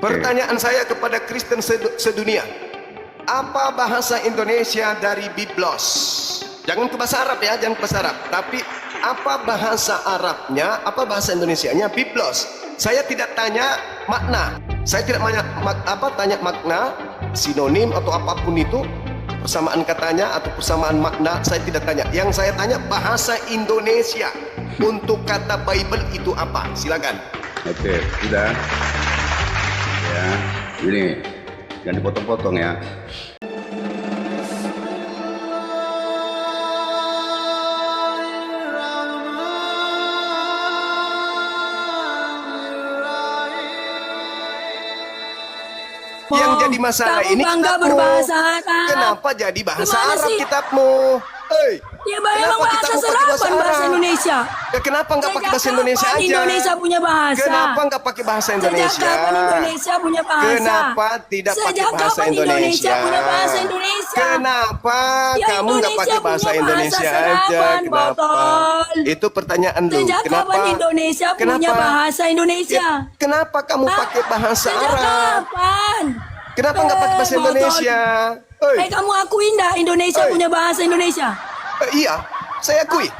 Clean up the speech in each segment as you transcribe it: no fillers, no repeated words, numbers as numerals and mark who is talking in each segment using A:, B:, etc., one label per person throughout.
A: Pertanyaan saya kepada Kristen sedunia, apa bahasa Indonesia dari Biblos? Jangan ke bahasa Arab ya, jangan ke bahasa Arab. Tapi apa bahasa Arabnya, apa bahasa Indonesianya Biblos? Saya tidak tanya makna. Saya tidak tanya makna, sinonim atau apapun itu, persamaan katanya atau persamaan makna, saya tidak tanya. Yang saya tanya bahasa Indonesia untuk kata Bible itu apa? Silakan.
B: Oke, sudah. Ya, ini jangan dipotong-potong ya.
A: Yang jadi masalah
C: kamu
A: ini
C: bangga
A: kitabmu.
C: berbahasa Arab.
A: Kenapa jadi bahasa
C: Gimana
A: Arab
C: sih?
A: kitabmu? Hei,
C: Ya memang
A: kenapa
C: bahasa
A: kitabmu pakai
C: serapan bahasa
A: Arab?
C: Indonesia.
A: Ya, kenapa nggak pakai bahasa
C: Sejak
A: Indonesia
C: kapan
A: aja?
C: Indonesia punya bahasa?
A: Kenapa nggak pakai bahasa
C: Sejak
A: Indonesia?
C: kapan Indonesia punya bahasa?
A: Kenapa tidak pakai
C: Sejak
A: bahasa
C: kapan
A: Indonesia?
C: punya bahasa Indonesia?
A: Kenapa
C: Ya,
A: kamu nggak
C: Indonesia
A: pakai bahasa
C: punya
A: Indonesia
C: bahasa
A: aja?
C: serapan,
A: Kenapa?
C: botol.
A: Itu pertanyaan lu.
C: Sejak
A: Kenapa?
C: kapan Indonesia punya bahasa Indonesia?
A: Ya, kenapa kamu
C: Hah?
A: pakai bahasa
C: Sejak
A: Arab?
C: kapan?
A: Kenapa nggak pakai bahasa
C: botol.
A: Indonesia? Hei,
C: Kamu akuin dah Indonesia
A: Hei.
C: punya bahasa Indonesia?
A: Iya, saya akui.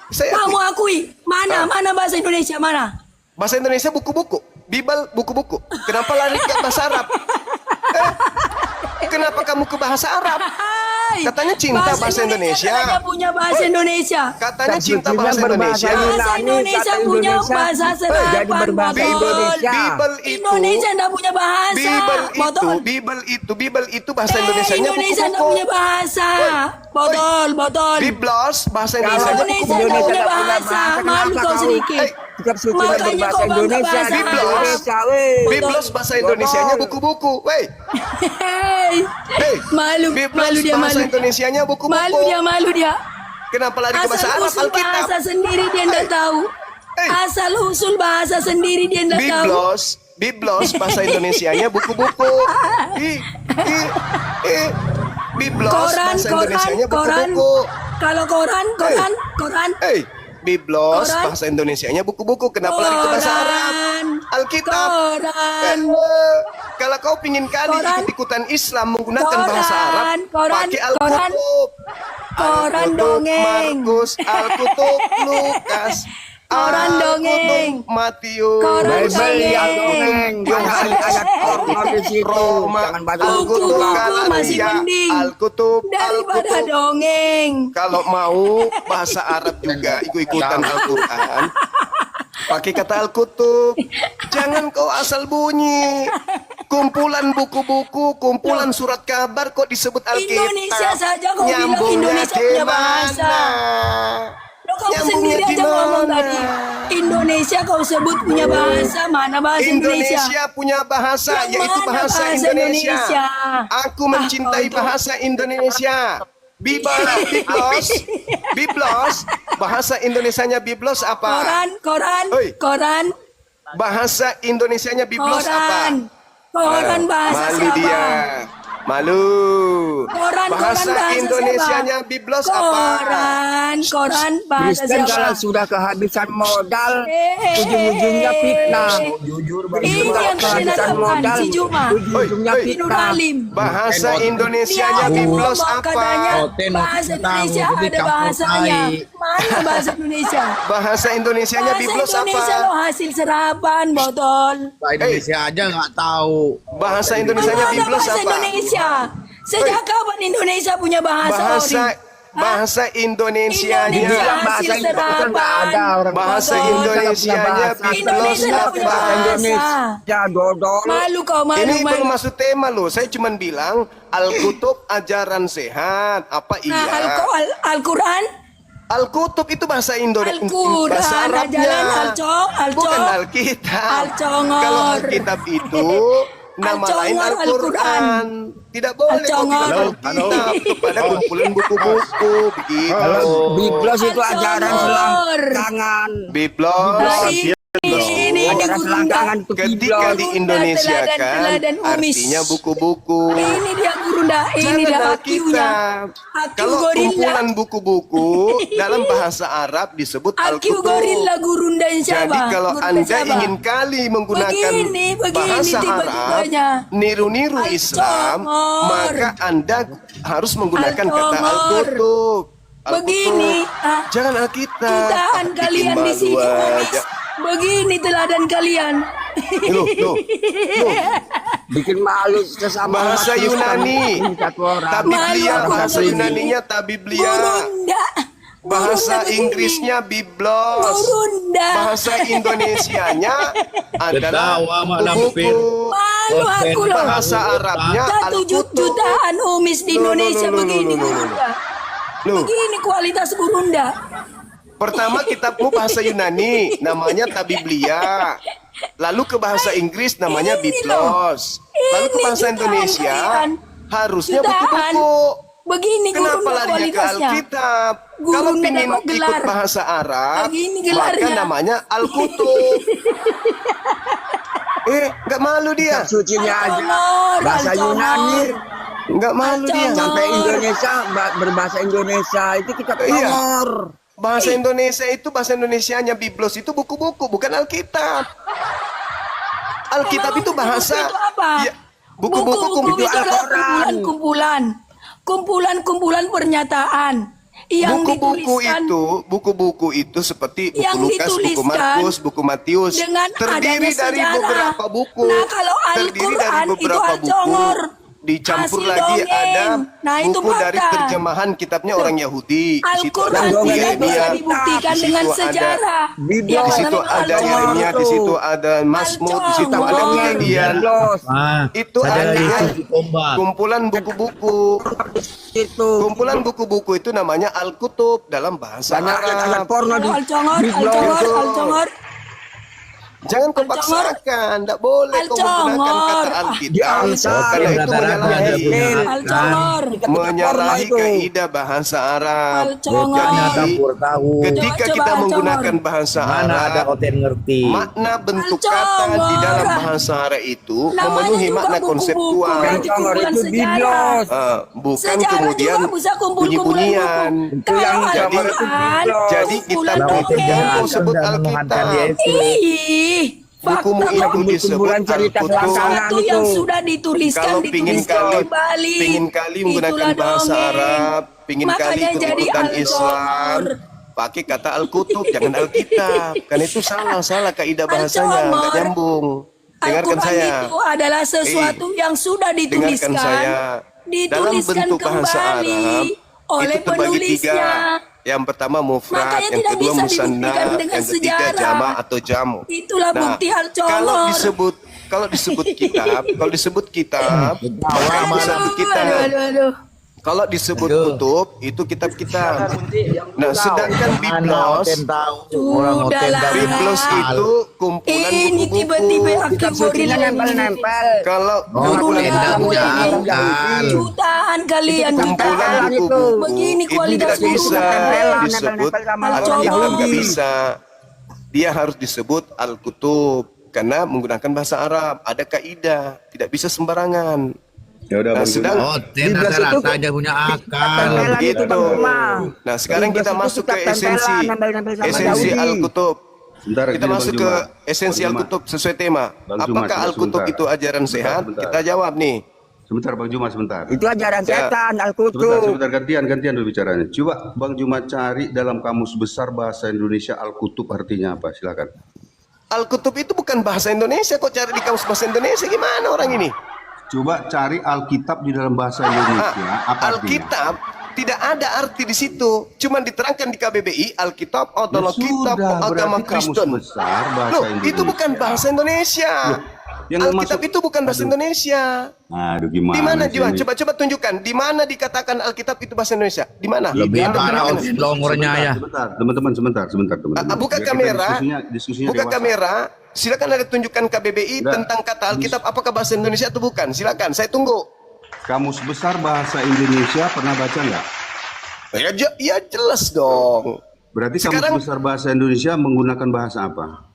A: Saya
C: Kamu
A: akui.
C: akui. Mana bahasa Indonesia mana?
A: Bahasa Indonesia buku-buku, Bible buku-buku. Kenapa lari ke bahasa Arab? Kenapa kamu ke bahasa Arab?
C: Hai.
A: Katanya cinta bahasa Indonesia.
C: Katanya punya bahasa Indonesia.
A: Katanya cinta bahasa Indonesia.
C: Bahasa Indonesia punya bahasa serapan.
A: Bible itu.
C: Indonesia tidak punya bahasa.
A: Bible itu bahasa Indonesianya
C: Indonesia tidak
A: buku-buku.
C: punya bahasa. Botol.
A: Biblos bahasa
C: Indonesia
A: Indonesianya
C: tidak punya bahasa. Malu kau sedikit.
D: Kitab suci
C: Makanya
D: berbahasa
C: kau bangga
D: Indonesia
C: bahasa
D: di
A: Arab.
D: Indonesia, weh.
A: Biblos bahasa Indonesianya buku-buku. Wey.
C: Hei. Malu
A: Biblos
C: dia
A: bahasa
C: malu.
A: Indonesianya buku-buku.
C: Malu dia.
A: Kenapa lari ke bahasa
C: Asal
A: Arab
C: usul
A: Alkitab?
C: bahasa sendiri dia tidak tahu.
A: Hey.
C: Asal usul bahasa sendiri dia tidak tahu.
A: Biblos bahasa Indonesianya buku-buku. Biblos bahasa Indonesianya buku-buku.
C: Kalau koran.
A: Hey, Biblos
C: Koran.
A: bahasa Indonesianya buku-buku. Kenapa lari ke bahasa Arab? Alkitab.
C: Koran.
A: Kalau kau pingin kali
C: Koran.
A: ikut-ikutan Islam menggunakan
C: Koran.
A: bahasa Arab,
C: Koran.
A: pakai Al-Qutub.
C: Koran
A: Al-Qutub,
C: dongeng.
A: Markus, Al-Kutub, Lukas,
C: Koran dongeng.
A: Al-Kutub, Matius,
C: Koran
D: Bible yang dongeng, jangan ayat horor di situ.
A: Roma,
D: Jangan baca
A: Al-Kutub,
C: Buku-buku masih
A: Galatia,
C: mending
A: Al-Kutub,
C: daripada
A: Al-Kutub.
C: dongeng.
A: Kalau mau bahasa Arab juga ikut-ikutan Al-Quran, pakai kata Al-Kutub. Jangan kau asal bunyi. Kumpulan buku-buku, kumpulan surat kabar kok disebut Alkitab.
C: Indonesia saja kau bilang
A: Nyambungnya
C: Indonesia punya
A: di
C: bahasa.
A: mana?
C: Lo kamu
A: Nyambungnya
C: sendiri
A: di
C: aja ngomong
A: mana?
C: tadi. Indonesia kau sebut punya bahasa. Mana bahasa Indonesia?
A: Indonesia punya bahasa,
C: Yang
A: yaitu
C: mana
A: bahasa
C: bahasa
A: Indonesia.
C: Indonesia?
A: Aku mencintai
C: bodoh.
A: bahasa Indonesia. Biblos, bahasa Indonesianya Biblos apa? Oi.
C: Koran,
A: Bahasa Indonesianya Biblos apa?
C: koran bahasa
A: Malu
C: siapa?
A: dia. Malu.
C: Koran
A: Bahasa
C: bahasa
A: Indonesianya
C: siapa?
A: Biblos apa?
C: Koran bahasa
D: Kristen
C: siapa?
D: kalau sudah kehabisan modal,
C: Eh,
D: ujung-ujungnya fitnah.
B: Jujur
C: Ini
D: Kalau
C: yang kalian
D: kehabisan
C: lakukan,
D: modal,
C: si Juma.
D: ujung-ujungnya
A: Oi, oi.
D: fitnah.
C: Nuralim.
A: Bahasa Indonesianya
C: Dia
A: Biblos
C: ngomong katanya
A: apa?
C: bahasa Indonesia ada bahasanya. Mana bahasa Indonesia?
A: Bahasa Indonesianya
C: Bahasa
A: Biblos
C: Indonesia
A: apa?
C: lo hasil serapan botol.
B: Indonesia aja nggak tahu.
A: Bahasa Indonesianya
C: Mana ada
A: Biblos
C: bahasa
A: apa?
C: Indonesia? Sejak kapan Indonesia punya bahasa? Ori?
A: Bahasa Indonesianya
C: Indonesia
D: Bahasa
C: hasil
D: Indonesia kan nggak ada
C: serapan.
D: orang
A: Bahasa
C: Botol.
A: Indonesianya Biblos
C: Indonesia nggak punya
A: apa?
C: bahasa.
D: Ya dodol.
C: Malu kau,
A: Ini
C: malu.
A: belum masuk tema loh. Saya cuma bilang Al-Kutub ajaran sehat. Apa
C: Nah,
A: iya?
C: Al-Quran,
A: Al-Kutub itu bahasa Indonesia.
C: Al-Quran,
A: Bahasa Arabnya.
C: Jalan Al-Cong,
A: Bukan Alkitab.
C: Al-Congor.
A: Kalau Alkitab itu nama lain
C: Al-Congor,
A: Al-Quran. Tidak boleh kau
C: Al-Congor.
A: bilang Alkitab kepada kumpulan buku-buku begitu.
D: Biblos itu ajaran
C: Al-Congor.
D: selangkangan.
A: Biblos.
C: Hari ini
D: ajaran
C: gurunda.
D: selangkangan itu
A: Ketika
D: kiblat.
A: di Indonesia kan
C: Teladan umis.
A: artinya buku-buku.
C: Ini dia gurunda, ini dia
A: Jangan
C: akiunya.
A: Alkitab.
C: Akiu
A: Kalau
C: gorilla.
A: kumpulan buku-buku dalam bahasa Arab disebut
C: Akiu
A: Al-Kutub.
C: gorilla gurunda siapa?
A: Jadi kalau
C: Gurunda
A: Anda
C: siapa?
A: ingin kali menggunakan
C: Begini
A: bahasa Arab,
C: tiba-tibanya.
A: niru-niru Islam,
C: Al-Congor.
A: maka Anda harus menggunakan kata
C: Al-Congor.
A: Al-Kutub. Al-Kutub.
C: Begini,
A: Jangan Alkitab.
C: Jutaan
A: Bikin
C: kalian di
A: malu
C: sini umis.
A: aja.
C: Begini teladan kalian.
A: Loh.
D: Bikin malu sesama
A: Bahasa
D: umat Kristen.
A: Yunani.
D: Satu orang.
A: Tabiblia,
C: Malu aku
A: bahasa
C: begini.
A: Yunaninya Tabiblia.
C: Gurunda.
A: Bahasa
C: Gurunda begini.
A: Inggrisnya Biblos.
C: Gurunda.
A: Bahasa Indonesianya adalah
B: Ketawa mak lampir.
A: buku.
C: Malu aku loh.
A: Bahasa Arabnya
C: 1 jutaan umis di Indonesia begini gurunda.
A: Loh,
C: Begini kualitas gurunda.
A: pertama kitabmu bahasa Yunani, namanya Tabiblia. Lalu ke bahasa Inggris namanya
C: Ini
A: Biblos. Lalu ke
C: Ini
A: bahasa
C: jutaan
A: Indonesia
C: kalian.
A: harusnya
C: Jutaan.
A: buku-buku.
C: Begini
A: Kenapa
C: gurunda
A: larinya ke
C: kualitasnya.
A: Alkitab?
C: Guru
A: Kalau
C: nggak
A: ingin
C: dapat gelar.
A: ikut bahasa Arab,
C: Begini
A: maka
C: gelarnya.
A: namanya Al-Kutub. Nggak malu dia.
D: Sucinya aja.
C: Al-Congor,
D: Bahasa
C: Al-Congor.
D: Yunani.
A: Nggak malu dia.
C: Al-Congor.
D: Sampai Indonesia berbahasa Indonesia itu kita
A: Iya.
D: Congor.
A: Bahasa Indonesia itu bahasa Indonesianya Biblos itu buku-buku, bukan Alkitab. Alkitab
C: Emang
A: itu bahasa.
C: buku-buku itu apa?
A: Ya, buku-buku
C: itu adalah
D: Al-Quran.
C: kumpulan pernyataan yang dituliskan
A: buku-buku itu seperti buku
C: yang
A: Lukas, buku
C: dituliskan
A: Markus, buku Matius
C: dengan
A: terdiri
C: adanya
A: dari
C: sejarah.
A: beberapa buku.
C: Nah, kalau
A: Terdiri dari
C: Al-Quran itu
A: beberapa buku.
C: Al-Congor.
A: Dicampur
C: Hasil
A: lagi
C: dongeng.
A: ada
C: Nah, itu
A: buku dari
C: fakta.
A: terjemahan kitabnya orang Yahudi. Di situ ada
C: Al-Quran
A: buku
C: tidak bisa
A: Yeremia.
C: dibuktikan
A: Di
C: dengan
A: situ ada-
C: sejarah.
D: Biblos.
C: Yang
A: Di situ
C: namanya
A: ada
C: Al-Congor.
A: Yeremia, di situ ada Mazmur, di situ ada
C: Al-Congor.
A: Kejadian.
D: Biblos.
A: Itu
B: Sadar
A: artinya
B: itu komba.
A: kumpulan buku-buku.
D: Itu.
A: Kumpulan buku-buku itu namanya Al-Kutub dalam bahasa
D: Banyak ayat-ayat
A: Arab.
D: porno di
C: Al-Congor,
D: Biblos.
C: Al-Congor.
A: Jangan kau
C: Al-Congor.
A: paksakan, tidak boleh kau menggunakan
C: Al-Congor.
A: kata Alkitab.
D: Diangsa.
A: Karena itu
B: Rata-rata ada
A: menyalahi,
B: punya
C: Al-Congor.
A: menyalahi
D: Porno itu.
A: kaidah bahasa Arab.
C: Al-Congor.
B: Bocahnya
A: Jadi,
B: campur tahu.
A: ketika
C: Coba
A: kita
C: Al-Congor.
A: menggunakan bahasa
B: Mana ada
A: Arab,
B: oten ngerti.
A: makna bentuk
C: Al-Congor.
A: kata di dalam bahasa Arab itu
C: Namanya
A: memenuhi
C: juga
A: makna
C: buku-buku.
A: konseptual.
D: Al-Congor itu
C: Kumpulan sejarah.
D: Biblos.
A: Bukan
C: Sejarah
A: kemudian
C: juga bisa kumpul-kumpulan
A: bunyi-bunyian.
C: buku.
D: Itu yang
C: Kalau
D: jadi
C: Al-Quran,
A: Jadi
C: kumpulan
A: kita
B: Lah oten
C: dongeng.
B: jangan
A: kau sebut
B: dan menghantar dia
A: Alkitab.
B: itu.
C: Ih,
A: Bukumu
C: fakta
A: itu
C: kok.
A: disebut
D: kumpulan cerita
A: Al-Kutub.
D: selangkangan.
C: Itu yang sudah dituliskan,
A: Kalau pingin
C: dituliskan
A: kali,
C: kembali.
A: pingin kali menggunakan
C: Itulah
A: bahasa
C: dongeng.
A: Arab, pingin kali
C: Makanya jadi
A: ikut-ikutan
C: Al-Congor.
A: Islam, pakai kata Al-Kutub, jangan Alkitab. Kan itu salah kaidah bahasanya, nggak
C: Al-Congor.
A: nyambung. Dengarkan
C: Al-Quran
A: saya.
C: itu adalah sesuatu yang sudah
A: Dengarkan
C: dituliskan,
A: saya. Dalam
C: dituliskan
A: bentuk bahasa
C: kembali
A: Arab
C: oleh
A: itu terbagi tiga.
C: penulisnya.
A: Yang pertama mufrad,
C: Makanya
A: yang
C: tidak
A: kedua
C: bisa
A: musanna,
C: dibuktikan dengan
A: yang ketiga
C: sejarah.
A: jama atau jamu.
C: Itulah bukti Al-Congor.
A: Kalau disebut kitab, maka itu satu kitab.
C: Aduh.
A: Kalau disebut
B: Aduh.
A: kutub itu kitab-kitab. Nah, sedangkan
B: Mana
A: Biblos,
B: oten tahu. Orang oten
C: Sudahlah.
B: tahu.
A: Biblos itu kumpulan
C: Ini tiba-tiba
A: buku-buku.
D: Kitab
C: aktif
D: sucinya
C: gorila
D: nempel-nempel.
A: Kalau
B: Oh,
A: kumpulan
B: tenda
A: buku-buku
B: punya
A: itu,
B: akal.
C: jutaan kalian
A: kumpulan
C: jutaan.
A: buku-buku
C: Begini
A: itu
C: kualitas
A: tidak bisa
C: buku.
A: disebut
D: Nempel-nempel sama
C: orang
A: Alkitab,
C: Yahudi.
A: nggak bisa. Dia harus disebut Al-Kutub karena menggunakan bahasa Arab. Ada kaidah, tidak bisa sembarangan.
B: Ya udah
A: Nah,
B: Bang
A: sedang-
B: Juma. Oten
D: Biblos itu
B: rata-rata aja punya akal.
D: Tempelan itu
A: Gitu.
D: Bang Juma.
A: Nah, sekarang
D: Biblos
A: kita
D: itu
A: masuk
D: suka
A: ke esensi
D: tempelan, nempel-nempel sama
A: esensi
D: Yahudi.
A: Al-Kutub.
B: Sebentar,
A: Kita
B: gini,
A: masuk
B: Bang
A: ke
B: Juma.
A: esensi
B: Bang Juma.
A: Al-Kutub sesuai tema.
B: Bang Juma,
A: Apakah
B: sebentar.
A: Al-Kutub itu ajaran sehat?
B: Sebentar.
A: Kita jawab nih.
B: Sebentar Bang Juma, sebentar.
D: Itu ajaran
A: Ya.
D: setan,
B: Sebentar,
D: Al-Kutub.
B: sebentar gantian dulu bicaranya. Coba Bang Juma cari dalam kamus besar bahasa Indonesia Al-Kutub artinya apa? Silakan.
A: Al-Kutub itu bukan bahasa Indonesia. Kok cari di kamus bahasa Indonesia? Gimana orang ini?
B: Coba cari Alkitab di dalam bahasa Indonesia. Apa artinya?
A: Alkitab tidak ada arti di situ. Cuman diterangkan di KBBI Alkitab adalah
B: Ya
A: kitab
B: sudah,
A: agama
B: berarti kamus
A: Kristen.
B: besar bahasa
A: Loh,
B: Indonesia.
A: itu bukan bahasa Indonesia.
B: yang
A: Alkitab
B: masuk-
A: itu bukan bahasa
B: Aduh.
A: Indonesia.
B: Aduh gimana?
A: Di mana,
B: sih
A: Jiwan?
B: ini?
A: Coba tunjukkan. Di mana dikatakan Alkitab itu bahasa Indonesia? Di mana?
B: Lebih
A: Anda
B: parah
A: tunjukkan.
B: oten longornya ya. Sebentar, teman-teman, sebentar, teman-teman.
A: Buka
B: Biar kita
A: kamera.
B: diskusinya
A: Buka
B: dewasa.
A: kamera. Silakan ada tunjukkan KBBI
B: Enggak.
A: tentang kata Alkitab apakah bahasa Indonesia atau bukan. Silakan, saya tunggu.
B: Kamus besar bahasa Indonesia pernah baca nggak?
A: Ya jelas dong.
B: Berarti
A: Sekarang-
B: kamus besar bahasa Indonesia menggunakan bahasa apa?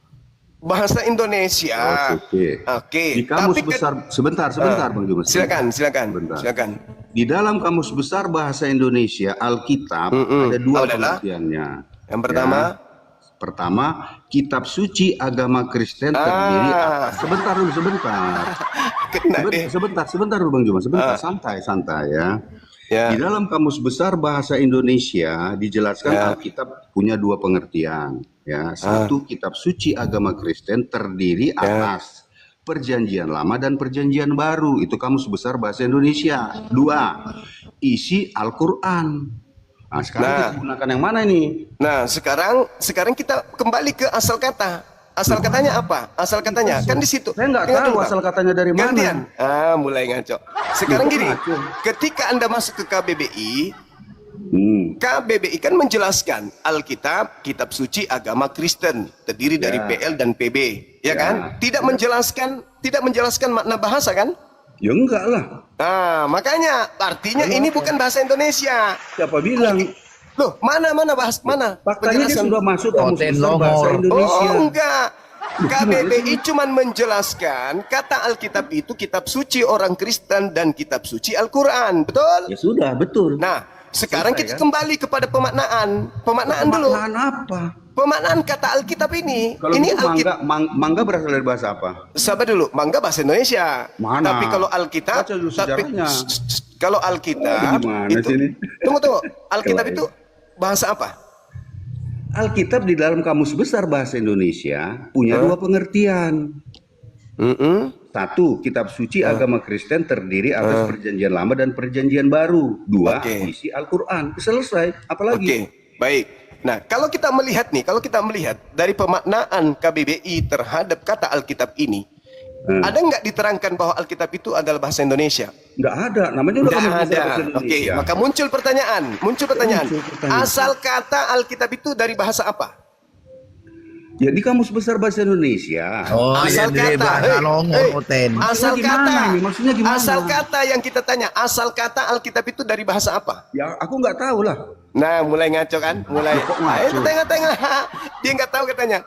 A: bahasa Indonesia.
B: Oke.
A: Oke.
B: Di kamus
A: Tapi
B: besar, sebentar Bang Jumat.
A: silakan.
B: Sebentar.
A: Silakan.
B: Di dalam kamus besar bahasa Indonesia Alkitab ada dua
A: Adalah?
B: pengertiannya.
A: Yang pertama,
B: Pertama, kitab suci agama Kristen terdiri atas sebentar.
A: kena deh.
B: Sebentar dulu Bang Jumat, santai ya.
A: Ya.
B: Di dalam kamus besar bahasa Indonesia dijelaskan Alkitab punya dua pengertian ya. Satu, kitab suci agama Kristen terdiri atas Perjanjian Lama dan Perjanjian Baru. Itu kamus besar bahasa Indonesia. Dua, isi Al-Qur'an. Nah, sekarang kita gunakan yang mana ini?
A: Nah, sekarang kita kembali ke asal kata. Asal katanya apa? Asal katanya kan di situ.
B: Saya nggak
A: Ingat
B: tahu
A: dulu, Bang.
B: asal katanya dari mana.
A: Gantian. Mulai ngaco. Sekarang gini, ketika Anda masuk ke KBBI, KBBI kan menjelaskan Alkitab, kitab suci agama Kristen, terdiri dari PL dan PB, ya kan? Tidak menjelaskan makna bahasa kan?
B: Ya enggak lah.
A: Nah, makanya artinya ini bukan bahasa Indonesia.
B: Siapa bilang?
A: Loh, mana
B: Faktanya dia sudah masuk kamus
D: Konten
B: besar bahasa
D: nomor.
B: Indonesia.
A: Oh, enggak. KBBI cuma menjelaskan kata Alkitab itu kitab suci orang Kristen dan kitab suci Al-Quran, betul?
B: Ya sudah, betul.
A: Nah, sekarang
B: Selesai,
A: kita
B: kan?
A: kembali kepada pemaknaan dulu.
B: Pemaknaan apa?
A: Pemaknaan kata Alkitab ini.
B: Kalau
A: Ini
B: itu mangga berasal dari bahasa apa?
A: Sabar dulu, mangga bahasa Indonesia.
B: Mana?
A: Tapi kalau Alkitab,
B: Baca dulu sejarahnya.
A: kalau Alkitab
B: Gimana
A: itu,
B: sih ini?
A: tunggu, Alkitab
B: Kalau
A: itu bahasa apa?
B: Alkitab di dalam kamus besar bahasa Indonesia punya dua pengertian. Satu, kitab suci agama Kristen terdiri atas Perjanjian Lama dan Perjanjian Baru. Dua, isi Al-Quran. Selesai. Apalagi?
A: Oke, baik. Nah, kalau kita melihat dari pemaknaan KBBI terhadap kata Alkitab ini, ada nggak diterangkan bahwa Alkitab itu adalah bahasa Indonesia?
B: Nggak ada. Namanya udah
A: Nggak
B: kamus besar
A: ada.
B: bahasa
A: Oke,
B: Indonesia.
A: maka muncul pertanyaan.
B: Muncul pertanyaan.
A: Asal kata Alkitab itu dari bahasa apa?
B: Ya di kamus besar bahasa Indonesia.
D: Oh,
A: Asal
D: ya, dari
A: kata,
D: bahasa Longo, Oten.
A: asal
B: Maksudnya
A: kata,
B: gimana ini? Maksudnya gimana?
A: asal kata yang kita tanya, asal kata Alkitab itu dari bahasa apa?
B: Ya aku nggak tahu lah.
A: Nah, mulai ngaco kan? Mulai.
B: Kok ngaco?
A: Tengah-tengah. Dia nggak tahu katanya.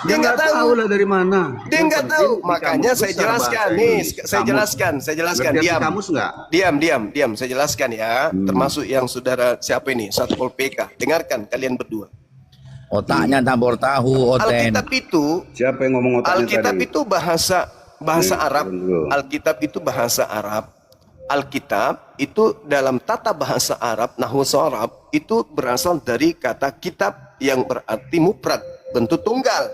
A: Dia nggak tahu.
B: lah dari mana.
A: Dia nggak tahu. Makanya saya jelaskan nih. Saya jelaskan. Diam.
B: Kamus nggak?
A: Diam. Saya jelaskan ya. Termasuk yang saudara siapa ini? Satpol PK. Dengarkan kalian berdua.
D: Otaknya tabur tahu, Oten.
A: Alkitab itu
B: Siapa yang ngomong otaknya
A: Alkitab
B: tadi?
A: itu bahasa Arab.
B: dulu.
A: Alkitab itu bahasa Arab. Alkitab itu dalam tata bahasa Arab, nahwu Arab itu berasal dari kata kitab yang berarti mufrad, bentuk tunggal.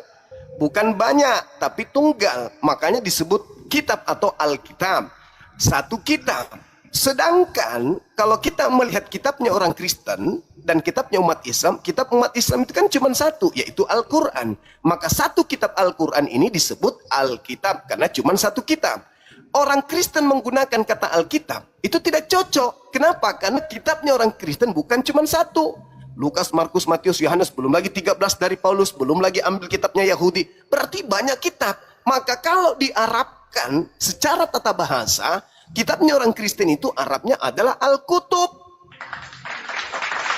A: Bukan banyak, tapi tunggal. Makanya disebut kitab atau Alkitab. Satu kitab. Sedangkan kalau kita melihat kitabnya orang Kristen dan kitabnya umat Islam, kitab umat Islam itu kan cuma satu, yaitu Al-Quran. Maka satu kitab Al-Quran ini disebut Alkitab karena cuma satu kitab. Orang Kristen menggunakan kata Alkitab itu tidak cocok. Kenapa? Karena kitabnya orang Kristen bukan cuma satu. Lukas, Markus, Matius, Yohanes, belum lagi 13 dari Paulus, belum lagi ambil kitabnya Yahudi. Berarti banyak kitab. Maka kalau diarabkan secara tata bahasa, kitabnya orang Kristen itu Arabnya adalah Al-Kutub.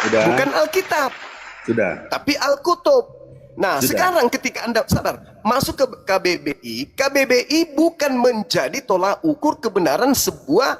B: Sudah.
A: Bukan Alkitab,
B: Sudah.
A: tapi Al-Kutub. Nah,
B: Sudah.
A: sekarang ketika Anda sadar, masuk ke KBBI bukan menjadi tolak ukur kebenaran sebuah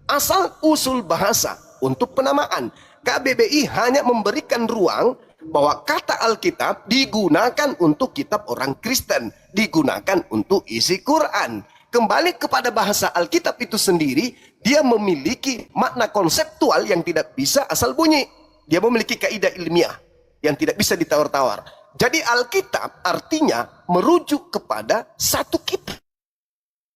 A: asal usul bahasa untuk penamaan. KBBI hanya memberikan ruang bahwa kata Alkitab digunakan untuk kitab orang Kristen, digunakan untuk isi Quran. Kembali kepada bahasa Alkitab itu sendiri, dia memiliki makna konseptual yang tidak bisa asal bunyi. Dia memiliki kaidah ilmiah yang tidak bisa ditawar-tawar. Jadi Alkitab artinya merujuk kepada satu kitab.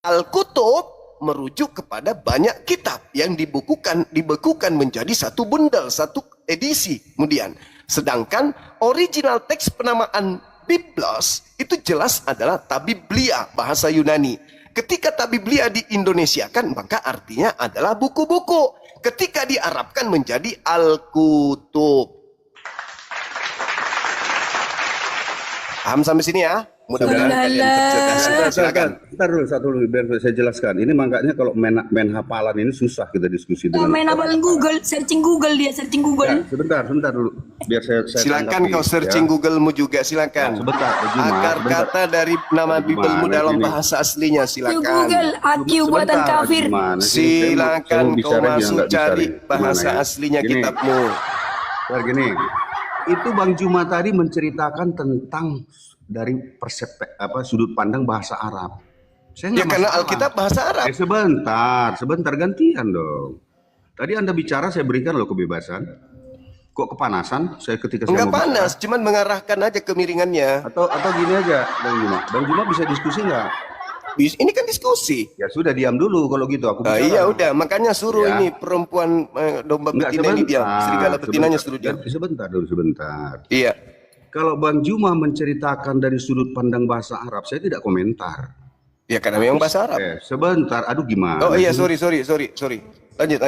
A: Al-Kutub merujuk kepada banyak kitab yang dibekukan menjadi satu bundel, satu edisi kemudian. Sedangkan original teks penamaan Biblos itu jelas adalah Tabiblia bahasa Yunani. Ketika Tabiblia diindonesiakan maka artinya adalah buku-buku. Ketika diarabkan menjadi Al-Kutub. Paham sampai sini ya? Mudah-mudahan kalian tercerdas. Silakan.
B: Bentar dulu, satu dulu biar saya jelaskan. Ini makanya kalau main hafalan ini susah kita diskusi dengan.
C: Main hafalan Google, searching Google dia, searching Google.
B: Ya, sebentar dulu. Biar saya
A: Silakan
B: tanggapi,
A: kau searching
B: ya.
A: Google-mu juga, silakan.
B: Sebentar, Juma,
A: Akar
B: sebentar.
A: kata dari nama Bible-mu
B: Gimana
A: dalam
B: ini?
A: bahasa aslinya,
C: Yuk
A: silakan.
C: Google, AQ buatan
B: Sebentar,
C: kafir.
B: gimana sih?
A: Silakan
B: Saya
A: kau
B: bicara dia
A: masuk
B: nggak bisa
A: cari
B: nih.
A: bahasa
B: Gimana ya?
A: aslinya
B: Gini.
A: kitabmu.
B: Bentar, gini. Itu Bang Juma tadi menceritakan tentang dari sudut pandang bahasa Arab. Saya
A: Ya
B: nggak
A: karena
B: masalah.
A: Alkitab bahasa Arab.
B: Sebentar gantian dong. Tadi Anda bicara saya berikan loh kebebasan. Kok kepanasan? Saya ketika saya
A: Enggak
B: mau bicara?
A: panas, cuman mengarahkan aja kemiringannya.
B: Atau gini aja, Bang Juma. Bang Juma bisa diskusi nggak?
A: Ini kan diskusi.
B: Ya sudah diam dulu kalau gitu. Aku bicara.
A: Iya udah, makanya suruh
B: Ya.
A: ini perempuan domba
B: Enggak,
A: betina ini diam. Serigala betinanya suruh diam.
B: Sebentar dulu, sebentar.
A: Iya.
B: Kalau Bang Juma menceritakan dari sudut pandang bahasa Arab, saya tidak komentar.
A: Ya karena memang bahasa Arab.
B: Sebentar, aduh gimana?
A: Oh iya,
B: sih?
A: sorry. Lanjut.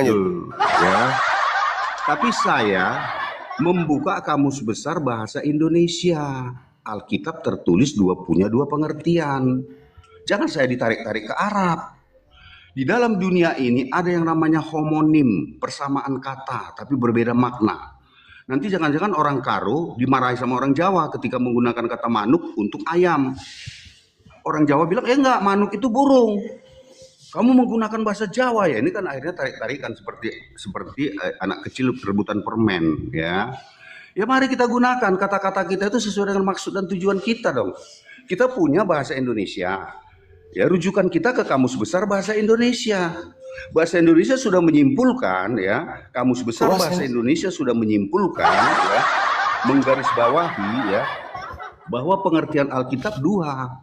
B: Ya. Tapi saya membuka kamus besar bahasa Indonesia. Alkitab tertulis punya dua pengertian. Jangan saya ditarik-tarik ke Arab. Di dalam dunia ini ada yang namanya homonim, persamaan kata tapi berbeda makna. Nanti jangan-jangan orang Karo dimarahi sama orang Jawa ketika menggunakan kata manuk untuk ayam. Orang Jawa bilang, enggak, manuk itu burung. Kamu menggunakan bahasa Jawa ya. Ini kan akhirnya tarik-tarikan seperti anak kecil berebutan permen, ya. Ya mari kita gunakan kata-kata kita itu sesuai dengan maksud dan tujuan kita dong. Kita punya bahasa Indonesia. Ya, rujukan kita ke Kamus Besar Bahasa Indonesia. Bahasa Indonesia sudah menyimpulkan, ya, Kamus Besar Bahasa Indonesia sudah menyimpulkan, ya, menggarisbawahi, ya, bahwa pengertian Alkitab dua.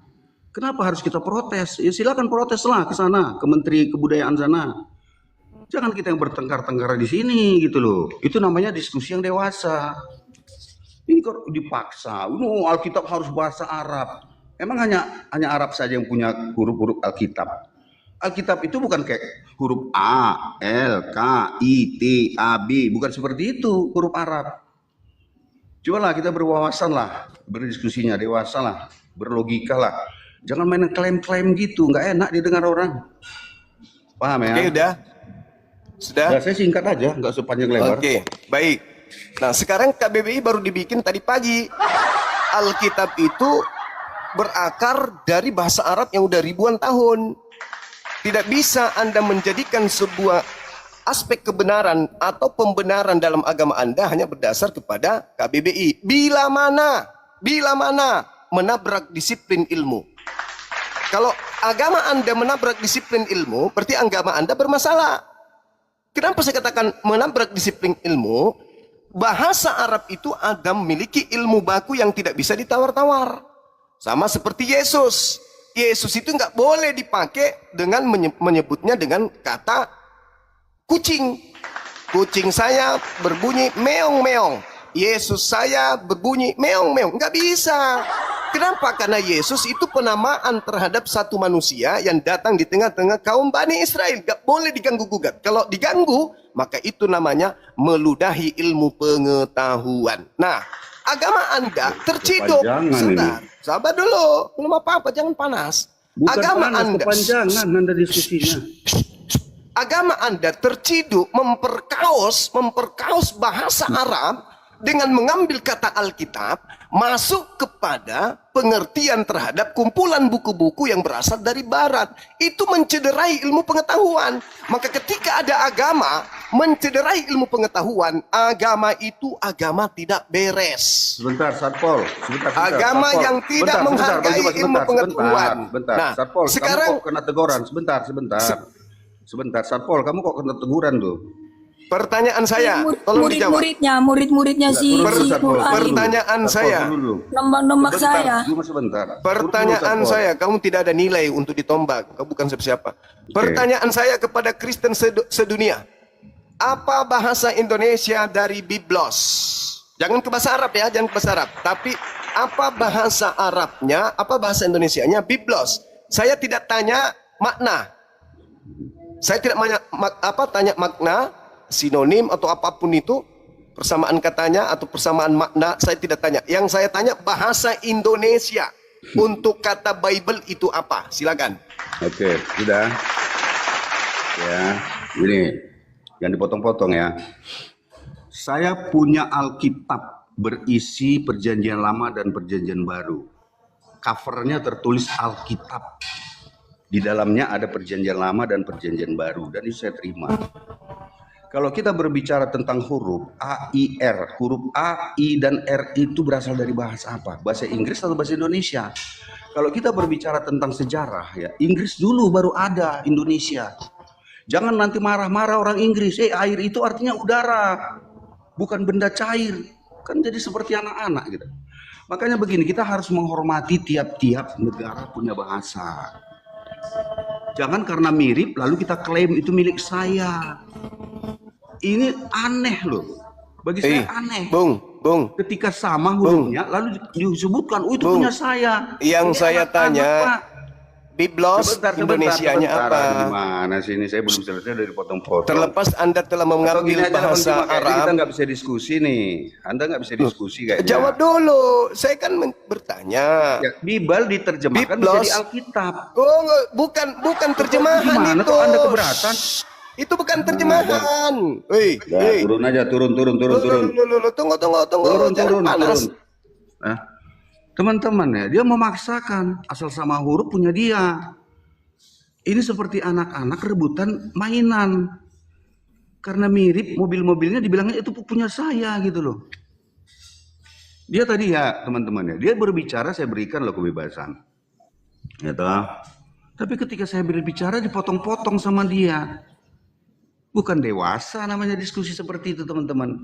B: Kenapa harus kita protes? Ya silakan proteslah ke sana, ke Menteri Kebudayaan sana. Jangan kita yang bertengkar-tengkar di sini gitu loh. Itu namanya diskusi yang dewasa. Ini kok dipaksa. Alkitab harus bahasa Arab. Emang hanya Arab saja yang punya huruf-huruf Alkitab. Alkitab itu bukan kayak huruf A, L, K, I, T, A, B. Bukan seperti itu huruf Arab. Cobalah kita berwawasan lah, berdiskusinya dewasa lah, berlogika lah. Jangan main klaim-klaim gitu, nggak enak didengar orang. Paham ya?
A: Oke, udah. Sudah?
B: Ya, saya singkat aja, nggak sepanjang lebar.
A: Oke, baik. Nah, sekarang KBBI baru dibikin tadi pagi. Alkitab itu berakar dari bahasa Arab yang udah ribuan tahun. Tidak bisa Anda menjadikan sebuah aspek kebenaran atau pembenaran dalam agama Anda hanya berdasar kepada KBBI. Bila mana menabrak disiplin ilmu. Kalau agama Anda menabrak disiplin ilmu, berarti agama Anda bermasalah. Kenapa saya katakan menabrak disiplin ilmu? Bahasa Arab itu ada memiliki ilmu baku yang tidak bisa ditawar-tawar. Sama seperti Yesus. Yesus itu nggak boleh dipakai dengan menyebutnya dengan kata kucing. Kucing saya berbunyi meong-meong. Yesus saya berbunyi meong-meong. Nggak bisa. Kenapa? Karena Yesus itu penamaan terhadap satu manusia yang datang di tengah-tengah kaum Bani Israel. Nggak boleh diganggu-gugat. Kalau diganggu, maka itu namanya meludahi ilmu pengetahuan. Nah, agama Anda terciduk. Sebentar, sabar dulu. Belum apa-apa, jangan panas.
B: Bukan
A: agama
B: panas,
A: Anda,
B: kepanjangan Anda diskusinya.
A: agama Anda terciduk memperkaos bahasa Arab dengan mengambil kata Alkitab masuk kepada pengertian terhadap kumpulan buku-buku yang berasal dari Barat. Itu mencederai ilmu pengetahuan. Maka ketika ada agama mencederai ilmu pengetahuan, agama itu agama tidak beres.
B: Sebentar, Satpol.
A: Agama
B: Satpol.
A: yang tidak menghargai ilmu pengetahuan.
B: Sebentar,
A: Nah,
B: Satpol,
A: sekarang
B: kamu kok kena teguran. Sebentar, Satpol, kamu kok kena teguran tuh?
A: pertanyaan saya, tolong dijawab.
C: Murid-muridnya si Nur Ali.
A: Pertanyaan saya.
C: Nombak-nombak saya.
B: Sebentar.
A: Pertanyaan saya, kamu tidak ada nilai untuk ditombak. Kau bukan siapa-siapa. Pertanyaan saya kepada Kristen sedunia. Apa bahasa Indonesia dari Biblos? Jangan ke bahasa Arab ya, jangan ke bahasa Arab. Tapi apa bahasa Arabnya, apa bahasa Indonesianya Biblos? Saya tidak tanya makna. Saya tidak tanya makna, sinonim atau apapun itu, persamaan katanya atau persamaan makna, saya tidak tanya. Yang saya tanya bahasa Indonesia. untuk kata Bible itu apa? Silakan.
B: Oke, sudah. Ya, ini yang dipotong-potong ya. Saya punya Alkitab berisi Perjanjian Lama dan Perjanjian Baru. Covernya tertulis Alkitab. Di dalamnya ada Perjanjian Lama dan Perjanjian Baru, dan itu saya terima. Kalau kita berbicara tentang huruf A, I, R, huruf A, I, dan R itu berasal dari bahasa apa? Bahasa Inggris atau bahasa Indonesia? Kalau kita berbicara tentang sejarah, ya Inggris dulu baru ada Indonesia. Jangan nanti marah-marah orang Inggris. Air itu artinya udara, bukan benda cair. Kan jadi seperti anak-anak gitu. Makanya begini, kita harus menghormati tiap-tiap negara punya bahasa. Jangan karena mirip lalu kita klaim itu milik saya. Ini aneh loh. Bagi saya aneh.
A: Bung.
B: Ketika sama hurufnya lalu disebutkan, oh itu punya saya.
A: Yang
B: ini
A: saya tanya,
B: Pak.
A: Biblos Indonesianya apa?
B: Gimana sih ini? Saya belum selesai dari potong-potong.
A: Terlepas Anda telah mengambil bahasa
B: Kita
A: Arab.
B: nggak bisa diskusi nih. Anda nggak bisa diskusi kayaknya.
A: Jawab dulu. Saya kan bertanya.
B: Ya, Bible diterjemahkan
A: Biblos.
B: menjadi Alkitab.
A: Oh, bukan terjemahan
B: Gimana
A: itu.
B: kok Anda keberatan?
A: Itu bukan terjemahan. Woi,
B: Ya, turun aja, turun.
A: Tunggu. Jangan panas.
B: Nah, teman-teman ya, dia memaksakan asal sama huruf punya dia. Ini seperti anak-anak rebutan mainan. Karena mirip mobil-mobilnya dibilangnya itu punya saya gitu loh. Dia tadi ya teman-teman ya, dia berbicara saya berikan loh kebebasan. Ya toh. Tapi ketika saya berbicara dipotong-potong sama dia. Bukan dewasa namanya diskusi seperti itu teman-teman.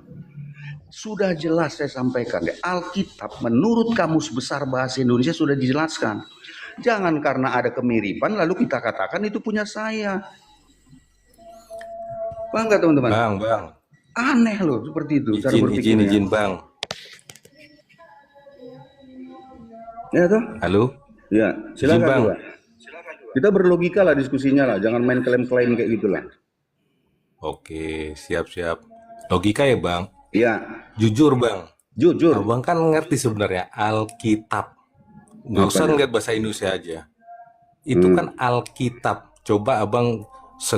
B: Sudah jelas saya sampaikan ya, Alkitab menurut Kamus Besar Bahasa Indonesia sudah dijelaskan. Jangan karena ada kemiripan lalu kita katakan itu punya saya. Paham nggak teman-teman?
E: Bang.
B: Aneh loh seperti itu cara berpikirnya.
E: Izin Bang.
B: Ya toh?
E: Halo.
B: Ya, silakan
E: Bang.
B: juga. Kita berlogika lah diskusinya lah, jangan main klaim-klaim kayak gitulah.
E: Oke, siap. Logika ya Bang.
B: Iya,
E: Jujur Bang.
B: jujur.
E: Abang kan ngerti sebenarnya Alkitab. Nggak usah ngeliat bahasa Indonesia aja. Itu kan Alkitab. Coba Abang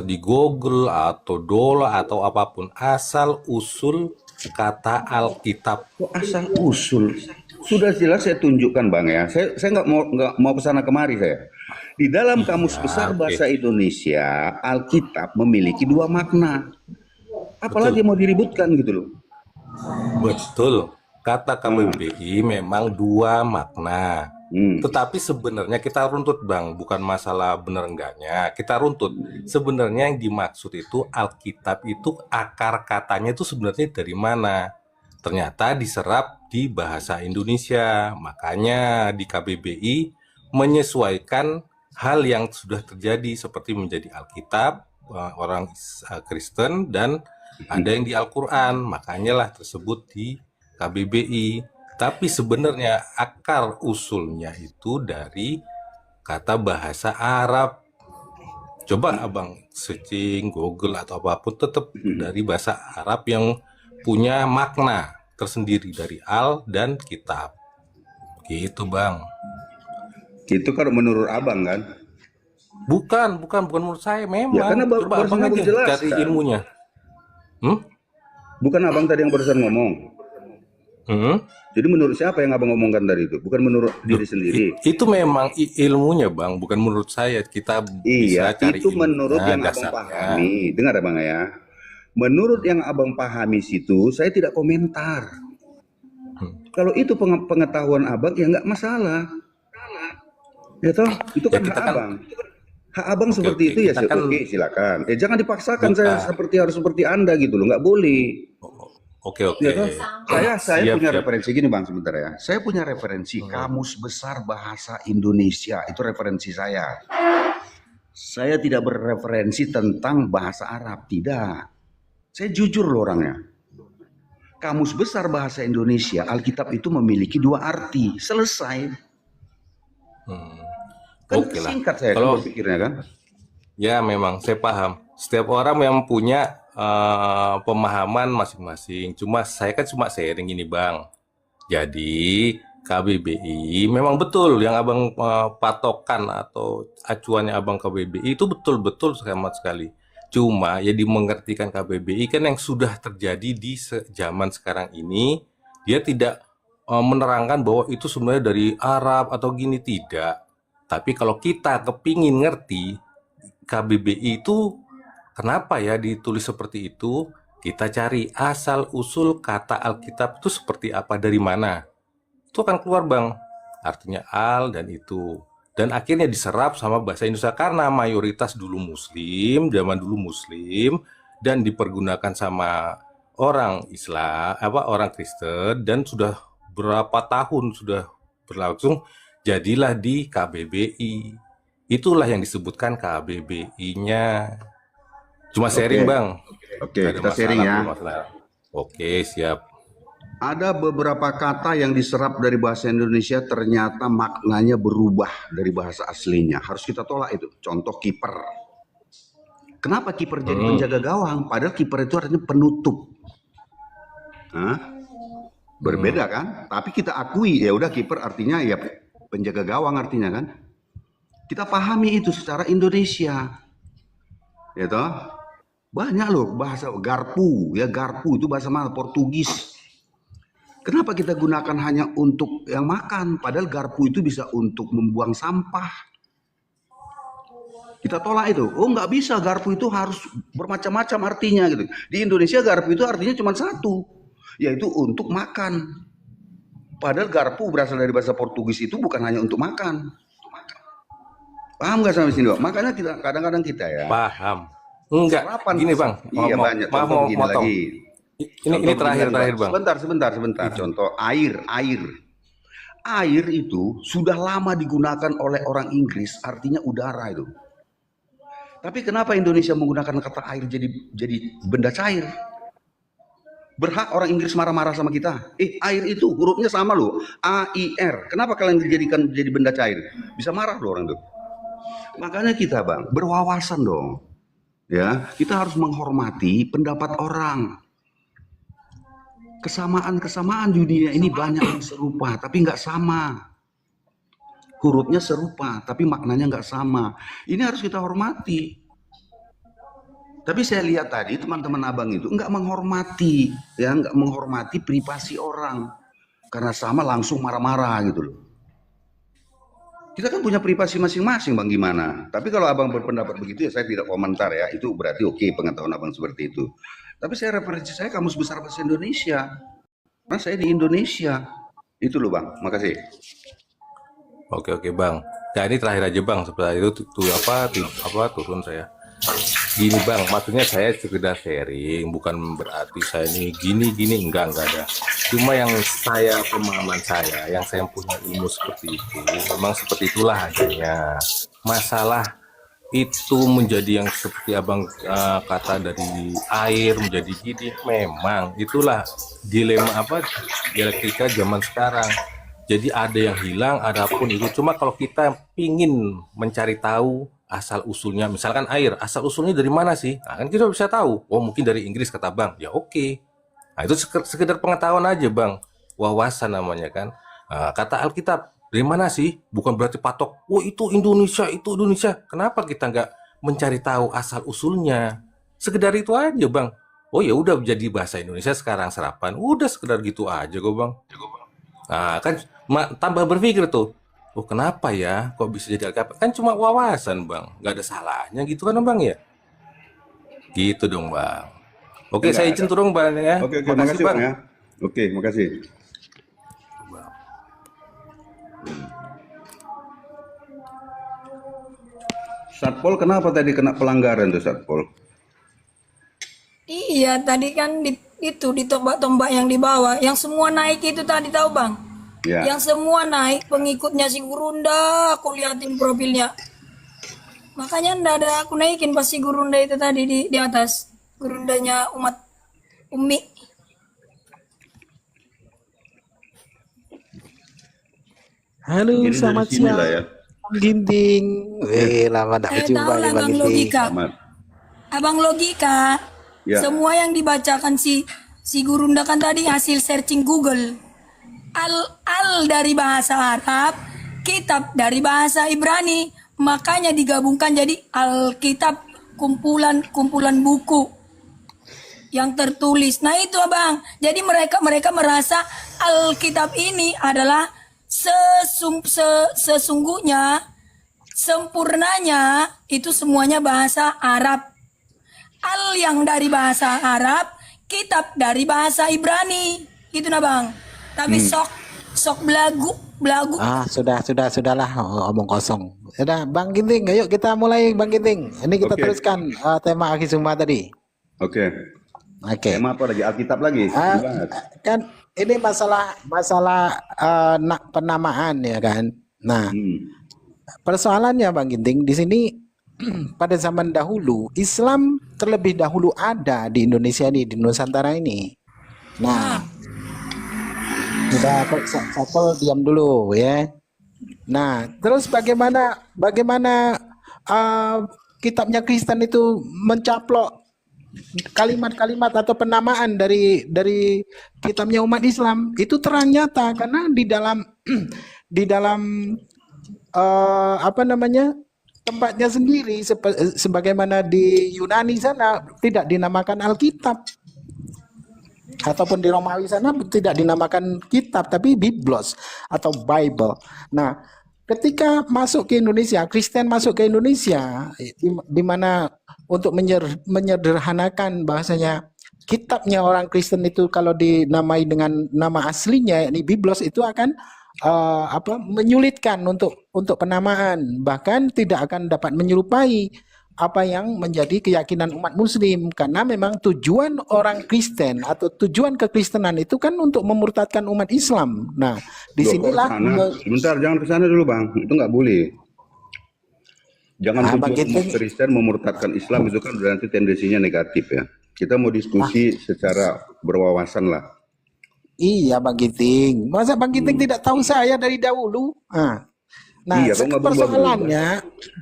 E: di Google atau Dola atau apapun. Asal usul kata Alkitab.
B: Kok asal usul? Sudah jelas saya tunjukkan Bang ya. Saya nggak mau kesana kemari saya. Di dalam Kamus Besar Bahasa Indonesia, Alkitab memiliki dua makna. Apalagi mau diributkan gitu loh.
E: Betul. Kata KBBI memang dua makna. Tetapi sebenarnya kita runtut Bang, bukan masalah benar enggaknya. Kita runtut. Sebenarnya yang dimaksud itu Alkitab itu akar katanya itu sebenarnya dari mana? Ternyata diserap di bahasa Indonesia. Makanya di KBBI menyesuaikan hal yang sudah terjadi seperti menjadi Alkitab, orang Kristen dan ada yang di Al-Quran. Makanya lah tersebut di KBBI. Tapi sebenarnya akar usulnya itu dari kata bahasa Arab. Coba Abang searching Google atau apapun tetap dari bahasa Arab yang punya makna tersendiri dari al dan kitab. Gitu Bang.
B: Itu kan menurut Abang kan?
E: Bukan menurut saya memang.
B: Ya, karena
E: Coba Abang
B: barusan
E: aja
B: jelaskan.
E: cari ilmunya.
B: Bukan Abang tadi yang barusan ngomong. Jadi menurut siapa yang Abang ngomongkan tadi itu? Bukan menurut diri sendiri.
E: Itu memang ilmunya Bang, bukan menurut saya. Kita bisa cari
B: itu menurut
E: ilmunya,
B: yang Abang
E: dasarnya.
B: pahami. Dengar Abang ya. Menurut yang Abang pahami situ, saya tidak komentar. Kalau itu pengetahuan Abang ya nggak masalah. Ya toh, itu kan
E: Ya, kita
B: hak
E: kan-
B: Abang. Hak Abang seperti itu ya,
E: kita kan-
B: oke silakan. Jangan dipaksakan
E: Bukan.
B: saya harus seperti Anda gitu loh, nggak boleh.
E: Oke.
B: Ya toh? Saya
E: Siap,
B: punya
E: siap.
B: referensi gini Bang sebentar ya. Saya punya referensi Kamus Besar Bahasa Indonesia. Itu referensi saya. Saya tidak berreferensi tentang bahasa Arab, tidak. Saya jujur loh orangnya. Kamus Besar Bahasa Indonesia, Alkitab itu memiliki dua arti. Selesai. Kan
E: Oke lah.
B: singkat saya
E: Kalau-
B: kan berpikirnya kan.
E: Ya memang saya paham. Setiap orang yang punya pemahaman masing-masing. Cuma saya kan cuma sharing ini Bang. Jadi KBBI memang betul yang abang patokan atau acuannya abang KBBI itu betul-betul sama sekali. Cuma ya dimengertikan KBBI kan yang sudah terjadi di zaman sekarang ini, dia tidak menerangkan bahwa itu sebenarnya dari Arab atau gini, tidak. Tapi kalau kita kepingin ngerti KBBI itu kenapa ya ditulis seperti itu, kita cari asal usul kata Alkitab itu seperti apa, dari mana. Itu akan keluar bang, artinya al dan itu, dan akhirnya diserap sama bahasa Indonesia karena mayoritas dulu Muslim, zaman dulu Muslim, dan dipergunakan sama orang Islam, orang Kristen, dan sudah berapa tahun sudah berlangsung, jadilah di KBBI. Itulah yang disebutkan KBBI-nya. Cuma sharing bang.
B: Oke, kita sharing ya.
E: Oke, siap.
B: Ada beberapa kata yang diserap dari bahasa Indonesia ternyata maknanya berubah dari bahasa aslinya. Harus kita tolak itu. Contoh kiper. Kenapa kiper jadi penjaga gawang? Padahal kiper itu artinya penutup. Hah? Berbeda kan? Tapi kita akui ya udah kiper artinya ya penjaga gawang artinya kan. Kita pahami itu secara Indonesia. Ya toh? Banyak loh bahasa garpu, ya garpu itu bahasa mana? Portugis. Kenapa kita gunakan hanya untuk yang makan, padahal garpu itu bisa untuk membuang sampah. Kita tolak itu. Oh nggak bisa, garpu itu harus bermacam-macam artinya gitu. Di Indonesia garpu itu artinya cuma satu, yaitu untuk makan. Padahal garpu berasal dari bahasa Portugis itu bukan hanya untuk makan. Paham nggak sampai sini, Dok? Makanya kita kadang-kadang kita ya.
E: Paham. Enggak.
B: Serapan,
E: Gini bang.
B: Iya banyak.
E: Maaf
B: Contoh
E: mau
B: begini
E: motong.
B: lagi.
E: Ini terakhir bang.
B: Sebentar. Contoh air. Air itu sudah lama digunakan oleh orang Inggris, artinya udara itu. Tapi kenapa Indonesia menggunakan kata air jadi benda cair? Berhak orang Inggris marah-marah sama kita. Air itu hurufnya sama loh, A-I-R. Kenapa kalian dijadikan jadi benda cair? Bisa marah loh orang itu. Makanya kita bang berwawasan dong. Ya, kita harus menghormati pendapat orang. Kesamaan dunia ini banyak yang serupa, tapi nggak sama. Hurufnya serupa, tapi maknanya nggak sama. Ini harus kita hormati. Tapi saya lihat tadi teman-teman abang itu nggak menghormati, ya nggak menghormati privasi orang. Karena sama langsung marah-marah gitu loh. Kita kan punya privasi masing-masing bang, gimana? Tapi kalau abang berpendapat begitu ya saya tidak komentar ya. Itu berarti oke, pengetahuan abang seperti itu. Tapi saya referensi saya Kamus Besar Bahasa Indonesia. Karena saya di Indonesia. Itu loh bang, makasih.
E: Oke bang. Nah ini terakhir aja bang, seperti itu turun saya. Gini bang, maksudnya saya sekedar sharing, bukan berarti saya ini gini enggak ada. Cuma yang saya, pemahaman saya, yang saya punya ilmu seperti itu, memang seperti itulah adanya. Masalah itu menjadi yang seperti abang kata dari air menjadi gini, memang itulah dilema dialektika zaman sekarang. Jadi ada yang hilang, adapun itu. Cuma kalau kita pingin mencari tahu asal usulnya, misalkan air, asal usulnya dari mana sih? Nah, kan kita bisa tahu. Oh mungkin dari Inggris kata bang, ya oke. Nah itu sekedar pengetahuan aja bang, wawasan namanya kan. Kata Alkitab dari mana sih? Bukan berarti patok. Oh itu Indonesia. Kenapa kita nggak mencari tahu asal usulnya? Sekedar itu aja bang. Oh ya udah jadi bahasa Indonesia sekarang serapan. Udah sekedar gitu aja kok bang. Nah kan tambah berpikir tuh. Oh kenapa ya kok bisa jadi Alkitab? Kan cuma wawasan bang, nggak ada salahnya gitu kan bang ya? Gitu dong bang. Oke, saya izin turun bang ya.
B: Oke, makasih bang ya. Oke, makasih. Satpol kenapa tadi kena pelanggaran tuh Satpol?
C: Iya, tadi kan itu di tombak-tombak yang di bawah, yang semua naik itu tadi tahu bang?
B: Ya.
C: Yang semua naik pengikutnya si Gurunda, aku liatin profilnya. Makanya ndak ada aku naikin pas si Gurunda itu tadi di atas. Gurundanya umat Umi.
F: Halo,
B: Jadi
F: selamat
B: dari sini
F: siang.
B: lah ya.
F: Bang Ginting. Lama tak
C: Saya
F: berjumpa
C: tahu
F: nih
C: lah
F: Bang
C: Bang
F: Ginting.
C: Logika.
B: Selamat.
C: Abang Logika.
B: Ya.
C: Semua yang dibacakan si Gurunda kan tadi hasil searching Google. Al dari bahasa Arab, kitab dari bahasa Ibrani, makanya digabungkan jadi Alkitab, kumpulan buku yang tertulis. Nah itu abang, jadi mereka merasa Alkitab ini adalah sesungguhnya, sempurnanya itu semuanya bahasa Arab. Al yang dari bahasa Arab, kitab dari bahasa Ibrani, gitu nah bang. Tapi sok belagu.
F: Sudahlah, omong kosong. Sudah, Bang Ginting, ayo kita mulai Bang Ginting. Ini kita
B: Oke.
F: teruskan tema Aki Suma tadi.
B: Oke.
F: Oke.
B: Tema apa lagi? Alkitab lagi. Dibahas.
F: Kan ini masalah penamaan ya kan. Nah, persoalannya Bang Ginting di sini pada zaman dahulu Islam terlebih dahulu ada di Indonesia ini, di Nusantara ini. Nah, sudah Sapol diam dulu ya. Nah, terus bagaimana kitabnya Kristen itu mencaplok kalimat-kalimat atau penamaan dari kitabnya umat Islam itu terang nyata karena di dalam tempatnya sendiri sebagaimana di Yunani sana tidak dinamakan Alkitab ataupun di Romawi sana tidak dinamakan kitab tapi Biblos atau Bible. Nah, ketika masuk ke Indonesia, Kristen masuk ke Indonesia di mana untuk menyederhanakan bahasanya kitabnya orang Kristen itu kalau dinamai dengan nama aslinya yakni Biblos itu akan menyulitkan untuk penamaan, bahkan tidak akan dapat menyerupai apa yang menjadi keyakinan umat muslim karena memang tujuan orang Kristen atau tujuan kekristenan itu kan untuk memurtadkan umat Islam. Nah, disinilah
B: Sebentar, jangan ke sana dulu Bang, itu nggak boleh. Jangan tujuan
F: Ginting.
B: umat Kristen memurtadkan Islam itu kan berarti tendensinya negatif ya. Kita mau diskusi secara berwawasan lah.
F: Iya Bang Ginting, masa Bang Ginting tidak tahu saya dari dahulu? Nah,
B: Iya, kok nggak berubah-ubah?
F: persoalannya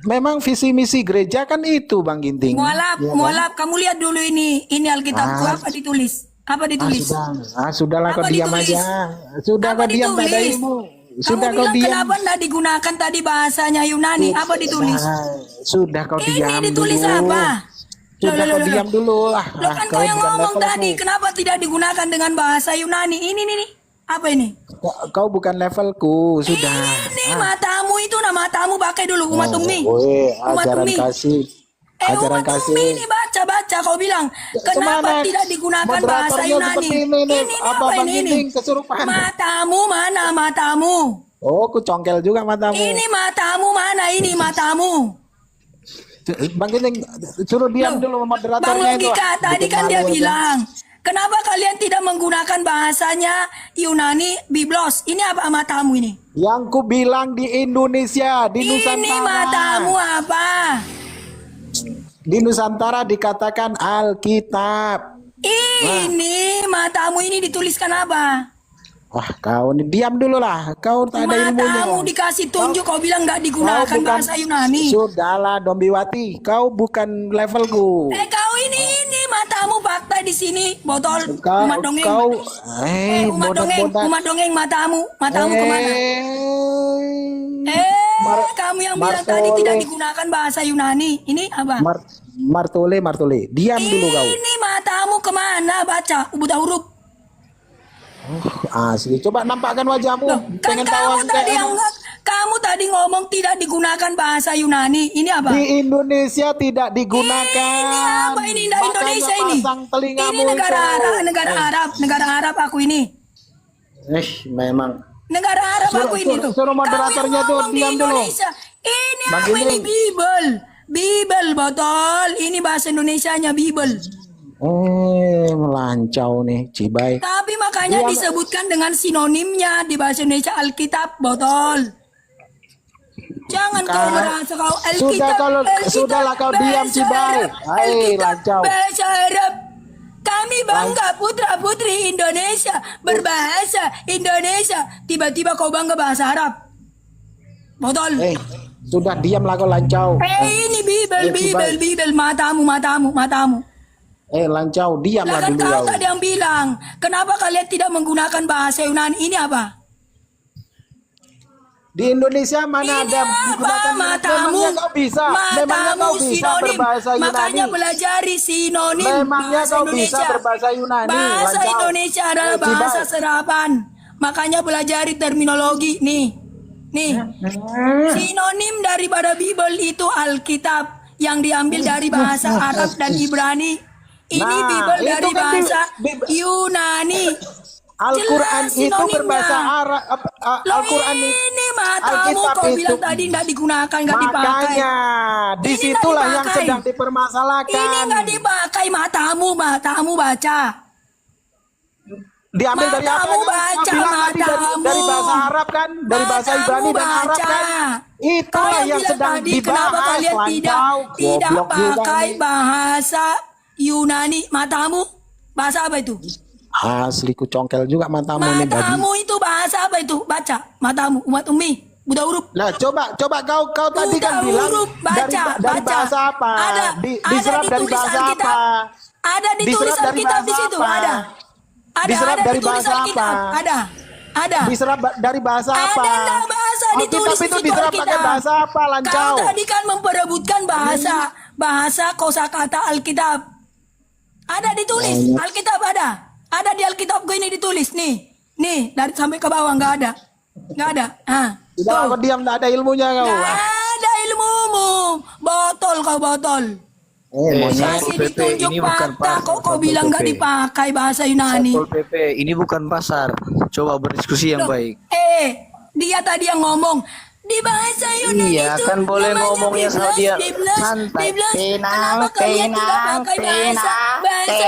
F: memang visi misi gereja kan itu Bang Ginting.
C: Mualaf, kamu lihat dulu ini Alkitabku apa ditulis? Apa ditulis?
F: Sudahlah kau
C: Apa
F: diam
C: ditulis?
F: aja. Sudah
C: Apa
F: kau diam tak ada
C: ditulis?
F: ilmu.
C: Kamu
F: Sudah kau
C: bilang
F: diam.
C: kenapa enggak digunakan tadi bahasanya Yunani? Apa ditulis?
F: Sudah kau diam
C: Ini ditulis
F: dulu.
C: apa?
F: Sudah kau diam dulu lah.
C: Lo kan kau yang ngomong tadi, kenapa tidak digunakan dengan bahasa Yunani? Ini nih. Apa ini?
F: Kau bukan levelku, sudah.
C: Ini matamu itu, matamu pakai dulu umat Umi. Umat
F: Ajaran
C: Umi.
F: kasih. Ajaran
C: umat
F: kasih.
C: Umi ini baca kau bilang. Kenapa
F: Kemana?
C: tidak digunakan bahasa
F: Moderatornya
C: Yunani?
F: seperti ini nih. Apa Bang
C: ini?
F: Ginting kesurupan?
C: Matamu mana matamu?
F: Oh, ku congkel juga matamu.
C: Ini matamu mana ini matamu?
F: Bang Ginting suruh diam dulu
C: Bang
F: moderatornya itu.
C: Logika tadi
F: Bikin
C: kan dia
F: malu aja.
C: bilang, kenapa kalian tidak menggunakan bahasanya Yunani Biblos? Ini apa matamu ini?
F: Yang ku bilang di Indonesia, di Nusantara.
C: Ini matamu apa?
F: Di Nusantara dikatakan Alkitab.
C: Ini matamu ini dituliskan apa?
F: Wah, kau ini diam dulu lah. Kau tak ada ilmunya.
C: Matamu dikasih tunjuk, kau bilang nggak digunakan bahasa Yunani.
F: Sudahlah, Dombiwati. Kau bukan levelku.
C: Kau ini matamu fakta di sini, botol.
F: Kau,
C: Umat dongeng. Umat dongeng matamu kemana? Kamu yang bilang tadi tidak digunakan bahasa Yunani. Ini apa?
F: Martole. Diam dulu kau.
C: Ini matamu kemana? Baca buta huruf.
F: Asli. Coba nampakkan wajahmu.
C: Kan
F: Pengen tahu
C: kamu tadi ngomong tidak digunakan bahasa Yunani. Ini apa?
F: di Indonesia tidak digunakan.
C: Ini apa ini? Indonesia ini.
F: Pasang telingamu
C: Ini negara
F: itu.
C: Negara Arab aku ini.
F: Memang.
C: Negara Arab aku ini tuh.
F: Suruh moderatornya tuh
C: Kamu yang ngomong di
F: diam dulu.
C: Indonesia. Ini
F: Bang
C: apa ini?
F: Ginting.
C: Bible botol. Ini bahasa Indonesianya Bible.
F: Melancau nih, Cibai.
C: Tapi makanya disebutkan dengan sinonimnya di bahasa Indonesia Alkitab botol. Jangan kau merasa kau Alkitab.
F: Sudahlah kau diam, Cibai. Hai, lancau.
C: Bahasa Arab. Kami bangga putra-putri Indonesia berbahasa Indonesia. Tiba-tiba kau bangga bahasa Arab. Botol.
F: Sudah diamlah kau lancau.
C: Ini Bible. Matamu.
F: Lancau, diamlah
C: Lah kan
F: dulu
C: kau
F: kau.
C: tadi yang bilang, kenapa kalian tidak menggunakan bahasa Yunani? Ini apa?
F: Di Indonesia mana ada digunakan
C: matamu,
F: memangnya kau bisa? Memangnya kau bisa
C: sinonim.
F: berbahasa Yunani?
C: Makanya pelajari sinonim
F: Memangnya
C: bahasa
F: kau bisa
C: Indonesia.
F: berbahasa Yunani?
C: Bahasa
F: Lancau.
C: Indonesia adalah bahasa serapan. Makanya pelajari terminologi nih. Sinonim daripada Bible itu Alkitab yang diambil dari bahasa Arab dan Ibrani. Ini
F: Nah,
C: Bible
F: itu
C: dari
F: kan
C: bahasa
F: Al-Quran
C: Yunani. Jelas
F: itu
C: sinonimnya.
F: berbahasa Arab.
C: Loh,
F: Al-Quran
C: ini matamu
F: Alkitab
C: kau
F: itu.
C: bilang tadi nggak digunakan, nggak dipakai.
F: Makanya disitulah yang
C: dipakai.
F: sedang dipermasalahkan.
C: Ini nggak dipakai, matamu baca.
F: Diambil dari apa?
C: Matamu
F: Kan?
C: baca,
F: Kau bilang tadi dari
C: matamu.
F: bahasa Arab kan, dari bahasa
C: Matamu
F: Ibrani dan Arab
C: baca.
F: kan. Itulah
C: Kau
F: yang
C: bilang
F: sedang
C: tadi,
F: dibahas.
C: kenapa kalian tidak
F: Goblok juga
C: pakai
F: nih.
C: bahasa Yunani? Matamu bahasa apa itu?
F: Asli ku congkel juga matamu nih babi.
C: Matamu itu bahasa apa itu? Baca. Matamu umat ummi, Buddha huruf.
F: Nah, coba kau tadi kan
C: Buddha
F: bilang
C: huruf, baca,
F: dari
C: baca.
F: bahasa apa?
C: Ada
F: Diserap dari
C: ditulis
F: bahasa
C: Alkitab.
F: apa?
C: Ada ditulis
F: Diserap dari
C: Alkitab di
F: bahasa
C: situ,
F: apa?
C: ada
F: Diserap dari
C: ditulis
F: bahasa
C: Alkitab.
F: apa?
C: Ada.
F: Diserap dari bahasa apa?
C: Ada enggak bahasa ditulis
F: Alkitab itu
C: di situ
F: diserap
C: Alkitab.
F: pakai bahasa apa, Lancau?
C: Kau tadi kan memperebutkan bahasa kosakata Alkitab. Ada ditulis Alkitab ada. Ada di Alkitab gue ini ditulis nih. Nih dari sampai ke bawah nggak ada.
F: Tidak, kau diam, tidak ada ilmunya kau.
C: Nggak ada ilmumu. Botol kau botol. Masih
D: Satpol PP,
C: ditunjuk
D: ini bukan
C: fakta kok kau
D: Satpol
C: bilang nggak
D: PP.
C: dipakai bahasa Yunani.
D: Satpol PP, ini bukan pasar. Coba berdiskusi yang
C: Loh,
D: baik.
C: dia tadi yang ngomong di bahasa Yunani
D: Iya,
C: itu
D: kan boleh
C: namanya
D: ngomongnya sama dia
C: Biblos.
D: santai.
C: Kenapa kalian tidak pakai bahasa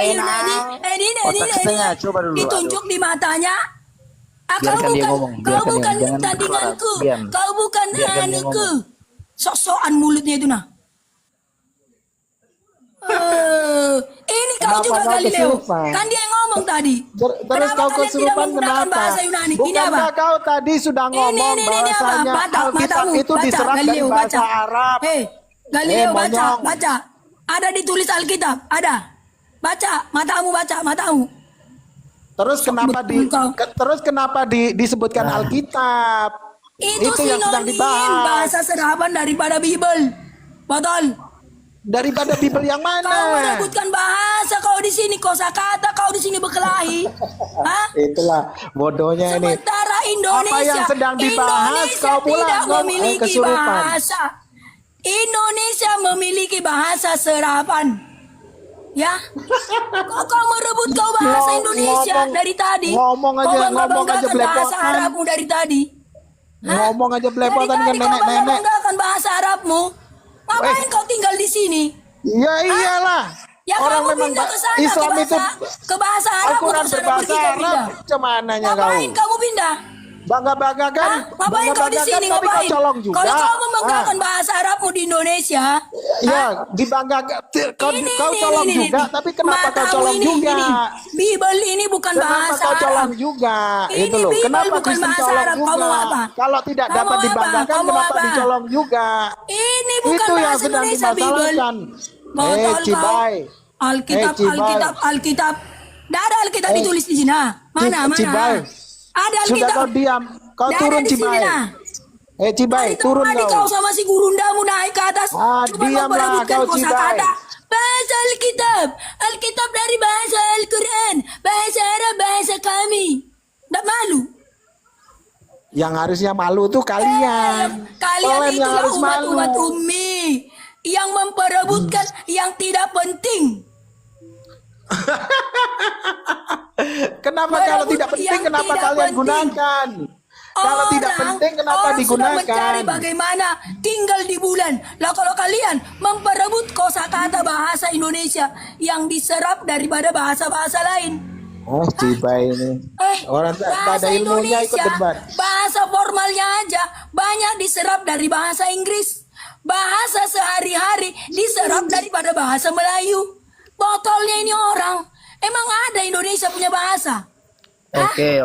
C: Yunani?
D: Otak setengah, coba dulu,
C: Ditunjuk di matanya. Kau
D: Biarkan dia
C: bukan,
D: ngomong,
C: kau
D: biarkan
C: bukan
D: dia, jangan
C: tandinganku,
D: bersuara. Diam.
C: kau bukan
D: Biarkan dia
C: anuku.
D: ngomong.
C: Sok-sokan mulutnya itu nah. Ini kau
F: Kenapa
C: juga
F: kau
C: Galileo.
F: kesurupan?
C: Kan dia yang ngomong tadi.
F: Terus
C: Kenapa
F: kau
C: kalian tidak
F: kesurupan
C: menggunakan
F: kenapa?
C: bahasa Yunani? Ini apa?
F: Bukankah kau tadi sudah ngomong
C: ini
F: bahwasanya
C: apa?
F: Alkitab itu diserap dari
C: Galileo,
F: bahasa Arab?
C: Galileo, baca,
F: monyong.
C: baca. Ada ditulis Alkitab, ada. Baca, matamu baca, matamu.
F: Terus kenapa
C: betul kau.
F: terus kenapa disebutkan
C: Nah.
F: Alkitab?
C: Itu
F: yang sedang
C: sinonim
F: dibahas.
C: bahasa serapan daripada Bible. Betul.
F: Daripada Bible yang
C: Kau
F: mana?
C: merebutkan bahasa, kau di sini kosakata, kau di sini berkelahi. Hah?
F: Itulah bodohnya ini.
C: Sementara Indonesia,
F: Apa yang sedang dibahas,
C: Indonesia
F: kau pula
C: tidak
F: ngomong,
C: memiliki
F: kesurupan.
C: bahasa. Indonesia memiliki bahasa serapan. Ya, kau merebut kau bahasa Indonesia dari tadi.
F: ngomong aja
C: Bangga-banggakan bahasa
F: belepotan.
C: Arabmu dari tadi.
F: Ngomong aja belepotan
C: Dari
F: dengan
C: tadi kau
F: nenek-nenek.
C: bangga-banggakan bahasa Arabmu. Ngapain kau tinggal di sini?
F: Ya iyalah.
C: Ya
F: Orang
C: kamu
F: memang
C: pindah ke sana,
F: Islam itu
C: ke bahasa Arab,
F: Al-Quran
C: untuk sana
F: berbahasa
C: pergi kau
F: Arab.
C: pindah.
F: Cumananya kau.
C: Ngapain kamu pindah?
F: Bangga-banggakan.
C: Hah? Ngapain kau di sini?
F: Tapi kau
C: Ngapain?
F: colong juga.
C: Kalau kau membanggakan bahasa Arabmu di Indonesia,
F: Ya, dibanggakan. Kau colong juga, tapi kenapa kau
C: Matamu
F: colong juga?
C: Bible ini bukan
F: Kenapa
C: bahasa
F: kau colong
C: Arab.
F: juga?
C: Ini
F: Itu loh.
C: Bible
F: Kenapa
C: bukan
F: Kristen
C: bahasa
F: colong
C: Arab. Kau
F: juga?
C: mau apa?
F: Kalau tidak
C: Kau
F: dapat
C: mau apa?
F: dibanggakan,
C: Kau mau
F: kenapa
C: apa?
F: dicolong juga?
C: Ini bukan
F: Itu yang
C: bahasa
F: sedang
C: Indonesia Bible.
F: dimasalahkan.
C: Botol kau.
F: Cibai.
C: Alkitab,
F: Cibai.
C: Alkitab. Tidak ada Alkitab ditulis di sini. Nah. Mana?
F: Cibai.
C: Ada
F: Sudah
C: Alkitab.
F: kau diam. Kau
C: Nggak
F: turun
C: ada di sini,
F: Cibai.
C: nah.
F: Cibai,
C: Dari
F: turun
C: tadi
F: kau.
C: kau sama si gurundamu naik ke atas. Cuma
F: diamlah
C: mau berebutkan
F: kau,
C: kosakata.
F: Cibai.
C: Bahasa Alkitab. Alkitab dari bahasa Al-Quran. Bahasa Arab, bahasa kami. Tidak malu.
F: Yang harusnya malu tuh kalian.
C: Kalian
F: yang
C: itulah
F: harus malu.
C: umat-umat ummi. Yang memperebutkan yang tidak penting.
F: Kenapa kalau tidak penting,
C: yang
F: kenapa
C: tidak
F: kalian
C: penting.
F: gunakan? Kalau tidak penting, kenapa
C: orang sudah mencari
F: digunakan?
C: bagaimana tinggal di bulan. Lah kalau kalian memperebut kosakata bahasa Indonesia yang diserap daripada bahasa-bahasa lain.
F: Oh, Cibai ini. Orang tak
C: bahasa
F: ada ilmunya ikut
C: Indonesia,
F: debat.
C: bahasa formalnya aja banyak diserap dari bahasa Inggris. Bahasa sehari-hari diserap daripada bahasa Melayu. Botolnya ini orang. Emang ada Indonesia punya bahasa?
D: Oke.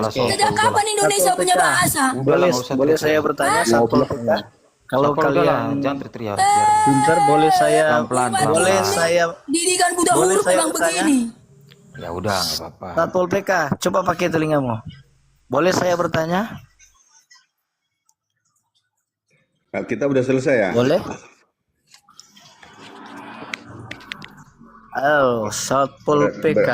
C: Sejak kapan Indonesia punya bahasa?
D: Boleh saya bertanya Satpol PP? Kalau kalian
G: jangan teriak.
D: pintar, boleh saya
G: Pelan-pelan.
D: boleh saya
C: Didikan Buddha
D: Boleh
C: huruf
D: saya
C: memang
D: bertanya?
C: begini.
G: Ya udah nggak apa-apa.
D: Satpol PK, coba pakai telingamu. Boleh saya bertanya?
B: Kita udah selesai ya?
G: Boleh? Oh, Satpol PK.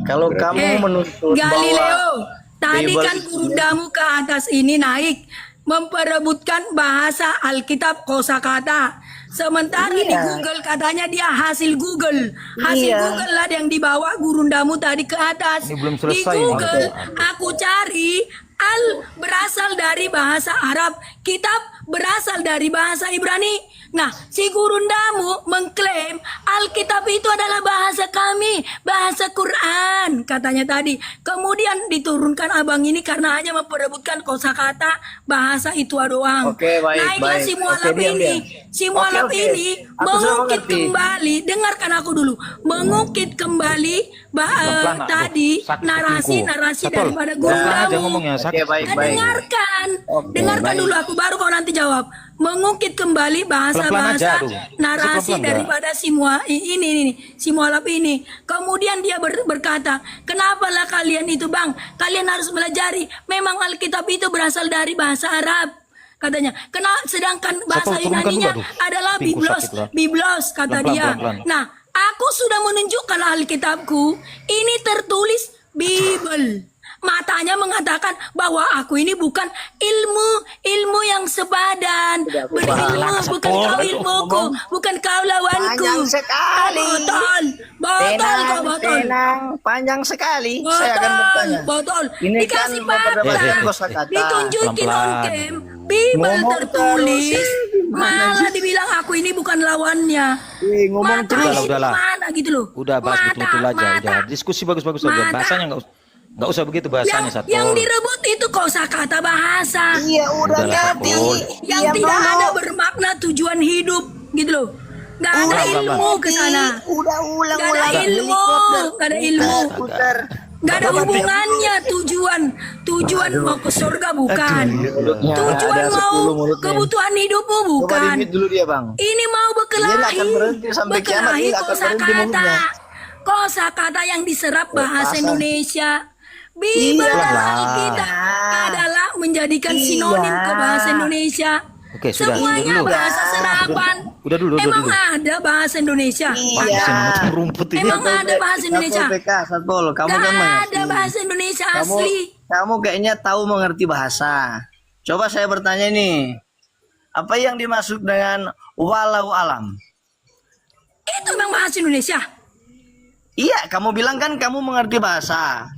G: Kalau kamu menuntut bahwa
C: Galileo, tadi
G: Bible
C: kan Gurundamu ke atas ini naik memperebutkan bahasa Alkitab kosakata. Sementara di Google katanya dia hasil Google. Hasil Google lah yang dibawa Gurundamu tadi ke atas.
G: Ini belum
C: Di
G: selesai,
C: Google
G: Bang.
C: aku cari al berasal dari bahasa Arab, kitab berasal dari bahasa Ibrani. Nah, si Gurundamu mengklaim Alkitab itu adalah bahasa kami, bahasa Quran, katanya tadi. Kemudian diturunkan abang ini karena hanya memperebutkan kosakata bahasa itu doang.
G: Oke, baik,
C: Naiklah
G: baik.
C: si mualaf
G: Oke, diam,
C: ini,
G: diam.
C: si mualaf
G: Oke.
C: ini
G: Aku sudah
C: mengungkit
G: mengerti.
C: kembali. Dengarkan aku dulu, mengungkit kembali
E: Pelan-pelan, aduh,
C: tadi
E: sakit
C: narasi
E: kupingku.
C: daripada
E: Pelan aja
C: Gurundamu.
E: ngomongnya,
G: Oke,
E: sakit.
G: baik,
C: Nah,
G: baik.
C: dengarkan,
G: Oke,
C: dengarkan
G: baik.
C: dulu aku baru kau nanti jawab. Mengungkit kembali
E: Pelan-pelan aja,
C: bahasa-bahasa
E: aduh.
C: narasi
E: Pelan-pelan,
C: daripada ini, si mualaf ini. Kemudian dia berkata, kenapalah kalian itu bang? Kalian harus belajari. Memang Alkitab itu berasal dari bahasa Arab. Katanya, sedangkan bahasa
E: Satu, turunkan
C: Yunaninya
E: dulu, aduh.
C: adalah
E: Kupingku
C: Biblos,
E: sakit, lah.
C: Biblos kata
E: Pelan-pelan,
C: dia.
E: pelan-pelan.
C: Nah, aku sudah menunjukkan Alkitabku. Ini tertulis Bible. Matanya mengatakan bahwa aku ini bukan ilmu yang sebadan, berilmu, bukan kau ilmuku, bukan kau lawanku.
G: Panjang sekali.
C: Botol kau botol.
G: Tenang, panjang sekali. Saya akan bertanya.
C: Botol.
G: Ini kan
C: Dikasih
G: memperdebatkan
C: fakta,
G: kosakata.
C: ditunjukin on
E: Pelan-pelan.
C: cam, Bible
G: Ngomong
C: tertulis,
G: terus.
C: malah dibilang aku ini bukan lawannya.
G: Ngomong
C: Mata
G: terus.
C: itu
E: Udahlah.
C: mana gitu loh.
E: Udah bahas betul-betul aja, udah diskusi bagus-bagus aja.
C: Mata.
E: Bahasanya nggak usah begitu bahasanya, Satpol.
C: yang direbut itu kosakata bahasa.
G: Iya, udah
E: Udahlah,
G: ngerti.
E: Satpol.
C: Yang
G: Diam
C: tidak
G: dulu.
C: ada bermakna tujuan hidup gitu loh. Nggak ada
E: Pelan-pelan.
C: ilmu ke sana.
G: Udah
C: Nggak ada
G: ulang-ulang.
C: ilmu, nggak ada ilmu.
G: Putar.
C: Nggak ada hubungannya tujuan mau ke surga bukan. Tujuan
G: ada
C: mau
G: 10 mulutnya.
C: kebutuhan hidupmu
G: Coba
C: bukan.
G: di-mute dulu dia, Bang.
C: Ini mau
G: Dia nggak
C: berkelahi,
G: akan berhenti sampai kiamat, dia nggak akan berhenti mulutnya.
C: kosakata yang diserap bahasa Indonesia. Bible
G: Iya.
C: dan Alkitab adalah menjadikan sinonim ke bahasa Indonesia.
E: Oke, sudah,
C: Semuanya
E: sudah dulu.
C: bahasa serapan.
E: Udah dulu.
C: Emang ada bahasa Indonesia?
G: Iya.
E: Macam rumput ini.
C: Emang ada bahasa Indonesia?
G: Satpol PK, Satpol, kamu
C: Gak
G: kan mengerti.
C: ada bahasa Indonesia
G: Kamu,
C: asli.
G: kamu kayaknya tahu mengerti bahasa. Coba saya bertanya nih, apa yang dimaksud dengan walau alam?
C: Itu memang bahasa Indonesia.
G: Iya, kamu bilang kan kamu mengerti bahasa.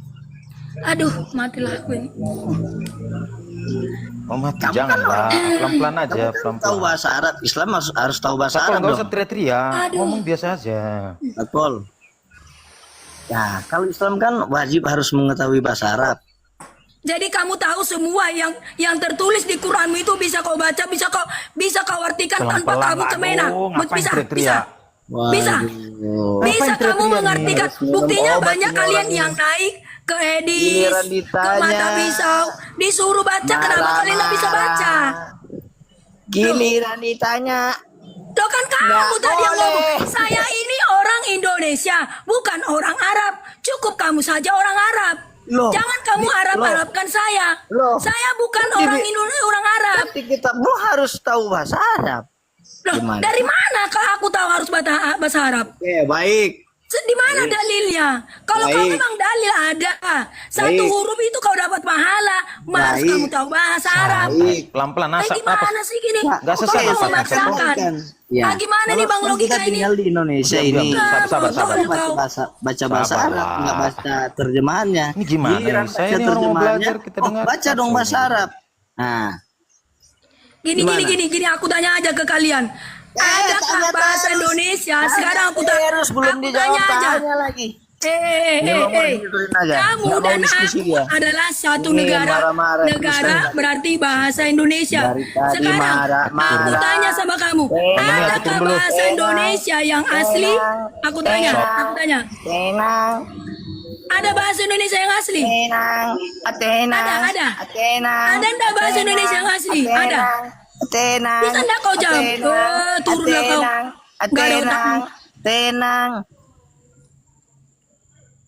C: Aduh, matilah aku ini.
E: Oh, mati,
G: Kamu
E: janganlah. Pelan-pelan aja,
G: Kamu kan tahu
E: pelan-pelan.
G: bahasa Arab, Islam harus tahu bahasa
E: Satpol,
G: Arab
E: nggak
G: dong.
E: usah teriak-teriak.
C: Aduh.
E: Ngomong biasa aja.
G: Satpol. Ya, kalau Islam kan wajib harus mengetahui bahasa Arab.
C: Jadi kamu tahu semua yang tertulis di Quranmu itu bisa kau baca, bisa kau artikan tanpa
E: Pelan-pelan,
C: kamu kemena.
E: aduh, ngapain
C: Bisa.
E: teriak-teriak?
C: Bisa. Bisa
E: Ngapain
C: kamu
E: teriak-teriak
C: mengartikan.
G: nih?
C: Buktinya
G: Obat
C: banyak
G: ini
C: kalian
G: orang
C: yang naik ke Edis,
G: Giliran
C: ke
G: ditanya.
C: Mata Pisau, disuruh baca. Kenapa kalian nggak bisa baca?
G: Giliran ditanya.
C: Loh kan kamu
G: Nggak
C: tadi yang
G: boleh.
C: ngomong, saya ini orang Indonesia, bukan orang Arab. Cukup kamu saja orang Arab.
G: Loh,
C: Jangan kamu Arab-Arabkan saya.
G: Loh.
C: Saya bukan
G: Di-
C: orang Indonesia, orang Arab.
G: Tapi kitabmu harus tahu bahasa Arab.
C: Loh,
G: Gimana?
C: dari mana kak aku tahu harus bahasa Arab?
G: Oke, baik.
C: Di mana dalilnya? Kalau kau
G: Baik.
C: memang dalil ada, satu
G: Baik.
C: huruf itu kau dapat pahala. Harus
G: Baik.
C: kamu tahu bahasa Arab.
G: Baik.
E: Pelan-pelan, asap apa?
C: Gimana sih gini?
E: Nggak
C: Kau
E: sesat,
C: mau
E: Pak.
C: memaksakan.
G: Ya.
C: Ah, gimana nih Bang
G: Kalau
C: logika
G: kita
C: ini?
G: tinggal di Indonesia
E: Udah,
G: ini.
E: udah. Sabar.
G: Baca bahasa
E: Sabar,
G: Arab,
E: lah.
G: nggak baca terjemahannya.
E: Ini gimana
G: Giliran
E: ini? Saya
G: baca
E: ini orang mau
G: terjemahannya,
E: belajar, kita dengar.
G: baca dong bahasa Arab. Nah,
C: Gini, aku tanya aja ke kalian. Adakah
G: tanya
C: bahasa
G: terus.
C: Indonesia?
G: Tanya
C: Sekarang aku
G: terus, belum
C: aku
G: dijawab,
C: tanya aja.
G: tanya lagi.
C: Ini
G: ngomong aja.
C: Kamu
G: Nggak mau
C: dan
G: diskusi
C: aku
G: dia.
C: adalah satu
G: Ini
C: negara.
G: marah-marah
C: Negara
G: terus.
C: berarti bahasa Indonesia.
G: Dari tadi
C: Sekarang aku
G: marah-marah.
C: tanya sama kamu,
G: Tenang,
C: adakah bahasa Indonesia yang asli? Aku tanya.
G: Tenang,
C: Ada bahasa Indonesia yang asli?
G: tenang, tenang.
C: Ada.
G: Tenang.
C: Ada enggak bahasa Indonesia yang asli? Ada.
G: Tenang.
C: Bisa enggak kau jawab? Turunlah kau. Nggak ada otakmu.
G: Tenang.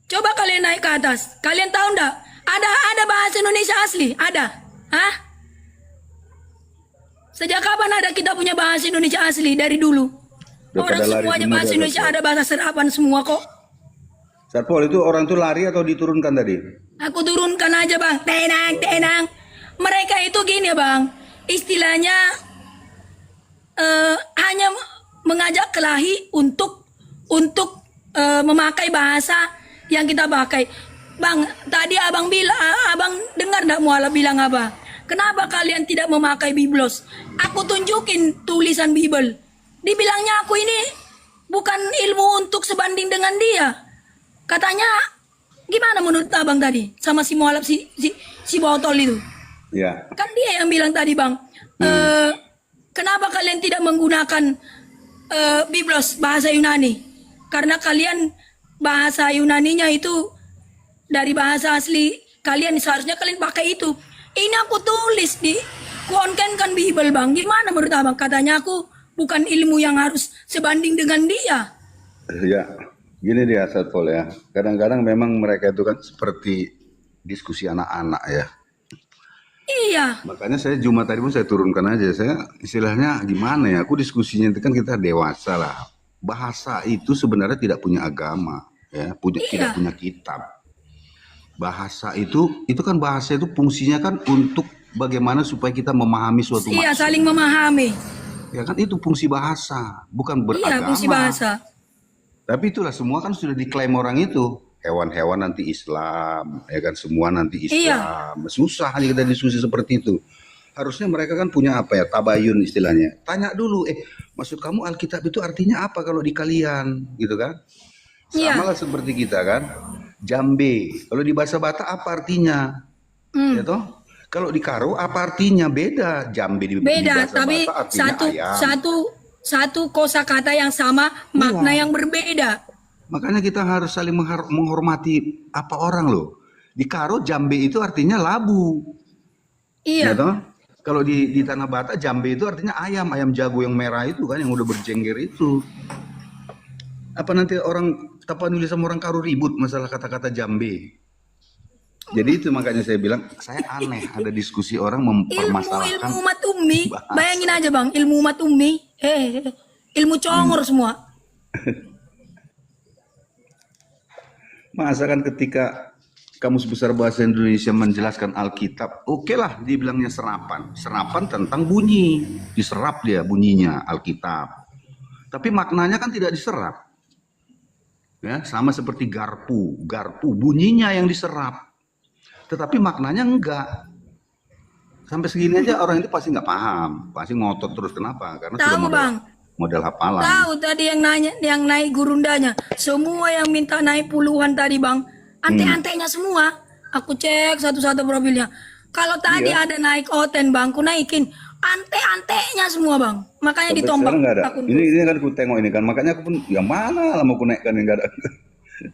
C: Coba kalian naik ke atas. Kalian tahu enggak? Ada bahasa Indonesia asli? Ada. Hah? Sejak kapan ada kita punya bahasa Indonesia asli dari dulu?
B: Udah
C: Orang
B: pada lari
C: semuanya
B: semua
C: bahasa
B: dia,
C: Indonesia
B: Satpol.
C: ada bahasa serapan semua kok.
B: Satpol itu orang tuh lari atau diturunkan tadi?
C: Aku turunkan aja bang, tenang, tenang. Mereka itu gini ya bang, istilahnya hanya mengajak kelahi untuk memakai bahasa yang kita pakai. Bang, tadi abang bilang, abang dengar nggak Muala bilang apa? Kenapa kalian tidak memakai biblos? Aku tunjukin tulisan Bible. Dibilangnya aku ini bukan ilmu untuk sebanding dengan dia. Katanya gimana menurut abang tadi sama si Mualaf si botol itu?
B: Ya.
C: Kan dia yang bilang tadi bang, kenapa kalian tidak menggunakan biblos bahasa Yunani? Karena kalian bahasa Yunaninya itu dari bahasa asli kalian, seharusnya kalian pakai itu. Ini aku tulis di konten Bible bang. Gimana menurut abang? Katanya aku bukan ilmu yang harus sebanding dengan dia.
B: Ya, gini dia Satpol ya. Kadang-kadang memang mereka itu kan seperti diskusi anak-anak ya.
C: Iya,
B: Makanya saya Jumat tadi pun saya turunkan aja. Saya istilahnya gimana ya? Aku diskusinya itu kan kita dewasa lah. Bahasa itu sebenarnya tidak punya agama, ya, tidak punya kitab. Bahasa itu kan bahasa itu fungsinya kan untuk bagaimana supaya kita memahami suatu
C: iya
B: maksud.
C: saling memahami.
B: Ya kan itu fungsi bahasa, bukan
C: Iya,
B: beragama.
C: fungsi bahasa.
B: Tapi itulah semua kan sudah diklaim orang itu. Hewan-hewan nanti Islam, ya kan semua nanti Islam. Susah aja kita diskusi seperti itu. Harusnya mereka kan punya apa ya, tabayun istilahnya. Tanya dulu, maksud kamu Alkitab itu artinya apa kalau di kalian, gitu kan?
C: Iya.
B: Sama lah seperti kita kan. Jambe, kalau di bahasa Batak apa artinya? Ya toh? Kalau di Karo apa artinya? Beda. Jambe di
C: Beda,
B: bahasa
C: tapi
B: Batak artinya ayam.
C: satu kosakata yang sama, makna yang berbeda.
B: Makanya kita harus saling menghormati apa orang loh. Di Karo Jambe itu artinya labu. Ya
C: Iya,
B: toh? Kalau di Tanah Batak Jambe itu artinya ayam jago yang merah itu kan yang udah berjengger itu. Apa nanti orang Tapanuli sama orang Karo ribut masalah kata-kata Jambe. Jadi itu makanya saya bilang saya aneh ada diskusi orang mempermasalahkan
C: ilmu umat ummi.
B: bahasa.
C: Bayangin aja bang, ilmu umat ummi. Ilmu congor semua.
B: Masa kan ketika Kamus Besar Bahasa Indonesia menjelaskan Alkitab, oke lah dibilangnya serapan. Serapan tentang bunyi, diserap dia bunyinya Alkitab. Tapi maknanya kan tidak diserap. Ya, sama seperti garpu bunyinya yang diserap. Tetapi maknanya enggak. Sampai segini aja orang itu pasti nggak paham, pasti ngotot terus kenapa? Karena sudah
C: Tahu bang,
B: model hafalan.
C: tahu tadi yang naik gurundanya. Semua yang minta naik puluhan tadi bang, ante-antenya semua. Aku cek satu-satu profilnya. Kalau tadi ada naik oten bang, ku naikin ante-antenya semua bang. Makanya
B: Sampai
C: ditombak
B: sekarang nggak ada.
C: akunku.
B: Ini kan aku tengok ini kan, makanya aku pun yang mana lah mau ku naikkan yang nggak ada.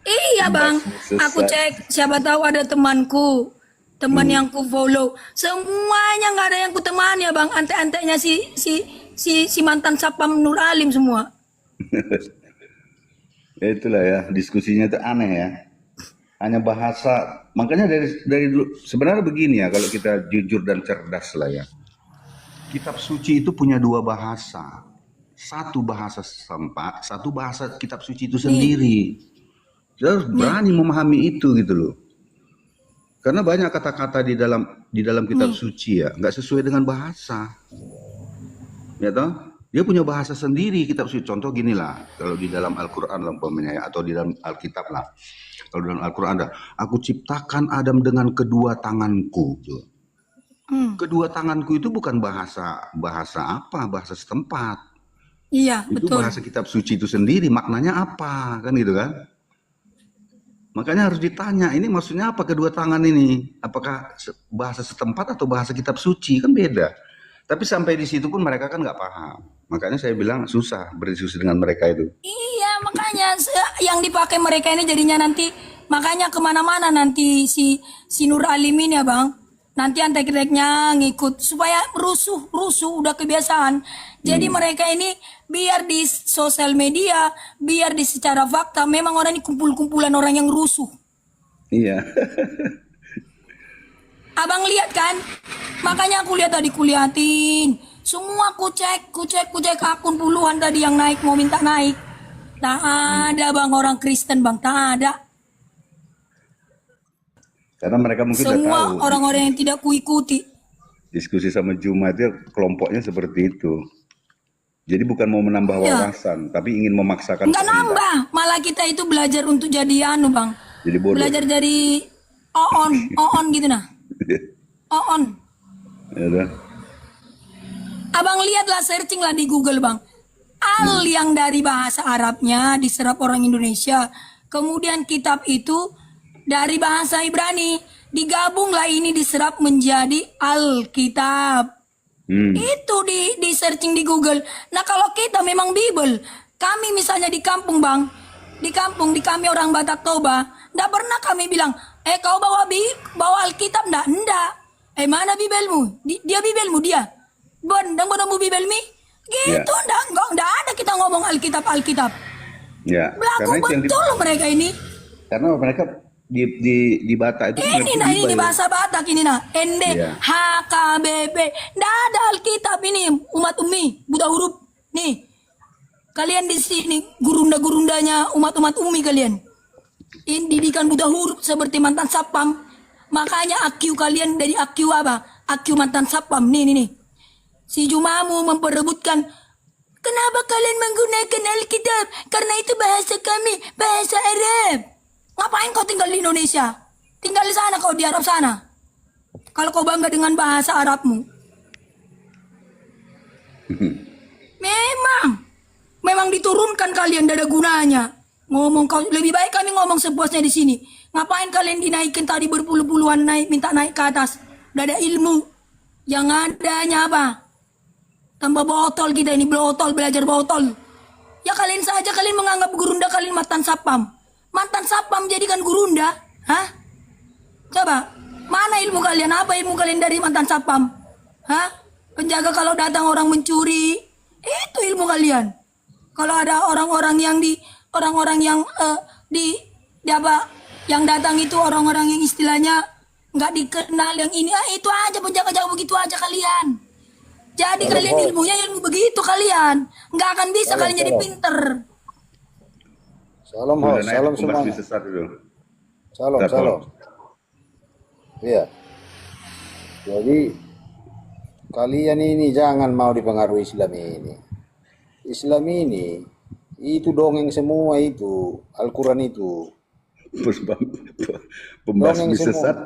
C: Iya bang,
B: Sesat.
C: aku cek siapa tahu ada temanku, teman yang ku follow, semuanya nggak ada yang ku temani ya bang, ante-antenya si mantan Sapam Nur Alim semua.
B: Ya itulah ya diskusinya itu aneh ya. Hanya bahasa, makanya dari dulu sebenarnya begini ya kalau kita jujur dan cerdas lah ya. Kitab suci itu punya dua bahasa, satu bahasa setempat, satu bahasa kitab suci itu sendiri. Kita harus berani memahami itu gitu loh. Karena banyak kata-kata di dalam kitab suci ya, nggak sesuai dengan bahasa. Ya toh? Dia punya bahasa sendiri kitab suci. Contoh gini lah, kalau di dalam Al-Qur'an umpamanya ya, atau di dalam Alkitab lah. Kalau dalam Al-Qur'an ada, aku ciptakan Adam dengan kedua tanganku. Kedua tanganku itu bukan bahasa apa, bahasa setempat.
C: Iya
B: Itu
C: betul.
B: bahasa kitab suci itu sendiri, maknanya apa? Kan gitu kan? Makanya harus ditanya, ini maksudnya apa kedua tangan ini? Apakah bahasa setempat atau bahasa kitab suci? Kan beda. Tapi sampai di situ pun mereka kan nggak paham. Makanya saya bilang susah berdiskusi dengan mereka itu.
C: Iya makanya yang dipakai mereka ini jadinya nanti, makanya kemana-mana nanti si Nur Alim ini ya bang, nanti antek-anteknya ngikut supaya rusuh udah kebiasaan. Jadi mereka ini biar di sosial media, biar di secara fakta memang orang ini kumpul-kumpulan orang yang rusuh.
B: Iya.
C: Abang lihat kan? Makanya aku lihat tadi kuliatin. Semua ku cek akun puluhan tadi yang naik mau minta naik. Tak ada bang orang Kristen bang, tak ada.
B: Karena mereka mungkin udah
C: Semua
B: tahu
C: orang-orang yang tidak kuikuti.
B: diskusi sama Juma itu kelompoknya seperti itu. Jadi bukan mau menambah
C: Ya.
B: wawasan, tapi ingin memaksakan
C: Enggak
B: kehendak.
C: nambah, malah kita itu belajar untuk jadi anu bang.
B: Jadi bodoh.
C: Belajar dari oon gitu nah. Oon.
B: Ya udah.
C: Abang lihatlah searching lah di Google bang. Al yang dari bahasa Arabnya diserap orang Indonesia. Kemudian kitab itu dari bahasa Ibrani. Digabunglah ini diserap menjadi Alkitab. Itu di searching di Google. Nah kalau kita memang Bible. Kami misalnya di kampung bang. Di kampung, di kami orang Batak Toba. Nggak pernah kami bilang, kau bawa Alkitab ndak. Mana Bibelmu? Dia Bibelmu dia. Bondang Bibelmi. Gitu, nggak ada kita ngomong Alkitab.
B: Ya,
C: Belagu
B: karena itu yang
C: betul mereka ini.
B: karena mereka di Batak itu
C: Ini nah ini di bahasa Batak ini nah. Ende
B: Iya.
C: HKBP. Nggak ada Alkitab ini umat Umi Buddha huruf. Nih. Kalian di sini gurunda-gurundanya umat-umat Umi kalian. Ini didikan Buddha huruf seperti mantan sapam. Makanya AQ kalian dari AQ apa? AQ mantan sapam. Nih. Si Jumamu memperebutkan, kenapa kalian menggunakan Alkitab? Karena itu bahasa kami, bahasa Arab. Ngapain kau tinggal di Indonesia? Tinggal di sana kau di Arab sana. Kalau kau bangga dengan bahasa Arabmu. Memang diturunkan kalian, tidak ada gunanya. Ngomong kau lebih baik kami ngomong sepuasnya di sini. Ngapain kalian dinaikin tadi berpuluh-puluhan minta naik ke atas? Udah ada ilmu. Yang adanya apa? Tambah botol kita ini, belajar botol. Ya kalian saja kalian menganggap gurunda kalian mantan sapam. Mantan sapam jadikan gurunda? Hah? Coba, mana ilmu kalian? Apa ilmu kalian dari mantan sapam? Hah? Penjaga kalau datang orang mencuri, itu ilmu kalian. Kalau ada orang-orang yang yang datang itu orang-orang yang istilahnya nggak dikenal yang ini, itu aja penjaga-jaga begitu aja kalian. Jadi kalian ilmunya ilmu begitu kalian. Nggak akan bisa kalian jadi pinter.
D: Salam
B: Udah
D: host,
B: naik
D: salam
B: pembasmi
D: semuanya.
B: sesat dulu.
D: Salam,
B: Udah,
D: salam. Iya. Jadi kalian ini jangan mau dipengaruhi Islam ini. Islam ini itu dongeng semua itu, Al-Quran itu.
B: Pembasmi
D: Dongeng semua.
B: sesat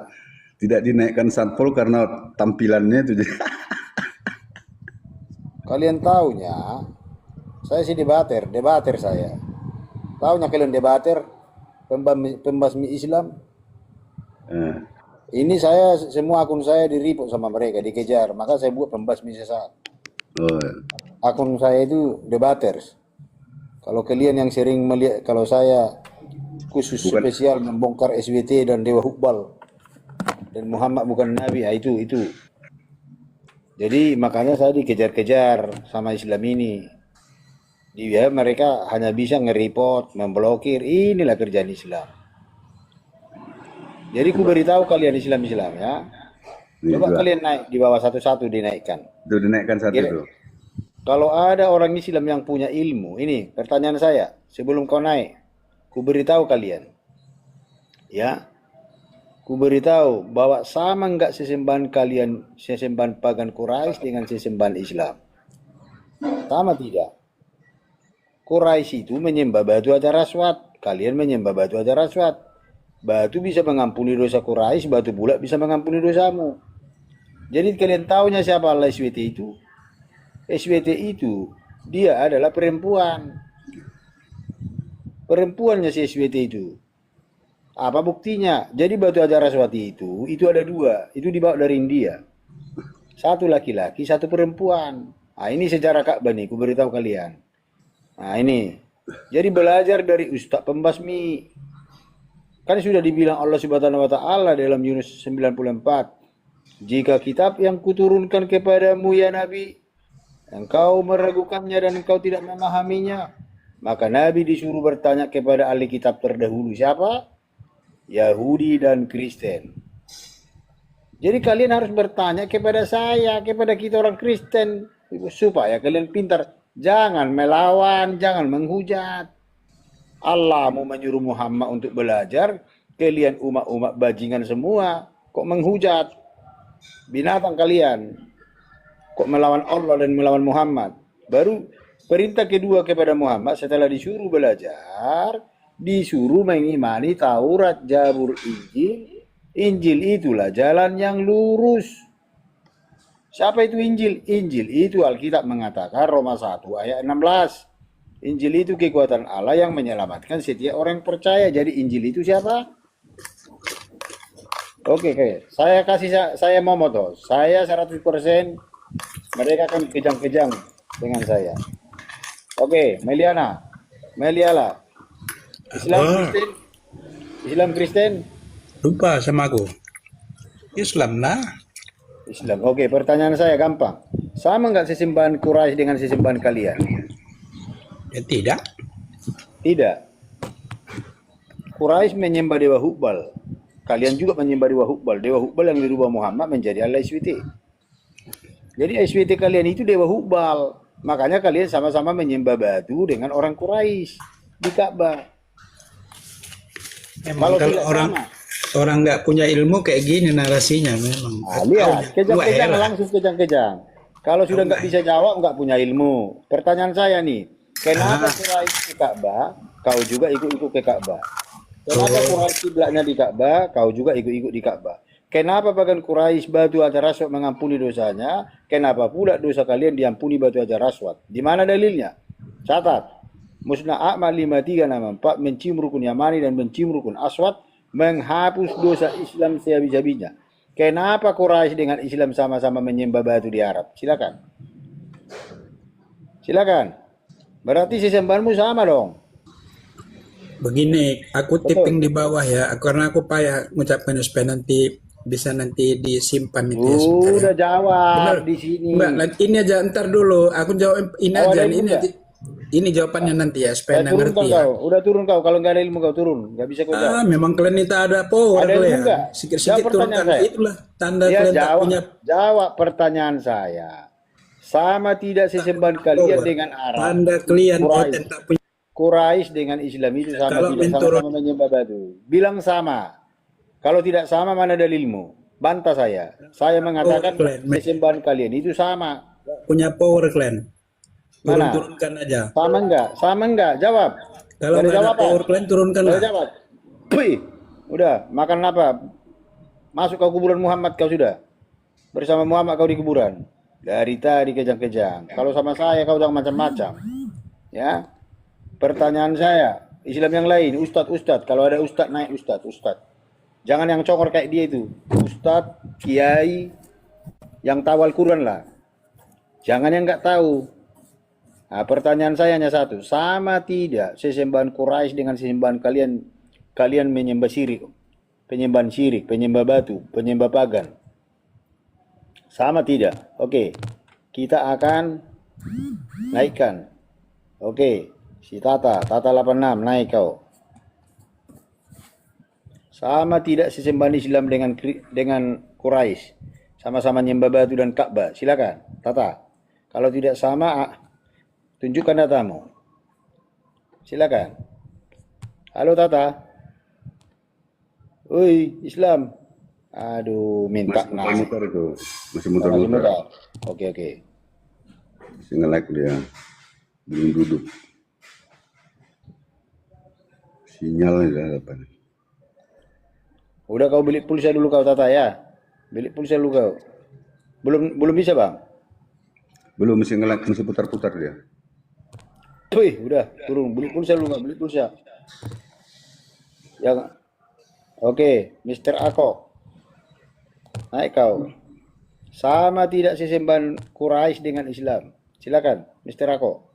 B: tidak dinaikkan satpol karena tampilannya itu.
D: Kalian taunya, saya sih debater saya. Taunya kalian debater, pembasmi Islam. Ini saya, semua akun saya di-report sama mereka, dikejar. Maka saya buat pembasmi sesat.
B: Oh,
D: Akun saya itu debaters. Kalau kalian yang sering melihat, kalau saya khusus spesial membongkar SWT dan Dewa Hukbal dan Muhammad bukan Nabi, itu. Jadi makanya saya dikejar-kejar sama Islam ini. Dia mereka hanya bisa nge-report, memblokir. Inilah kerjaan Islam. Jadi ku beritahu kalian Islam ya. Coba kalian naik di bawah satu-satu dinaikkan.
B: itu dinaikkan satu
D: Kira-
B: tuh.
D: Kalau ada orang Islam yang punya ilmu, ini pertanyaan saya, sebelum kau naik, ku beritahu kalian, ya, ku beritahu bahwa sama enggak sesembahan kalian, sesembahan pagan Quraisy dengan sesembahan Islam? Sama tidak? Quraisy itu menyembah batu hajar aswad, kalian menyembah batu hajar aswad. Batu bisa mengampuni dosa Quraisy, batu pula bisa mengampuni dosamu. Jadi kalian tahunya siapa Allah SWT itu? SWT itu dia adalah perempuan. Perempuannya si SWT itu. Apa buktinya? Jadi batu hajar aswad itu ada dua. Itu dibawa dari India. Satu laki-laki, satu perempuan. Nah, ini sejarah Ka'bah nih, ku beritahu kalian. Nah, ini. Jadi belajar dari Ustaz Pembasmi. Kan sudah dibilang Allah Subhanahu wa taala dalam Yunus 94. Jika kitab yang kuturunkan kepadamu ya Nabi, engkau meragukannya dan engkau tidak memahaminya, maka Nabi disuruh bertanya kepada ahli kitab terdahulu. Siapa? Yahudi dan Kristen. Jadi kalian harus bertanya kepada saya, kepada kita orang Kristen, supaya kalian pintar. Jangan melawan, jangan menghujat. Allah mau menyuruh Muhammad untuk belajar, kalian umat-umat bajingan semua, kok menghujat? Binatang kalian, kok melawan Allah dan melawan Muhammad? Baru perintah kedua kepada Muhammad setelah disuruh belajar, disuruh mengimani Taurat, Zabur, Injil. Injil itulah jalan yang lurus. Siapa itu Injil? Injil itu Alkitab mengatakan Roma 1 ayat 16. Injil itu kekuatan Allah yang menyelamatkan setiap orang yang percaya. Jadi Injil itu siapa? Oke. Saya mau moto. Saya 100%, mereka akan kejang-kejang dengan saya. Oke, Meliala. Islam Kristen.
H: Lupa sama aku. Islam lah.
D: Islam. Oke, pertanyaan saya gampang. Sama nggak sesembahan Quraisy dengan sesembahan kalian?
H: Ya, tidak.
D: Tidak. Quraisy menyembah Dewa Hubal. Kalian juga menyembah Dewa Hubal. Dewa Hubal yang dirubah Muhammad menjadi Allah SWT. Jadi SWT kalian itu Dewa Hubal. Makanya kalian sama-sama menyembah batu dengan orang Quraisy di Ka'bah.
H: Memang kalau orang nggak punya ilmu kayak gini narasinya memang.
D: Lihat, kejang-kejang langsung kejang-kejang. Kalau sudah nggak bisa jawab, nggak punya ilmu. Pertanyaan saya nih, kenapa Quraisy ke Ka'bah, kau juga ikut-ikut ke Ka'bah? Kenapa Quraisy kiblatnya di Ka'bah, kau juga ikut-ikut di Ka'bah? Kenapa bahkan Quraisy batu Hajar Aswad mengampuni dosanya? Kenapa pula dosa kalian diampuni batu Hajar Aswad? Di mana dalilnya? Catat. Musnad Ahmad 5364 mencium rukun Yamani dan mencium rukun Aswad menghapus dosa Islam sehabis-habisnya. Kenapa Quraisy dengan Islam sama-sama menyembah batu di Arab? Silakan. Berarti sesembahanmu sama dong.
H: Begini, aku tipping di bawah ya, karena aku payah mengucapkan supaya nanti bisa disimpan itu ya.
D: Udah jawab
H: Benar.
D: di sini.
H: Mbak, ini aja ntar dulu. Aku jawab ini aja. Ini jawabannya nanti ya supaya ngerti ya.
D: Udah turun kau. Kalau nggak ada ilmu kau turun. Nggak bisa kau jawab.
H: Memang kalian itu ada power
D: Ada
H: ya.
D: ilmu nggak?
H: Sikit-sikit
D: Jawab
H: turunkan.
D: pertanyaan saya.
H: Itulah tanda
D: Ya,
H: kalian tak punya.
D: jawab pertanyaan saya. Sama tidak sesembahan kalian dengan Arab?
H: Tanda kalian
D: Quraisy.
H: tak punya.
D: Quraisy dengan Islam itu sama
H: Kalau
D: tidak
H: menturut-
D: sama-sama menyembah batu. Bilang sama. Kalau tidak sama mana dalilmu? Bantah saya. Saya mengatakan
H: kalian.
D: sesembahan kalian itu sama.
H: Punya power kalian.
D: Mana?
H: Turunkan aja.
D: Sama enggak? Jawab.
H: Kalau
D: Ada
H: nggak ada
D: jawaban?
H: power kalian turunkan
D: Ada
H: lah.
D: jawab. Wih, udah makan apa? Masuk ke kuburan Muhammad kau sudah. Bersama Muhammad kau di kuburan. Dari tadi kejang-kejang. Kalau sama saya kau jangan macam-macam. Ya. Pertanyaan saya, Islam yang lain, ustadz. Kalau ada ustadz naik ustadz. Jangan yang congor kayak dia itu. Ustadz, kiai, yang tahu Al-Quran lah. Jangan yang nggak tahu. Nah, pertanyaan saya hanya satu. Sama tidak sesembahan Quraisy dengan sesembahan kalian menyembah syirik. Penyembahan syirik, penyembah batu, penyembah pagan. Sama tidak? Oke. Kita akan naikkan. Oke. Si Tata 86 naik kau. Sama tidak sesembahan Islam dengan Quraisy? Sama-sama nyembah batu dan Ka'bah. Silakan, Tata. Kalau tidak sama, tunjukkan datamu. Silakan. Halo Tata. Woi, Islam. Aduh, minta
B: Masih muter itu. Masih muter-muter.
D: Oke.
B: Masih nge-lag dia. Belum duduk. Sinyal ada apa nih?
D: Udah kau beli pulsa dulu kau Tata ya. Beli pulsa dulu kau. Belum bisa, Bang.
B: Belum, masih nge-lag, masih putar-putar dia.
D: Wih, udah turun. Beli pulsa dulu, Bang. Beli pulsa. Ya. Oke, Mr. Ako. Naik kau. Sama tidak sesembahan Quraisy dengan Islam? Silakan, Mr. Ako.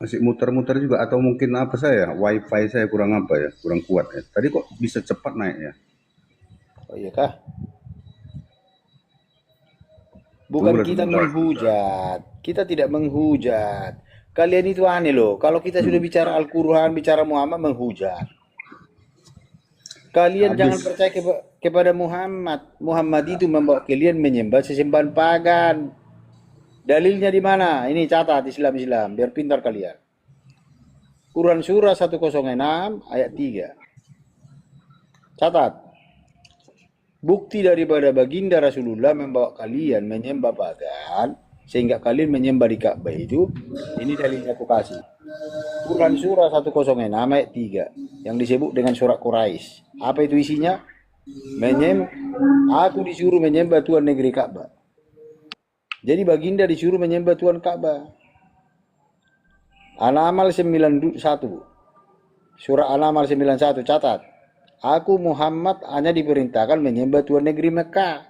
B: Masih muter-muter juga, atau mungkin apa saya? Wifi saya kurang apa ya? Kurang kuat ya. Tadi kok bisa cepat naik ya?
D: Oh iya kah? Bukan
B: Tunggu,
D: kita
B: tunggu.
D: menghujat. Kita tidak menghujat. Kalian itu aneh loh. Kalau kita sudah bicara Al-Quran, bicara Muhammad, menghujat. Kalian jangan percaya kepada Muhammad. Muhammad itu membawa kalian menyembah sesembahan pagan. Dalilnya di mana? Ini catat Islam biar pintar kalian. Quran surah 106 ayat 3. Catat. Bukti daripada baginda Rasulullah membawa kalian menyembah pagan sehingga kalian menyembah di Ka'bah itu. Ini dalilnya aku kasih. Quran surah 106 ayat 3 yang disebut dengan surat Quraisy. Apa itu isinya? Aku disuruh menyembah Tuhan negeri Ka'bah. Jadi baginda disuruh menyembah Tuhan Ka'bah. Al-Amal 91. Surah Al-Amal 91 catat. Aku Muhammad hanya diperintahkan menyembah Tuhan negeri Mekah.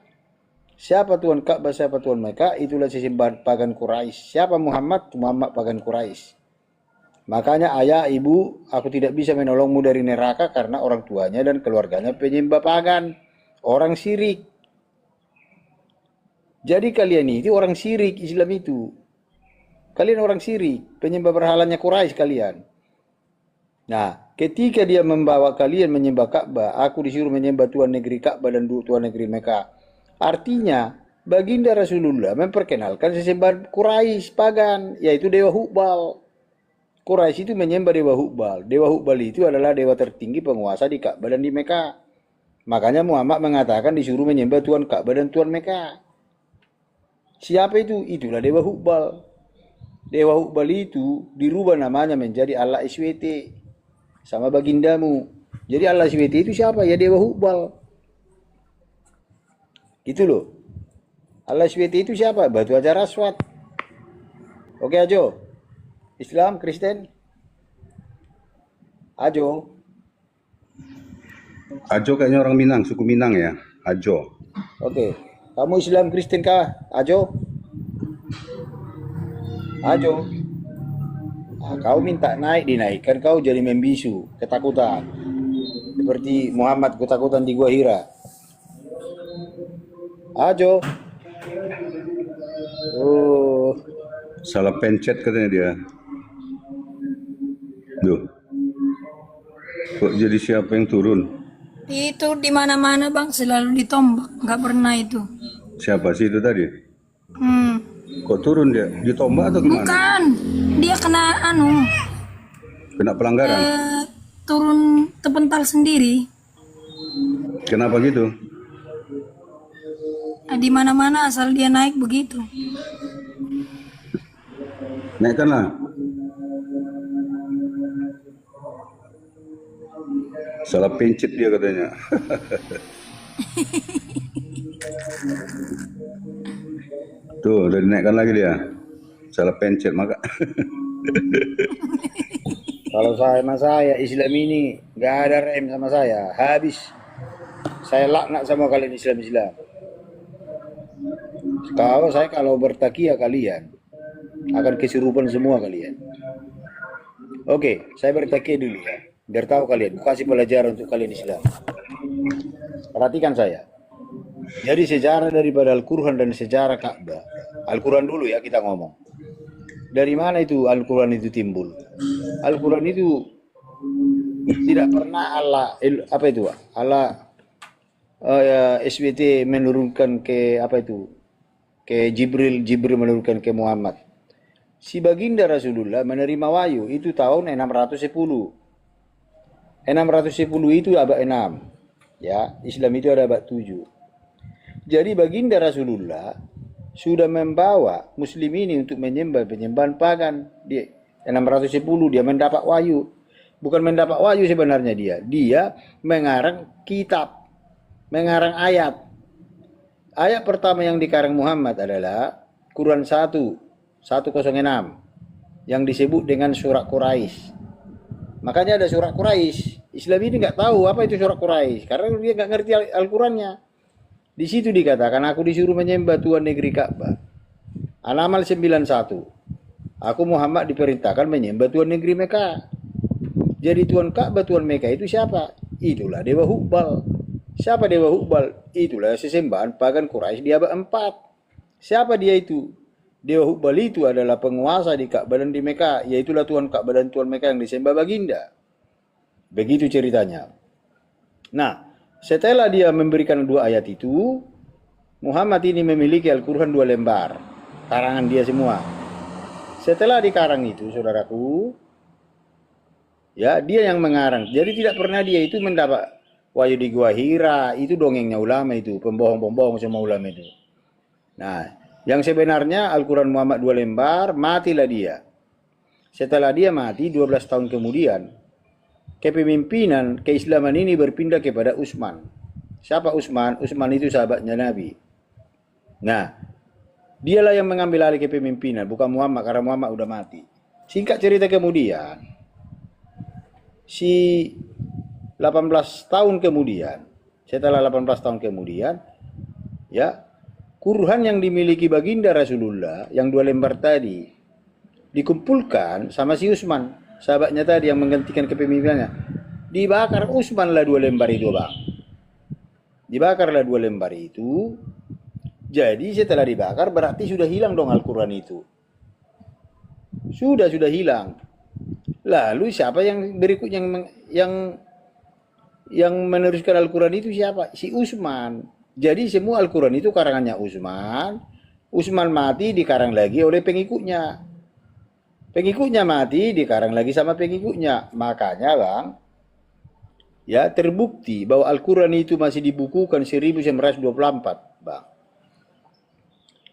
D: Siapa Tuhan Ka'bah, siapa Tuhan Mekah? Itulah sesembahan pagan Quraisy. Siapa Muhammad? Muhammad pagan Quraisy. Makanya ayah, ibu, aku tidak bisa menolongmu dari neraka karena orang tuanya dan keluarganya penyembah pagan. Orang syirik. Jadi kalian itu orang syirik Islam itu. Kalian orang syirik, penyembah berhalanya Quraisy kalian. Nah, ketika dia membawa kalian menyembah Ka'bah, aku disuruh menyembah Tuhan negeri Ka'bah dan Tuhan negeri Mekah. Artinya, baginda Rasulullah memperkenalkan sesembahan Quraisy pagan, yaitu Dewa Hubal. Quraisy itu menyembah Dewa Hubal. Dewa Hubal itu adalah dewa tertinggi penguasa di Ka'bah dan di Mekah. Makanya Muhammad mengatakan disuruh menyembah Tuhan Ka'bah dan Tuhan Mekah. Siapa itu? Itulah Dewa Hubal. Dewa Hubal itu dirubah namanya menjadi Allah SWT sama bagindamu. Jadi Allah SWT itu siapa? Ya Dewa Hubal. Gitu loh. Allah SWT itu siapa? Batu Hajar Aswad. Oke Ajo. Islam, Kristen. Ajo.
B: Ajo kayaknya orang Minang, suku Minang ya. Ajo.
D: Oke. Kamu Islam, Kristen kah? Ajo. Ajo. Nah, kau minta naik, dinaikkan kau jadi membisu, ketakutan. Seperti Muhammad ketakutan di Gua Hira. Ajo. Oh.
B: Salah pencet katanya dia. Duh. Kok jadi siapa yang turun?
C: Itu di mana-mana bang, selalu ditombak, nggak pernah itu.
B: Siapa sih itu tadi?
C: Hmm.
B: Kok turun dia? Ditombak atau gimana?
C: Bukan, dia kena
B: Kena pelanggaran?
C: turun terpental sendiri.
B: Kenapa gitu?
C: Di mana-mana asal dia naik begitu.
B: Naikkanlah. Salah pencet dia katanya. Tuh, udah dinaikkan lagi dia. Salah pencet maka.
D: Kalau saya Islam ini nggak ada rem sama saya, habis. Saya laknat sama kalian Islam. Kalau bertakia kalian akan kesurupan semua kalian. Oke, saya bertakia dulu ya. Biar tahu kalian, kasih pelajaran untuk kalian Islam. Perhatikan saya. Jadi sejarah daripada Al-Quran dan sejarah Ka'bah. Al-Quran dulu ya kita ngomong. Dari mana itu Al-Quran itu timbul? Al-Quran itu tidak pernah Allah SWT menurunkan ke ke Jibril menurunkan ke Muhammad. Si baginda Rasulullah menerima wahyu itu tahun 610. 610 itu abad 6. Ya, Islam itu ada abad 7. Jadi baginda Rasulullah sudah membawa muslim ini untuk menyembah penyembahan pagan. Di 610 dia mendapat wahyu. Bukan mendapat wahyu sebenarnya dia mengarang kitab, mengarang ayat. Ayat pertama yang dikarang Muhammad adalah Quran 1:106 yang disebut dengan surat Quraisy. Makanya ada surat Quraisy. Islam ini nggak tahu apa itu surat Quraisy karena dia nggak ngerti Al-Qurannya. Di situ dikatakan aku disuruh menyembah Tuhan negeri Ka'bah. Al-Amal 91. Aku Muhammad diperintahkan menyembah Tuhan negeri Mekah. Jadi Tuhan Ka'bah, Tuhan Mekah itu siapa? Itulah Dewa Hubal. Siapa Dewa Hubal? Itulah sesembahan pagan Quraisy di abad 4. Siapa dia itu? Dewa Hubal itu adalah penguasa di Ka'bah dan di Mekah, yaitulah Tuhan Ka'bah dan Tuhan Mekah yang disembah baginda. Begitu ceritanya. Nah, Setelah dia memberikan 2 ayat itu, Muhammad ini memiliki Al-Quran 2 lembar, karangan dia semua. Setelah dikarang itu, saudaraku, ya dia yang mengarang. Jadi tidak pernah dia itu mendapat wahyu di Gua Hira, itu dongengnya ulama itu, pembohong-pembohong semua ulama itu. Nah, yang sebenarnya Al-Quran Muhammad 2 lembar, matilah dia. Setelah dia mati, 12 tahun kemudian, kepemimpinan keislaman ini berpindah kepada Utsman. Siapa Utsman? Utsman itu sahabatnya Nabi. Nah, dialah yang mengambil alih kepemimpinan, bukan Muhammad, karena Muhammad udah mati. Singkat cerita kemudian, si 18 tahun kemudian, setelah 18 tahun kemudian, ya, Quran yang dimiliki baginda Rasulullah, yang 2 lembar tadi, dikumpulkan sama si Utsman, sahabatnya tadi yang menggantikan kepemimpinannya. Dibakar Utsmanlah 2 lembar itu, Bang. Dibakarlah 2 lembar itu. Jadi setelah dibakar berarti sudah hilang dong Al-Quran itu. Sudah hilang. Lalu siapa yang berikutnya yang meneruskan Al-Quran itu siapa? Si Utsman. Jadi semua Al-Quran itu karangannya Utsman. Utsman mati dikarang lagi oleh pengikutnya. Pengikutnya mati dikarang lagi sama pengikutnya. Makanya, Bang, ya terbukti bahwa Al-Quran itu masih dibukukan 1924, Bang.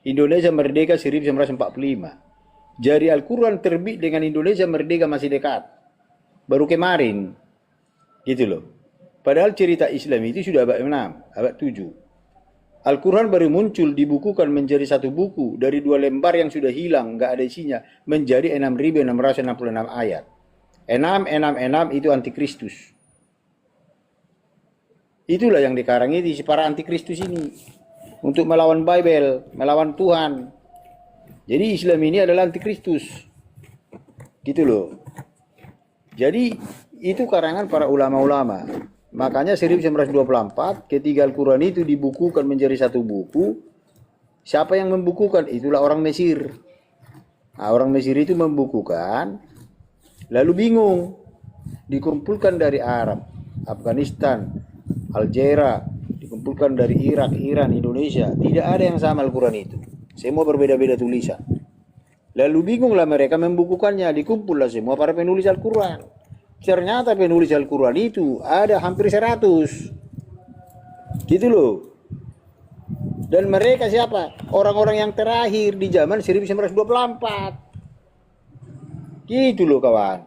D: Indonesia merdeka 1945. Jadi Al-Quran terbit dengan Indonesia merdeka masih dekat. Baru kemarin. Gitu loh. Padahal cerita Islam itu sudah abad 6, abad 7. Al-Quran baru muncul dibukukan menjadi 1 buku dari 2 lembar yang sudah hilang, nggak ada isinya, menjadi 6.666 ayat. 666 itu antikristus. Itulah yang dikarangi di para antikristus ini. Untuk melawan Bible, melawan Tuhan. Jadi Islam ini adalah antikristus. Gitu loh. Jadi itu karangan para ulama-ulama. Makanya 1924 ketika Al-Quran itu dibukukan menjadi 1 buku, siapa yang membukukan? Itulah orang Mesir. Nah, orang Mesir itu membukukan, lalu bingung. Dikumpulkan dari Arab, Afghanistan, Aljazair, dikumpulkan dari Irak, Iran, Indonesia. Tidak ada yang sama Al-Quran itu. Semua berbeda-beda tulisan. Lalu bingunglah mereka membukukannya, dikumpullah semua para penulis Al-Quran. Ternyata penulis Al-Quran itu ada hampir 100. Gitu loh. Dan mereka siapa? Orang-orang yang terakhir di zaman 1924. Gitu loh kawan.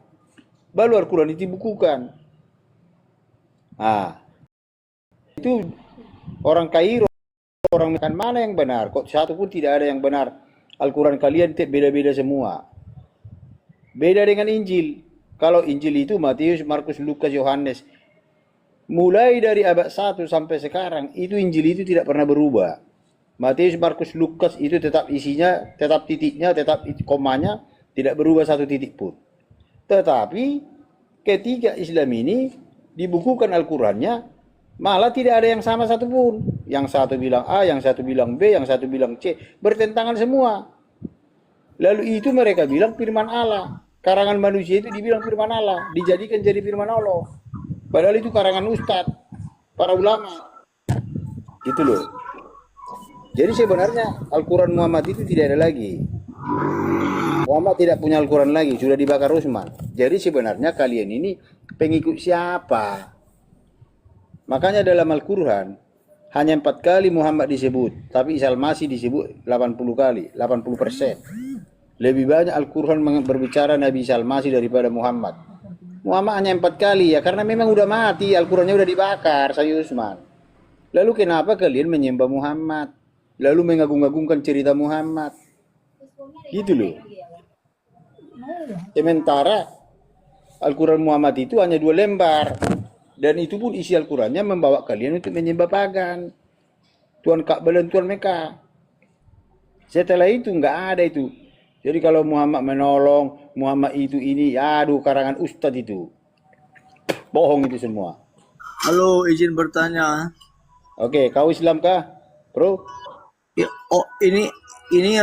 D: Baru Al-Quran itu dibukukan. Nah, itu orang Kairo, orang Mekan mana yang benar? Kok satu pun tidak ada yang benar. Al-Quran kalian beda-beda semua. Beda dengan Injil. Kalau Injil itu Matius, Markus, Lukas, Yohanes. Mulai dari abad 1 sampai sekarang, itu Injil itu tidak pernah berubah. Matius, Markus, Lukas itu tetap isinya, tetap titiknya, tetap komanya, tidak berubah 1 titik pun. Tetapi ketika Islam ini dibukukan Al-Qurannya, malah tidak ada yang sama satu pun. Yang satu bilang A, yang satu bilang B, yang satu bilang C. Bertentangan semua. Lalu itu mereka bilang firman Allah. Karangan manusia itu dibilang firman Allah, dijadikan jadi firman Allah. Padahal itu karangan ustadz, para ulama. Gitu loh. Jadi sebenarnya Al-Quran Muhammad itu tidak ada lagi. Muhammad tidak punya Al-Quran lagi, sudah dibakar Utsman. Jadi sebenarnya kalian ini pengikut siapa? Makanya dalam Al-Quran hanya 4 kali Muhammad disebut, tapi Isa Al-Masih disebut 80 kali, 80%. Lebih banyak Al-Quran berbicara Nabi Isa Al-Masih daripada Muhammad. Muhammad hanya 4 kali ya, karena memang udah mati, Al-Qurannya udah dibakar, saya Utsman. Lalu kenapa kalian menyembah Muhammad? Lalu mengagung-agungkan cerita Muhammad? Gitu loh. Sementara Al-Quran Muhammad itu hanya 2 lembar. Dan itu pun isi Al-Qurannya membawa kalian untuk menyembah pagan. Tuhan Ka'bah dan Tuhan Mekah. Setelah itu nggak ada itu. Jadi kalau Muhammad menolong, Muhammad itu ini, aduh karangan ustadz itu. Bohong itu semua.
G: Halo, izin bertanya.
D: Oke, kau Islam kah, bro?
G: Ya, oh, ini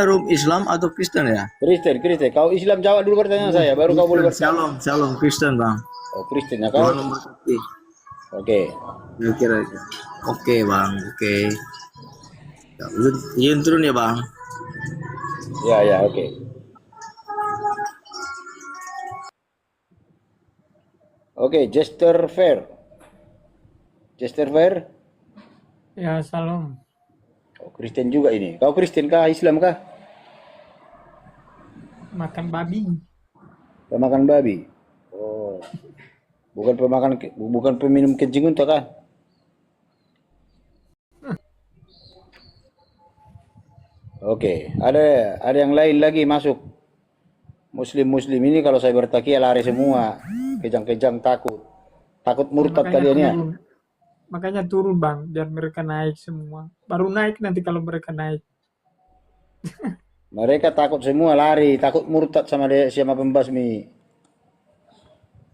G: room Islam atau Kristen ya?
D: Kristen. Kau Islam, jawab dulu pertanyaan saya, baru kau boleh bertanya.
G: Shalom, Kristen bang.
D: Oh, Kristen ya kau? Oke.
G: Kira-kira. Oke bang, oke. Ya, izin turun ya bang.
D: Ya, oke. Oke, Jester Fair. Jester Fair.
I: Ya, salam.
D: Oh, Kristen juga ini. Kau Kristen kah? Islam kah?
I: Makan babi.
D: Pemakan babi. Oh. Bukan peminum kencing unta kah? Oke, ada yang lain lagi masuk. Muslim ini kalau saya bertakia lari semua, kejang-kejang takut murtad
I: Makanya
D: kalian ya.
I: turun. Makanya turun bang, biar mereka naik semua. Baru naik nanti kalau mereka naik.
D: Mereka takut semua lari, takut murtad sama pembasmi.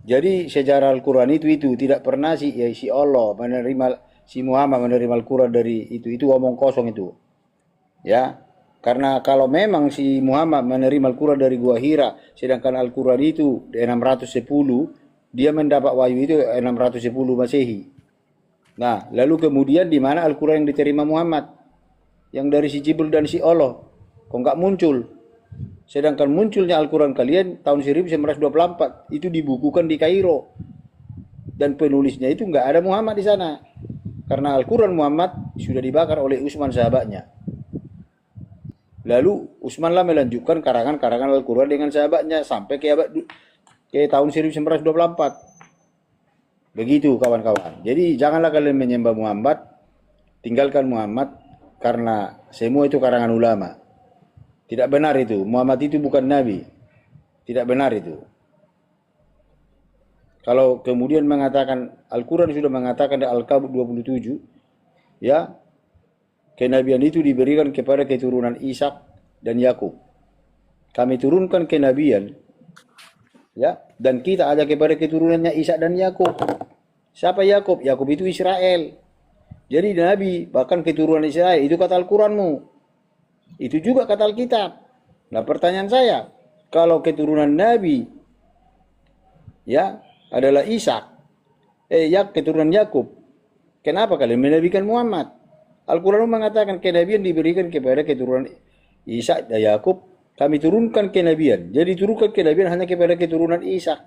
D: Jadi sejarah Al-Quran itu tidak pernah si Allah menerima, si Muhammad menerima Al-Quran dari itu omong kosong itu. Ya, karena kalau memang si Muhammad menerima Al-Quran dari Gua Hira, sedangkan Al-Quran itu 610, dia mendapat wahyu itu 610 Masehi. Nah, lalu kemudian di mana Al-Quran yang diterima Muhammad? Yang dari si Jibril dan si Allah. Kok nggak muncul? Sedangkan munculnya Al-Quran kalian tahun 1924 itu dibukukan di Kairo. Dan penulisnya itu nggak ada Muhammad di sana. Karena Al-Quran Muhammad sudah dibakar oleh Utsman sahabatnya. Lalu Utsman lah melanjutkan karangan-karangan Al-Quran dengan sahabatnya sampai ke tahun 1924. Begitu kawan-kawan. Jadi janganlah kalian menyembah Muhammad, tinggalkan Muhammad karena semua itu karangan ulama. Tidak benar itu. Muhammad itu bukan nabi. Tidak benar itu. Kalau kemudian mengatakan Al-Quran sudah mengatakan di Al-Kabut 27, ya, kenabian itu diberikan kepada keturunan Ishak dan Yakub. Kami turunkan kenabian, ya, dan kita ada kepada keturunannya Ishak dan Yakub. Siapa Yakub? Yakub itu Israel. Jadi nabi, bahkan keturunan Israel, itu kata Al-Quranmu. Itu juga kata Alkitab. Nah, pertanyaan saya, kalau keturunan nabi, ya, adalah Ishak, keturunan Yakub, kenapa kalian menabikan Muhammad? Al-Quran mengatakan kenabian diberikan kepada keturunan Ishak dan Yakub. Kami turunkan kenabian. Jadi turunkan kenabian hanya kepada keturunan Ishak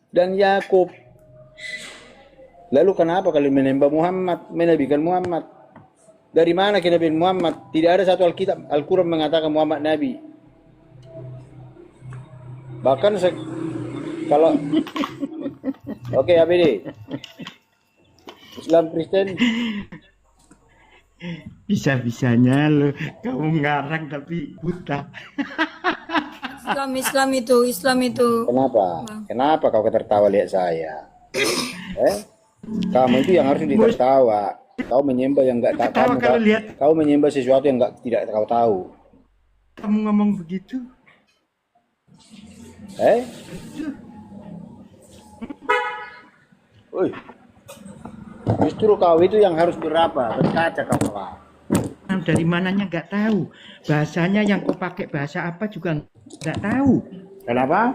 D: dan Yakub. Lalu kenapa kalian menyembah Muhammad, menabikan Muhammad? Dari mana kenabian Muhammad? Tidak ada satu Alkitab, Al-Quran mengatakan Muhammad Nabi. Bahkan kalau oke, ABD. Islam Kristen
J: Bisa-bisanya lo kamu ngarang tapi buta.
C: Islam itu.
D: Kenapa? Kenapa kau tertawa lihat saya? Kamu itu yang harus ditertawa. Kau menyembah yang enggak tahu. Kau menyembah sesuatu yang tidak kau tahu.
J: Kamu ngomong begitu?
D: Woi. Justru kau itu yang harus berkaca kau lah.
J: Dari mananya nggak tahu. Bahasanya yang kau pakai bahasa apa juga nggak tahu.
D: Kenapa?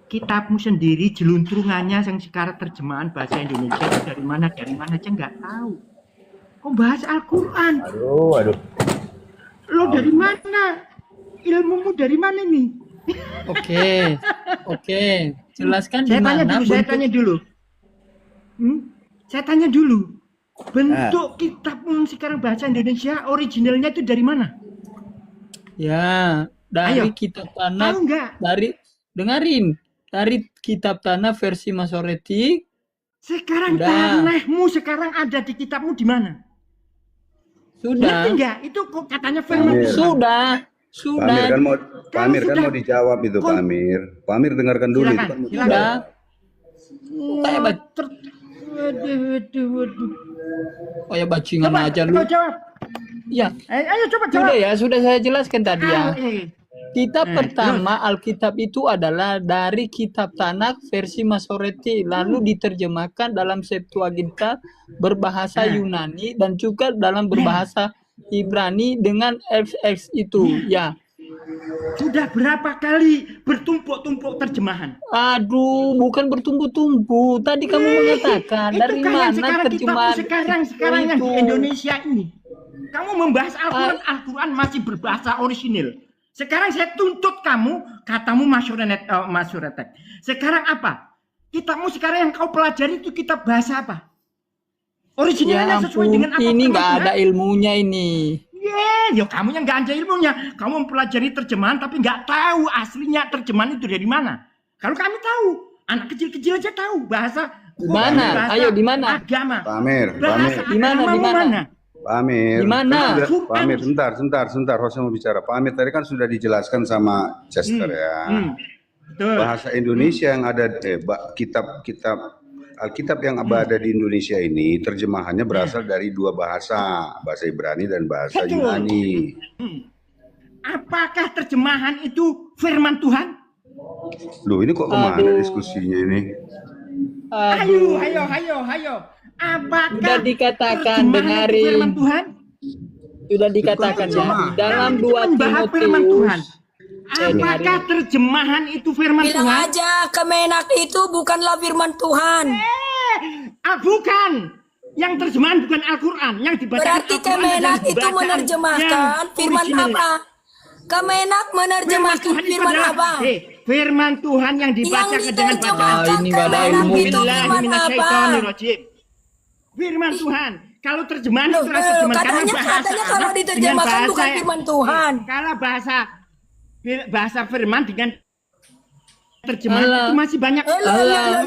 J: Kitabmu sendiri jeluntrungannya yang sekarang terjemahan bahasa Indonesia dari mana aja nggak tahu. Kau bahas Al-Quran.
D: Aduh.
J: Lo dari mana? Ilmumu dari mana nih?
I: Oke. Jelaskan
J: Saya tanya dulu. Saya tanya dulu. Bentuk kitabmu sekarang bahasa Indonesia originalnya itu dari mana?
I: Ya, dari kitab tanah.
J: Tahu nggak?
I: Dari kitab tanah versi Masoreti.
J: Sekarang tanahmu sekarang ada di kitabmu di mana?
I: Sudah.
J: Ngerti nggak? Itu kok katanya firman.
I: Sudah.
B: Pak Amir kan mau dijawab itu, Pak Amir. Pak Amir dengarkan dulu.
I: Sudah. Saya Oh ya bajingan aja lu.
J: Coba jawab.
I: Ya.
J: Ayo coba jawab.
I: Sudah saya jelaskan tadi ya. Kitab pertama Alkitab itu adalah dari kitab Tanakh versi Masoreti, lalu diterjemahkan dalam Septuaginta berbahasa Yunani dan juga dalam berbahasa Ibrani dengan FX itu. Ya.
J: Sudah berapa kali bertumpuk-tumpuk terjemahan?
I: Aduh, bukan bertumbuh-tumbuh. Tadi kamu mengatakan
J: Itu
I: dari
J: kan yang
I: mana
J: sekarang
I: terjemahan
J: sekarang yang di
I: itu?
J: Indonesia ini. Kamu membahas Al-Quran, Al-Quran masih berbahasa orisinil. Sekarang saya tuntut kamu, katamu masyarakat. Sekarang apa? Kitabmu sekarang yang kau pelajari itu kitab bahasa apa? Originalnya
I: Ya
J: sesuai
I: ampun,
J: dengan apa?
I: ini nggak
J: Mas,
I: ada ilmunya ini.
J: Ya kamu yang nggak ada ilmunya. Kamu mempelajari terjemahan tapi nggak tahu aslinya terjemahan itu dari mana. Kalau kami tahu, anak kecil-kecil aja tahu bahasa.
I: Di mana?
J: bahasa
I: Ayo di mana?
J: Agama.
B: Pak Amir, Pak Amir,
J: Bahasa
I: Di mana?
J: agamamu
I: Di mana?
B: Pak Amir.
I: Di mana?
B: Kan sudah- Pak Amir, sebentar, Hostnya mau bicara. Pak Amir tadi kan sudah dijelaskan sama Chester ya.
J: Betul.
B: Bahasa Indonesia yang ada kitab Alkitab yang ada di Indonesia ini terjemahannya berasal dari dua bahasa Ibrani dan bahasa
J: Betul.
B: Yunani.
J: Apakah terjemahan itu firman Tuhan?
B: Loh, ini kok kemana
I: Aduh.
B: diskusinya ini?
I: Aduh,
J: Hayo. Apakah
I: sudah dikatakan,
J: terjemahan itu
I: dengarin.
J: firman Tuhan?
I: Sudah dikatakan ya di dalam
J: Itu
I: 2
J: membahas firman Tuhan.
I: Timotius.
J: Apakah terjemahan itu firman
C: Bilang
J: Tuhan?
C: aja Kemenak itu bukanlah firman Tuhan.
J: Bukan. Yang terjemahan bukan Al-Quran. Yang dibaca
C: Berarti Kemenak itu menerjemahkan firman apa? Kemenak menerjemahkan firman apa?
J: Firman Tuhan yang dibacakan
C: Yang
J: dengan bacaan.
I: Ah, ini nggak ada
C: Kemenak
I: ilmu.
C: itu firman apa?
J: Bismillahirrahmanirrahim. Firman Tuhan. Kalau terjemahan
C: Loh,
J: itu adalah terjemahan karena
C: katanya
J: bahasa
C: kalau
J: Arab
C: diterjemahkan
J: dengan
C: bukan
J: bahasa-
C: firman Tuhan.
J: Kalau bahasa firman dengan terjemahan
I: Alah.
J: itu masih banyak
I: Alah.
J: kekurangan.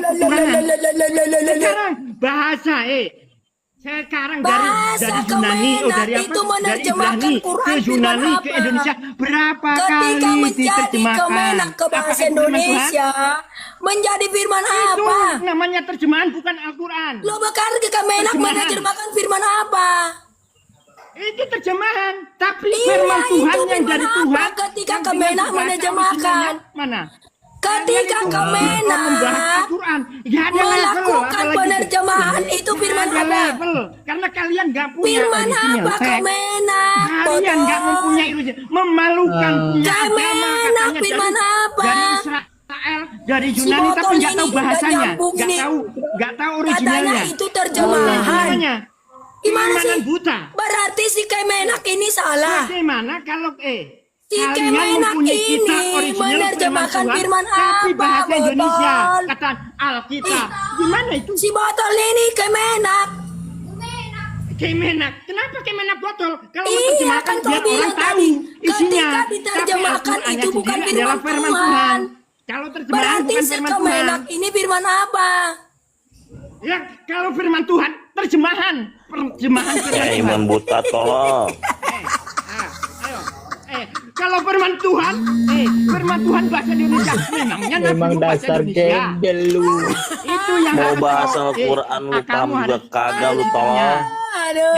J: Sekarang bahasa sekarang dari
C: Bahasa
J: Yunani
C: Kemenak
J: dari apa?
C: itu
J: Dari
C: menerjemahkan
J: Ibrani
C: Quran
J: ke
C: firman
J: Yunani ke
C: apa?
J: Indonesia berapa
C: Ketika
J: kali
C: menjadi
J: diterjemahkan?
C: Kemenak ke bahasa
J: Apakah itu firman Tuhan?
C: Indonesia menjadi firman
J: Itu
C: apa?
J: namanya terjemahan bukan Al-Quran.
C: Lo bakal ke Kemenak
J: Terjemahan.
C: menerjemahkan firman apa?
J: Itu terjemahan, tapi
C: Iya,
J: firman Tuhan
C: itu
J: yang
C: firman
J: dari
C: apa
J: Tuhan
C: ketika
J: yang
C: Kemenak
J: dengan bahasa
C: menerjemahkan?
J: originalnya mana?
C: Ketika
J: Kalian itu membahas
C: Kemenak
J: Al-Quran, ya ada level,
C: melakukan
J: apalagi
C: penerjemahan itu firman
J: ada
C: apa?
J: level, karena kalian nggak punya
C: Firman
J: original
C: apa
J: teks.
C: Kemenak?
J: Kalian nggak
C: Bodoh.
J: mempunyai original, memalukan punya agama
C: Kemenak
J: katanya
C: firman apa?
J: dari Israel, dari
C: Si
J: Yunani,
C: botol
J: tapi nggak
C: ini
J: tahu
C: nggak
J: bahasanya,
C: nyambung
J: nggak
C: ini.
J: tahu
C: Katanya
J: originalnya.
C: itu terjemahan.
J: Namanya
C: Gimana sih?
J: keimanan buta.
C: Berarti si Kemenak ini salah.
J: Bagaimana kalau
C: Si
J: kalian
C: Kemenak
J: mempunyai kitab
C: ini
J: original
C: menerjemahkan firman
J: tapi
C: apa,
J: bahasa Indonesia
C: botol?
J: kata Alkitab. Gimana itu?
C: Si botol ini Kemenak.
J: Kemenak. Kenapa Kemenak botol? Kalau mau
C: Iya,
J: terjemahkan
C: kan kau
J: biar orang
C: bilang
J: tahu
C: tadi,
J: isinya.
C: ketika diterjemahkan
J: Tapi Al-Qur'annya
C: itu bukan
J: sendiri adalah
C: firman Tuhan.
J: Kalau terjemahan
C: Berarti
J: bukan
C: si
J: firman Tuhan.
C: Kemenak ini firman apa?
J: Ya, kalau firman Tuhan, terjemahan firman Tuhan.
K: buta tolong.
J: Ayo. Kalau firman Tuhan, firman Tuhan bahasa Indonesia. Memangnya nggak
I: Memang
J: perlu bahasa
I: dasar
J: Indonesia.
I: gembel lu.
J: Itu yang
K: Mau
J: harus
K: bahasa
J: kau-
K: Al-Quran lu
J: kamu
K: paham juga
J: harus-
K: kagak lu tolong.
C: Aduh.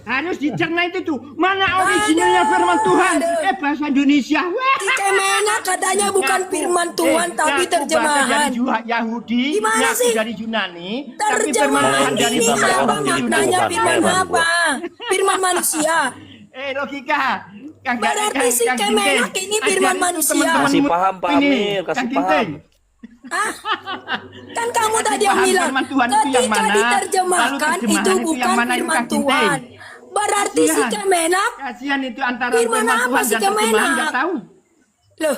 J: Harus dicerna itu tuh. Mana originalnya firman Tuhan? Bahasa Indonesia. Wah.
C: Si Kemenak katanya bukan firman Tuhan tapi
J: Ngaku
C: terjemahan.
J: bahasa dari Yahudi,
C: Gimana
J: ngaku
C: sih?
J: dari Yunani, tapi firman
C: Terjemahan
J: Tuhan dari
C: ini
K: Sama
C: apa
K: orang jadi
C: maknanya
K: Tuhan,
C: firman
K: heran
C: apa? Firman manusia.
J: Logika.
C: Berarti si Kemenak ini firman manusia.
K: Kasih paham, Pak Amir, kasih paham.
C: Hah? Kan kamu tadi yang
J: paham
C: bilang
J: firman Tuhan itu yang
C: ketika
J: mana?
C: diterjemahkan
J: Lalu terjemahan
C: itu
J: itu
C: bukan
J: yang mana itu
C: firman
J: Kak Ginting?
C: Tuhan. Berarti si
J: Kasihan.
C: Kemenak
J: Kasihan itu antara
C: Firman
J: firman
C: apa
J: Tuhan
C: si
J: dan terjemahan
C: Kemenak?
J: nggak tahu.
C: loh,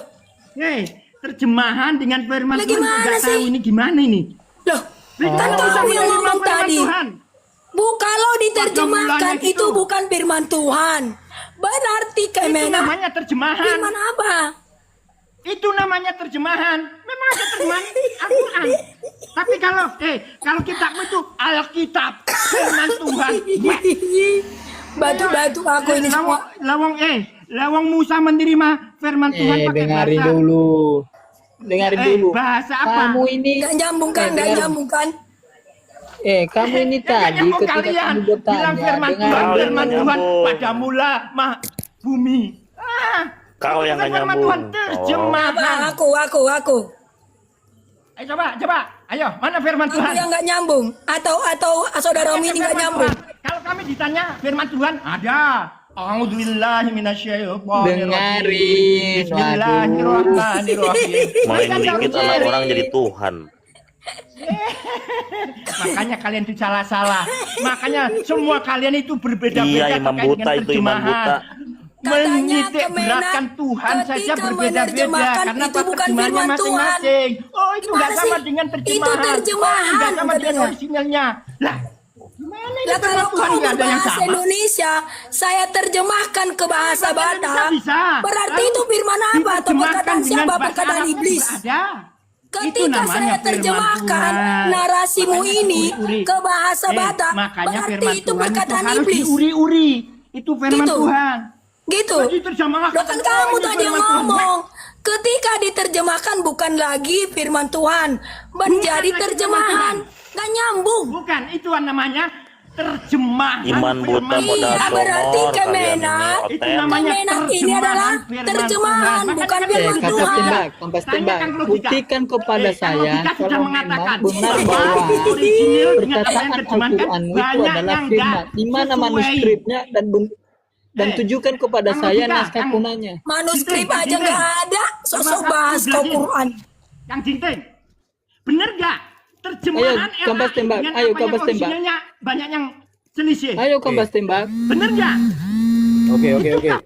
J: Terjemahan dengan firman
C: Lah,
J: Tuhan
C: gimana
J: nggak
C: sih?
J: tahu ini gimana ini?
C: loh,
J: Kita
C: kan
J: nggak
C: kamu
J: usah
C: yang
J: menerima
C: ngomong
J: firman
C: tadi.
J: Tuhan.
C: Bu, kalau diterjemahkan
J: mulanya
C: itu
J: gitu.
C: bukan firman Tuhan. Berarti
J: Itu
C: Kemenak
J: namanya terjemahan.
C: firman apa?
J: Itu namanya terjemahan. Memang ada terjemahan Al-Quran. Tapi kalau kitabmu itu Alkitab, firman Tuhan.
C: Batu-batu aku ini semua.
J: Lawang Musa menerima firman Tuhan pakai
I: Dengarin
J: bahasa.
I: dulu. Dengarin dulu.
J: Bahasa apa?
I: Kamu ini
C: Nggak nyambung kan? Nggak
I: dengar.
C: nyambung kan?
I: Kamu ini tadi
J: Kayaknya mau
I: ketika
J: kalian
I: kamu
J: bilang
I: bertanya
J: firman Tuhan,
I: dengarin
K: Kau yang
J: firman
K: nggak
J: Tuhan
K: nyambung.
J: pada mula bumi.
K: Kau yang nggak
J: firman
K: nyambung.
J: Tuhan terjemahan.
C: Apa? Aku.
J: Ayo coba. Ayo, mana firman
C: Aku
J: Tuhan?
C: yang nggak nyambung. Atau saudara ini nggak
J: Firman
C: nyambung.
J: Tuhan. Kalau kami ditanya firman Tuhan, ada. A'udzubillahi minasyaitonir
I: Dengarin,
J: Bismillahirrahmanirrahim.
K: Main
J: Kan
K: dikit
J: harus
K: anak orang jadi Tuhan.
J: Makanya kalian itu salah-salah. Makanya semua kalian itu berbeda-beda
K: Iya, Imam
J: terkait
K: Buta
J: dengan
K: itu, Imam
J: terjemahan.
K: Buta.
C: Katanya
J: Menitik
C: Kemenak
J: beratkan Tuhan saja
C: ketika
J: berbeda-beda
C: menerjemahkan
J: karena
C: itu bukan
J: terjemahannya
C: firman Tuhan.
J: masing-masing. Oh, itu nggak
C: Gimana
J: sama
C: sih?
J: dengan
C: Itu
J: terjemahan.
C: terjemahan,
J: Oh, nggak sama dengan
C: katanya.
J: orisinalnya. Lah, gimana ini
C: Lah kalau
J: firman Tuhan
C: kamu
J: nggak ada yang
C: berbahasa
J: sama?
C: Indonesia, saya terjemahkan ke bahasa
J: Bahasa Indonesia
C: Batak.
J: bisa.
C: Berarti
J: Lalu
C: itu firman apa atau
J: diterjemahkan
C: perkataan
J: dengan
C: siapa?
J: bahasa
C: Perkataan
J: Arab pun
C: iblis.
J: berada. Itu
C: Ketika
J: namanya
C: saya
J: firman
C: terjemahkan
J: Tuhan.
C: narasimu
J: Makanya
C: ini
J: diuri-uri.
C: ke bahasa Batak,
J: Makanya
C: berarti
J: firman
C: itu
J: Tuhan
C: perkataan
J: harus
C: iblis.
J: diuri-uri. Itu firman
C: Gitu.
J: Tuhan.
C: Gitu.
J: Jadi terjemahkan.
C: Loh kan
J: Oh,
C: kamu
J: ini
C: tadi yang
J: firman Tuhan.
C: ngomong. Ketika diterjemahkan bukan lagi firman Tuhan, menjadi
J: lagi
C: terjemahan.
J: firman
C: Gak nyambung.
J: Bukan, itu namanya terjemahan
K: Iman buta
J: firman
K: modal
C: Iya,
J: Tuhan.
C: berarti
K: sonor kalian ini
C: Kemenak.
J: Itu
K: oten.
J: namanya
C: Kemenak ini
J: terjemahan
C: adalah
J: firman
C: terjemahan,
J: Tuhan.
C: bukan
J: Makanya
C: firman
J: kan
I: Kapas
C: Tuhan.
I: tembak, kampas
J: Tanya
I: tembak.
J: Kang Logika.
I: Buktikan kepada
J: Kang
I: saya
J: Logika sudah
I: kalau
J: mengatakan
I: memang benar
J: bahwa
I: bahwa
J: orisinil dengan apa yang
I: perkataan
J: terjemahkan
I: Al-Quran itu
J: banyak
I: adalah
J: yang
I: firman.
J: nggak
I: Di mana
J: sesuai.
I: manuskripnya dan tunjukkan kepada
J: Kang
I: saya
J: Logika,
I: naskah
J: Kang-
I: kunanya.
C: Manuskrip
J: Jinten,
C: aja
J: Jinten.
C: nggak ada, sosok
J: Coba
C: bahas
J: Kang
C: kau
J: jelasin.
C: Quran.
J: Kang Jinten, bener gak? Terjemahan
I: Ayo, kampas
J: RAI
I: tembak.
J: dengan
I: Ayo,
J: apa yang
I: kampas tembak.
J: orisinalnya banyak yang selisih.
I: Ayo kampas tembak.
J: Bener gak?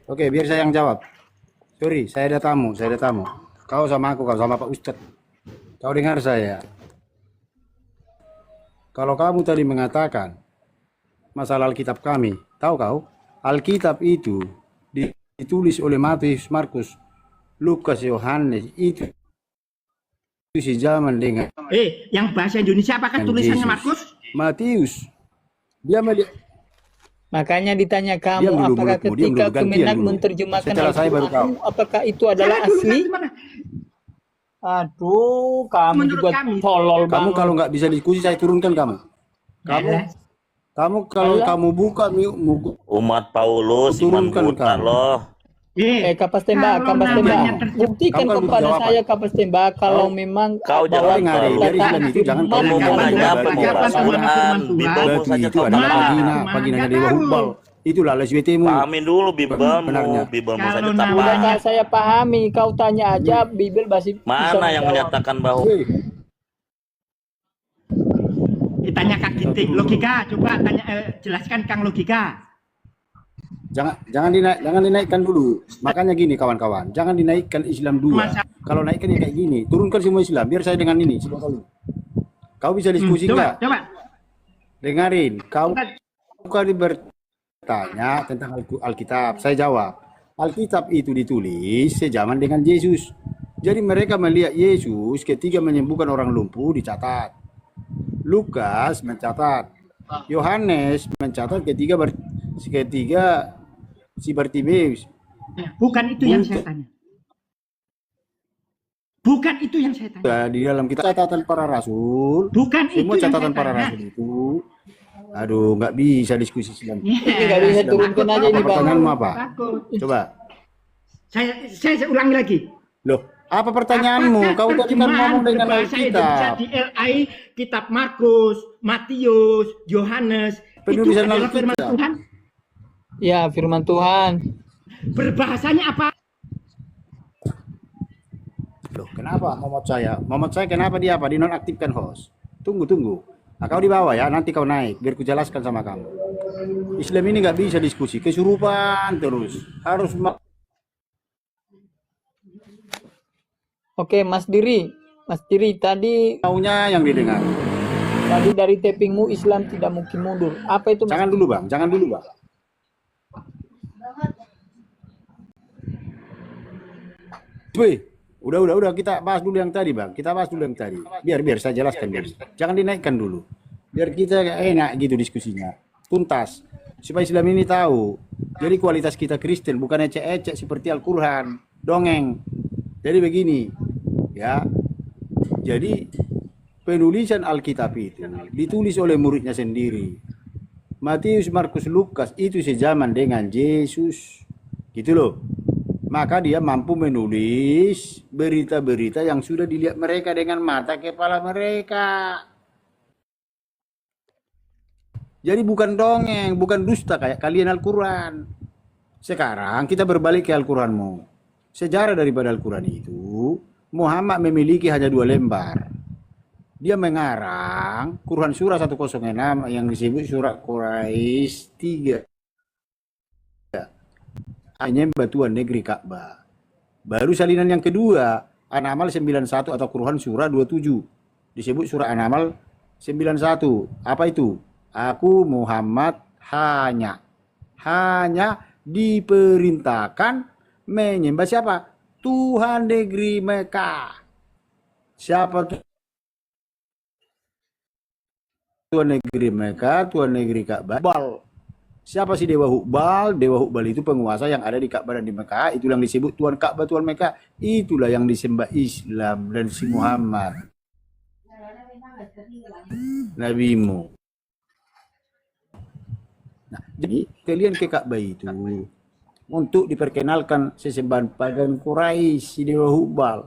D: Oke, biar saya yang jawab. Sorry, saya ada tamu. Kau sama aku, kau sama Pak Ustadz. Kau dengar saya. Kalau kamu tadi mengatakan masalah Alkitab kami, tahu kau? Alkitab itu ditulis oleh Matius, Markus, Lukas, Yohanes, itu sejaman dengan
J: Yang bahasa Indonesia apakah tulisannya
D: Yesus.
J: Markus?
D: Matius. Dia melihat
I: Makanya ditanya
D: Diam
I: kamu
D: dulu
I: apakah
D: mulutmu, diam
I: ketika
D: dulu, gantian
I: Kemenak
D: dulu.
I: menerjemahkan
D: Setelah saya baru
I: Al-Quran,
D: tahu.
I: apakah itu adalah
J: Jangan dulu,
I: asli?
J: gimana?
I: Aduh, kamu
J: Menurut
I: juga
J: kami.
I: tolol
D: kamu
I: banget.
D: kalau nggak bisa diskusi saya turunkan kamu. Kamu kalau kamu buka
K: Umat Paulus, Iman
D: Turunkan
K: Buta
D: kamu.
K: loh.
I: Kapas tembak,
J: kalau
I: kampas tembak.
J: namanya terjemah-
I: Buktikan
D: Kamu kan
I: kepada
D: butuh
I: saya kapas tembak kalau memang
K: Kau
I: bahwa
K: jangan
D: dengar,
K: terlalu
D: dari Islam itu jangan
K: Kamu
D: Jangan
K: mau nanya apa? Mau bahas
J: Jangan
K: Quran,
J: Firman
K: Bibelmu
D: batu
K: saja
D: itu
K: kau
D: adalah
K: paham.
D: paginanya Dewa Hubbal. Itulah lesbetemu.
K: Pahamin dulu Bibelmu,
D: Benarnya.
K: Bibelmu
J: Kalau
K: saja tak
J: namanya-
K: paham.
I: Sudahkah saya pahami? Kau tanya aja, Bibel masih bisa
K: Mana yang
I: menjawab.
K: menyatakan bahwa
J: Ditanya Kang Ginting, logika, coba tanya jelaskan Kang logika.
D: Jangan dinaikkan dulu. Makanya gini kawan-kawan, jangan dinaikkan Islam dua. Kalau naikkan ya kayak gini, turunkan semua Islam. Biar saya dengan ini. Coba kau bisa diskusi
J: Coba,
D: nggak?
J: coba.
D: Dengarin, kau bertanya tentang Alkitab. Saya jawab, Alkitab itu ditulis sejaman dengan Yesus. Jadi mereka melihat Yesus ketika menyembuhkan orang lumpuh dicatat. Lukas mencatat. Yohanes mencatat ketika si Bartimeus.
J: Bukan itu yang saya tanya. Bukan itu yang saya tanya.
D: Di dalam kita catatan para rasul.
J: Bukan itu
D: Semua
J: yang
D: catatan
J: saya
D: para
J: tanya.
D: rasul itu. Aduh, nggak bisa diskusi Islam.
I: Ini nggak bisa turunkan aja ini, Bang.
D: Pertanyaanmu apa?
J: Takut.
D: Coba.
J: Saya ulangi lagi.
D: Loh, apa pertanyaanmu? Kau tadi kan ngomong dengan
J: bahasa Indonesia
D: Alkitab.
J: di LI, kitab Markus, Matius, Yohanes, itu
D: Penulisan
J: adalah
D: Alkitab.
J: firman Tuhan.
I: Ya, firman Tuhan.
J: Berbahasanya apa?
D: Loh, kenapa Muhammad saya kenapa dia apa? Dinonaktifkan host. Tunggu. Nah, kau di bawah ya, nanti kau naik. Biar ku jelaskan sama kamu. Islam ini nggak bisa diskusi. Kesurupan terus. Harus
I: Oke, Mas Diri, tadi
D: maunya yang didengar.
I: dari tappingmu Islam tidak mungkin mundur. Apa itu, Mas?
D: Jangan dulu, Bang. Wih, udah kita bahas dulu yang tadi, Bang. Biar saya jelaskan dulu. Jangan dinaikkan dulu. Biar kita enak gitu diskusinya. Tuntas. Supaya Islam ini tahu. Jadi kualitas kita Kristen bukan ecek-ecek seperti Al-Qur'an, dongeng. Jadi begini, ya. Jadi penulisan Alkitab itu ditulis oleh muridnya sendiri. Matius, Markus, Lukas itu sejaman dengan Yesus. Gitu loh. Maka dia mampu menulis berita-berita yang sudah dilihat mereka dengan mata kepala mereka. Jadi bukan dongeng, bukan dusta kayak kalian Al-Quran. Sekarang kita berbalik ke Al-Quranmu. Sejarah daripada Al-Quran itu, Muhammad memiliki hanya 2 lembar. Dia mengarang Quran surah 106 yang disebut surat Quraisy 3. Hanya batuan negeri Ka'bah. Baru salinan yang kedua, An-Nahl 91 atau Quran surah 27. Disebut surah An-Nahl 91. Apa itu? Aku Muhammad hanya diperintahkan menyembah siapa? Tuhan negeri Mekah. Siapa tuh? Tuhan negeri Mekah, Tuhan negeri Ka'bah. Hubal. Siapa sih Dewa Hubal? Dewa Hubal itu penguasa yang ada di Ka'bah dan di Mekah. Itulah yang disebut Tuhan Ka'bah, Tuhan Mekah. Itulah yang disembah Islam dan si Muhammad. Nabimu. Nah, jadi kalian ke Ka'bah itu untuk diperkenalkan sesembahan pagan Quraisy, si Dewa Hubal.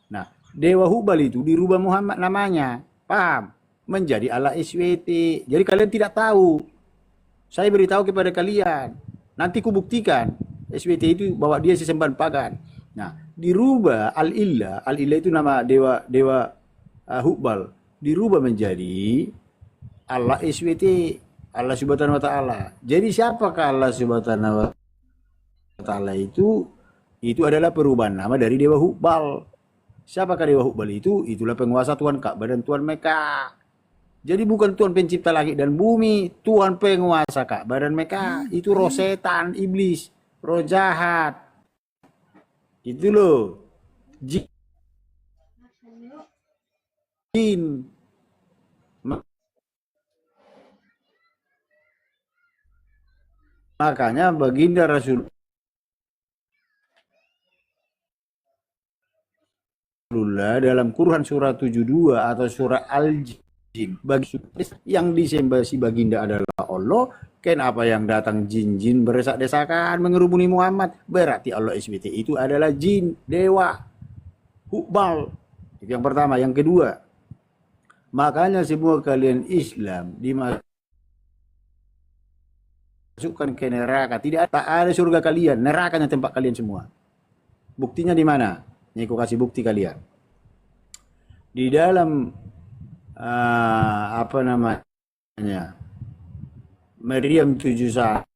D: Nah, Dewa Hubal itu dirubah Muhammad namanya. Paham? Menjadi Allah SWT. Jadi kalian tidak tahu. Saya beritahu kepada kalian. Nanti ku buktikan. SWT itu bahwa dia sesembahan pagan. Nah, dirubah Al-Illah. Al-Illah itu nama Dewa Hubal. Dirubah menjadi Allah SWT. Allah Subhanahu wa Ta'ala. Jadi siapakah Allah Subhanahu wa Ta'ala itu? Itu adalah perubahan nama dari Dewa Hubal. Siapakah Dewa Hubal itu? Itulah penguasa Tuhan Ka'bah dan Tuhan Mekah. Jadi bukan Tuhan pencipta langit dan bumi, Tuhan penguasa Ka'bah dan Mekah. Itu roh setan, iblis, roh jahat. Itu loh. Jin. Makanya baginda Rasulullah dalam Quran surah 72 atau surah Al-Jin, bagi yang disembah si baginda adalah Allah, kenapa yang datang jin-jin berdesak-desakan mengerumuni Muhammad? Berarti Allah SWT itu adalah jin, dewa, Hubal. Itu yang pertama. Yang kedua, makanya semua kalian Islam dimasukkan ke neraka. Tidak ada surga kalian, nerakanya tempat kalian semua. Buktinya di mana? Ini aku kasih bukti kalian. Di dalam apa namanya, Maryam 71,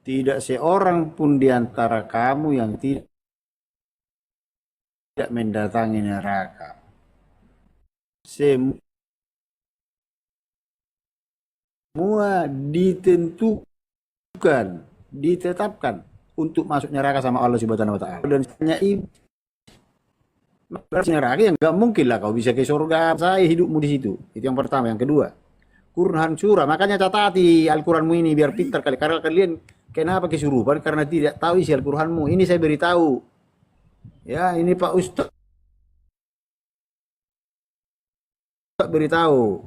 D: tidak seorang pun di antara kamu yang tidak mendatangi neraka. Semua ditetapkan untuk masuk neraka sama Allah Subhanahu wa Ta'ala. Dan hanya neraka yang nggak mungkin lah kau bisa ke surga. Saya hidupmu di situ. Itu yang pertama. Yang kedua, Quran surah. Makanya catati Al-Quranmu ini biar pintar kali. Karena kalian kenapa kesurupan? Karena tidak tahu isi Al-Quranmu. Ini saya beritahu. Ya, ini Pak Ustaz beritahu.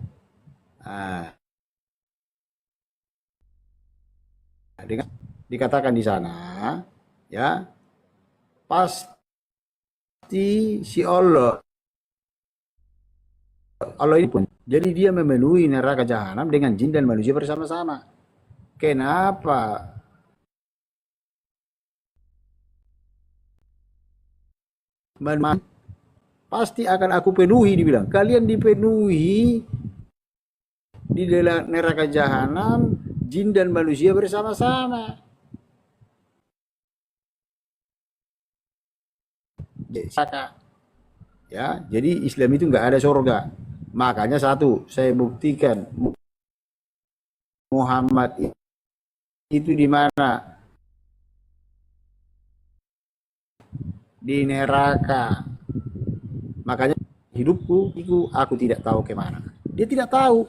D: Dikatakan di sana, ya, pasti si Allah ini pun, jadi dia memenuhi neraka jahanam dengan jin dan manusia bersama-sama. Kenapa? Pasti akan aku penuhi, dibilang. Kalian dipenuhi di dalam neraka jahanam, jin dan manusia bersama-sama. Ya, jadi Islam itu nggak ada surga. Makanya satu, saya buktikan Muhammad itu di mana? Di neraka. Makanya hidupku itu aku tidak tahu kemana. Dia tidak tahu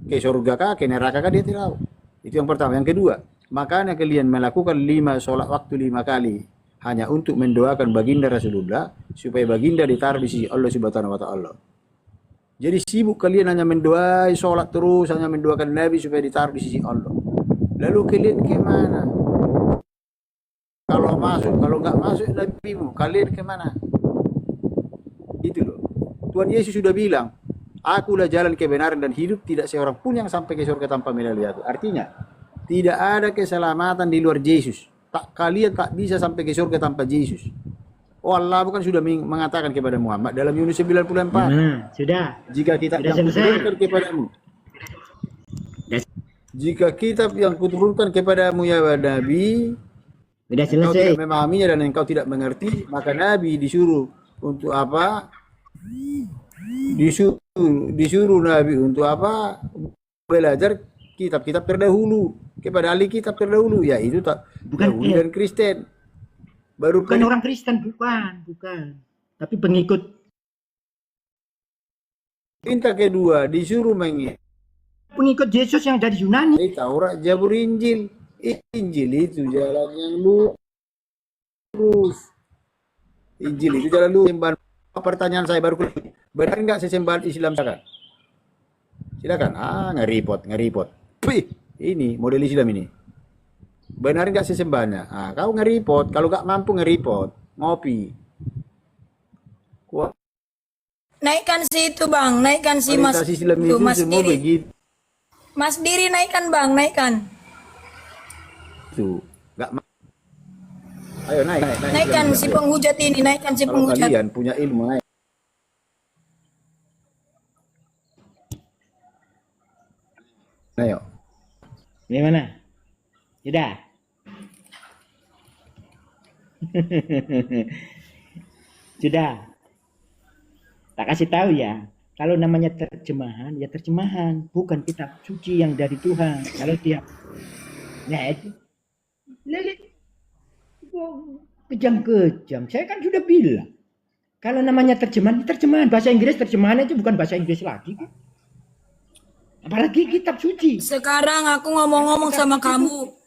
D: ke surga kah, ke neraka kah, dia tidak tahu. Itu yang pertama. Yang kedua, makanya kalian melakukan 5 sholat waktu 5 kali hanya untuk mendoakan baginda Rasulullah supaya baginda ditaruh di sisi Allah Subhanahu wa Ta'ala. Jadi sibuk kalian hanya mendoai sholat terus, hanya mendoakan Nabi supaya ditaruh di sisi Allah. Lalu kalian kemana? Kalau masuk, kalau nggak masuk Nabimu, kalian kemana? Itu loh. Tuhan Yesus sudah bilang, Akulah jalan kebenaran dan hidup, tidak seorang pun yang sampai ke surga tanpa melalui aku. Artinya, tidak ada keselamatan di luar Yesus. Kalian tak bisa sampai ke surga tanpa Yesus. Oh, Allah bukan sudah mengatakan kepada Muhammad dalam Yunus 94.
J: Sudah.
D: Jika kitab
J: Sudah
D: yang
J: selesai.
D: kuturunkan kepadamu. Jika kitab yang kuturunkan kepadamu ya Nabi,
J: Sudah
D: engkau
J: selesai.
D: tidak memahaminya dan engkau tidak mengerti, maka Nabi disuruh untuk apa? Disuruh Nabi untuk apa? Belajar kitab-kitab terdahulu kepada ahli kitab terdahulu, yaitu Yahudi dan Kristen. Baru
J: Bukan orang Kristen, bukan. Tapi pengikut.
D: perintah kedua disuruh
J: Pengikut Yesus yang dari Yunani.
D: Taurat, Zabur, Injil. Injil itu jalan yang lurus. Injil itu jalan lurus. Pertanyaan saya baru, benar nggak sesembahan Islam silakan. Ngeripot. Pih, ini model Islam ini. Benar nggak sesembahannya? Kau ngeripot. Kalau nggak mampu ngeripot, ngopi.
C: Naikkan si itu bang, naikkan si Mas
D: Kualitas Islam
C: itu,
D: itu
C: Mas
D: semua
C: Diri.
D: begitu.
C: Mas Diri naikkan bang, naikkan.
D: Ayo naik.
C: Naikkan si penghujat ini, naikkan si
D: Kalau
C: penghujat.
D: kalian punya ilmu, naik. Ayo.
J: Gimana? Sudah. Sudah. Tak kasih tahu ya. Kalau namanya terjemahan, ya terjemahan, bukan kitab suci yang dari Tuhan. Kalau tiap, nah itu, kejam-kejam. Saya kan sudah bilang, kalau namanya terjemahan, terjemahan bahasa Inggris, terjemahan itu bukan bahasa Inggris lagi. Apalagi kitab suci.
C: Sekarang aku ngomong-ngomong sama kamu.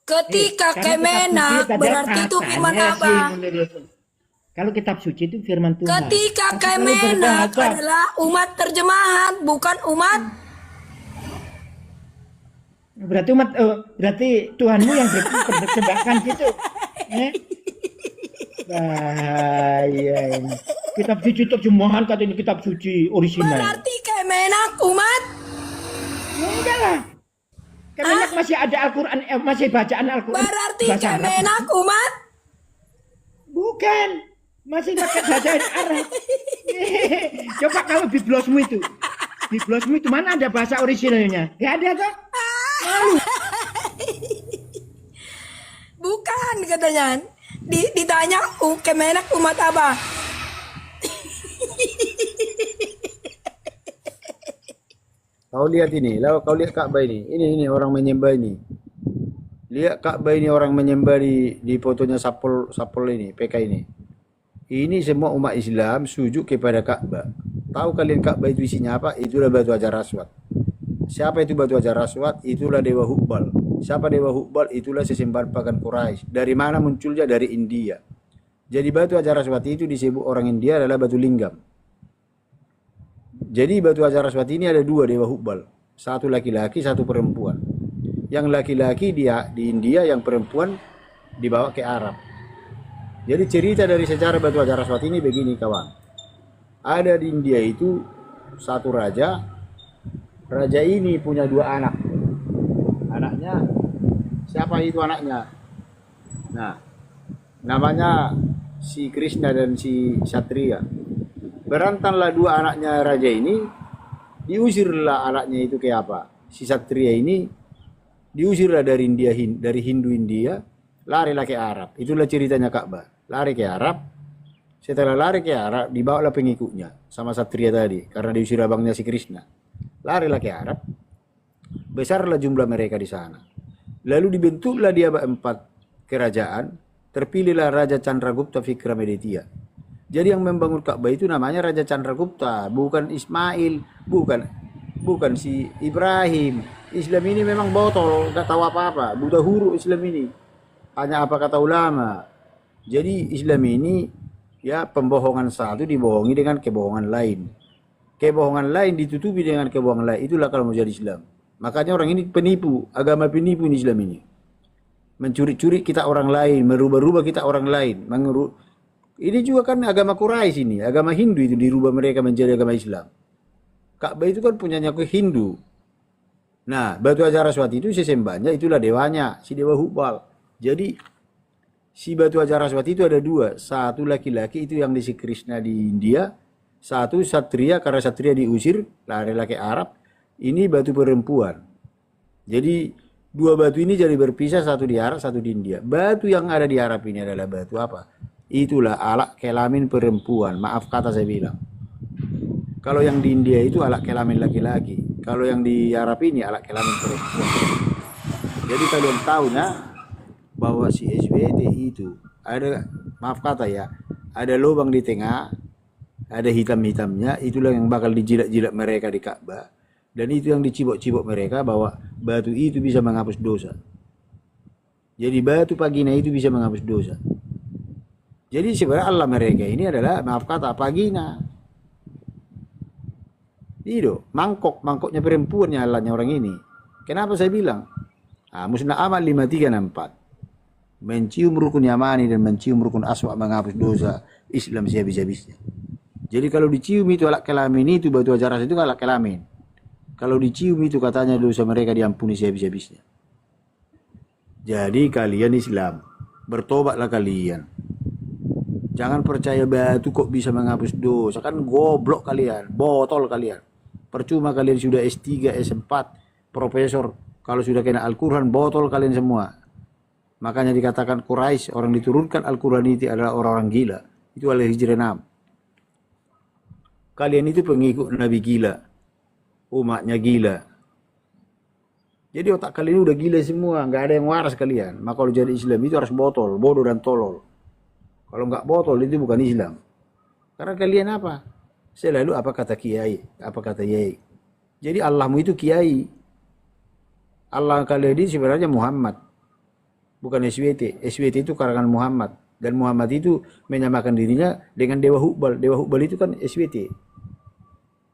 C: Ketika Kemenak berarti itu firman apa?
J: Kalau kitab suci itu firman Tuhan.
C: Ketika Kemenak adalah umat terjemahan, bukan umat.
J: Berarti Tuhanmu yang bertebakan gitu. Bahaya ini. Kitab suci terjemahan kata ini kitab suci orisinal.
C: Berarti Kemenak umat.
J: Enggak lah. Kemenak masih ada Al-Quran, masih bacaan Al-Quran.
C: Berarti
J: bahasa Arab.
C: Kemenak umat.
J: Bukan. Masih pakai bahasa Arab. Coba kalau biblosmu itu. Biblosmu itu mana ada bahasa orisinalnya? Gak ada toh?
C: Bukan katanya. Ditanya Kemenak umat apa?
D: Kau lihat ini, kau lihat Ka'bah ini. Ini orang menyembah ini. Lihat Ka'bah ini orang menyembah di fotonya Sapol ini, PK ini. Ini semua umat Islam sujud kepada Ka'bah. Tahu kalian Ka'bah itu isinya apa? Itulah batu Hajar Aswad. Siapa itu batu Hajar Aswad? Itulah Dewa Hubal. Siapa Dewa Hubal? Itulah sesembahan pagan Quraisy. Dari mana munculnya? Dari India. Jadi batu Hajar Aswad itu disebut orang India adalah batu linggam. Jadi batu Hajar Aswad ini ada dua Dewa Hubal. Satu laki-laki, satu perempuan. Yang laki-laki di India, yang perempuan dibawa ke Arab. Jadi cerita dari sejarah batu Hajar Aswad ini begini kawan. Ada di India itu satu raja. Raja ini punya dua anak. Anaknya, siapa itu anaknya? Nah, namanya si Krishna dan si Satria. Berantanlah dua anaknya raja ini. Diusirlah anaknya itu ke apa? Si Satria ini diusirlah dari India, dari Hindu India. Larilah ke Arab. Itulah ceritanya Ka'bah. Lari ke Arab. Setelah lari ke Arab, dibawalah pengikutnya sama Satria tadi. Karena diusir abangnya si Krishna. Larilah ke Arab. Besarlah jumlah mereka di sana. Lalu dibentuklah di abad 4 kerajaan. Terpilihlah Raja Chandragupta Vikramaditya. Jadi yang membangun Ka'bah itu namanya Raja Chandragupta. Bukan Ismail. Bukan si Ibrahim. Islam ini memang botol. Gak tahu apa-apa. Buta huruf Islam ini. Hanya apa kata ulama. Jadi Islam ini ya pembohongan satu dibohongi dengan kebohongan lain. Kebohongan lain ditutupi dengan kebohongan lain. Itulah kalau mau jadi Islam. Makanya orang ini penipu. Agama penipu ini Islam ini. Mencuri-curi kita orang lain. Merubah-rubah kita orang lain. Ini juga kan agama Quraisy ini. Agama Hindu itu dirubah mereka menjadi agama Islam. Ka'bah itu kan punyanya ke Hindu. Nah, batu Hajar Aswad itu sesembahnya itulah dewanya, si Dewa Hubal. Jadi si batu Hajar Aswad itu ada dua, satu laki-laki itu yang di si Krishna di India, satu satria karena satria diusir, laki-laki Arab, ini batu perempuan. Jadi dua batu ini jadi berpisah, satu di Arab, satu di India. Batu yang ada di Arab ini adalah batu apa? Itulah alat kelamin perempuan, maaf kata saya bilang. Kalau yang di India itu alat kelamin laki-laki, kalau yang di Arab ini alat kelamin perempuan. Jadi kalian tahu nah, bahwa si SWT itu ada, maaf kata ya, ada lubang di tengah, ada hitam-hitamnya, itulah yang bakal dijilat-jilat mereka di Ka'bah. Dan itu yang dicibok-cibok mereka bahwa batu itu bisa menghapus dosa. Jadi batu pagina itu bisa menghapus dosa. Jadi sebenarnya Allah mereka ini adalah, maaf kata, pagina. Itu mangkoknya perempuannya Allahnya orang ini. Kenapa saya bilang? Musnah amal 5364. Mencium rukun yamani dan mencium rukun aswa menghapus dosa Islam sehabis-habisnya. Jadi kalau dicium itu alat kelamin itu batu Hajar Aswad itu alat kelamin. Kalau dicium itu katanya dosa mereka diampuni sehabis-habisnya. Jadi kalian Islam, bertobatlah kalian. Jangan percaya batu kok bisa menghapus dosa. Kan goblok kalian, botol kalian. Percuma kalian sudah S3, S4, profesor. Kalau sudah kena Al-Quran, botol kalian semua. Makanya dikatakan Quraisy, orang diturunkan Al-Quran itu adalah orang-orang gila. Itu Al-Hijr 6. Kalian itu pengikut Nabi gila. Umatnya gila. Jadi otak kalian udah gila semua. Nggak ada yang waras kalian. Maka kalau jadi Islam itu harus botol, bodoh dan tolol. Kalau nggak botol itu bukan Islam. Karena kalian apa? Selalu apa kata kiai, apa kata yai. Jadi Allahmu itu kiai. Allah kalian ini sebenarnya Muhammad. Bukan SWT. SWT itu karangan Muhammad. Dan Muhammad itu menyamakan dirinya dengan Dewa Hubal. Dewa Hubal itu kan SWT.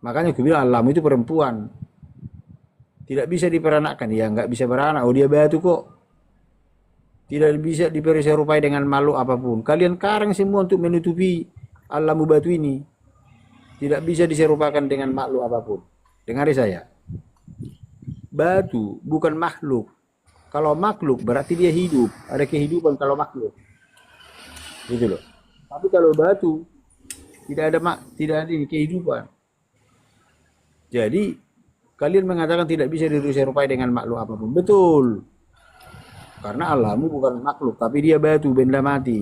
D: Makanya aku bilang Allahmu itu perempuan. Tidak bisa diperanakkan. Ya nggak bisa beranak. Oh dia batu kok. Tidak bisa diserupai dengan makhluk apapun. Kalian karang semua untuk menutupi Allahmu batu ini. Tidak bisa diserupakan dengan makhluk apapun. Dengar saya. Batu bukan makhluk. Kalau makhluk berarti dia hidup. Ada kehidupan kalau makhluk. Gitu loh. Tapi kalau batu tidak ada kehidupan. Jadi kalian mengatakan tidak bisa diserupai dengan makhluk apapun. Betul. Karena Allahmu bukan makhluk, tapi dia batu, benda mati.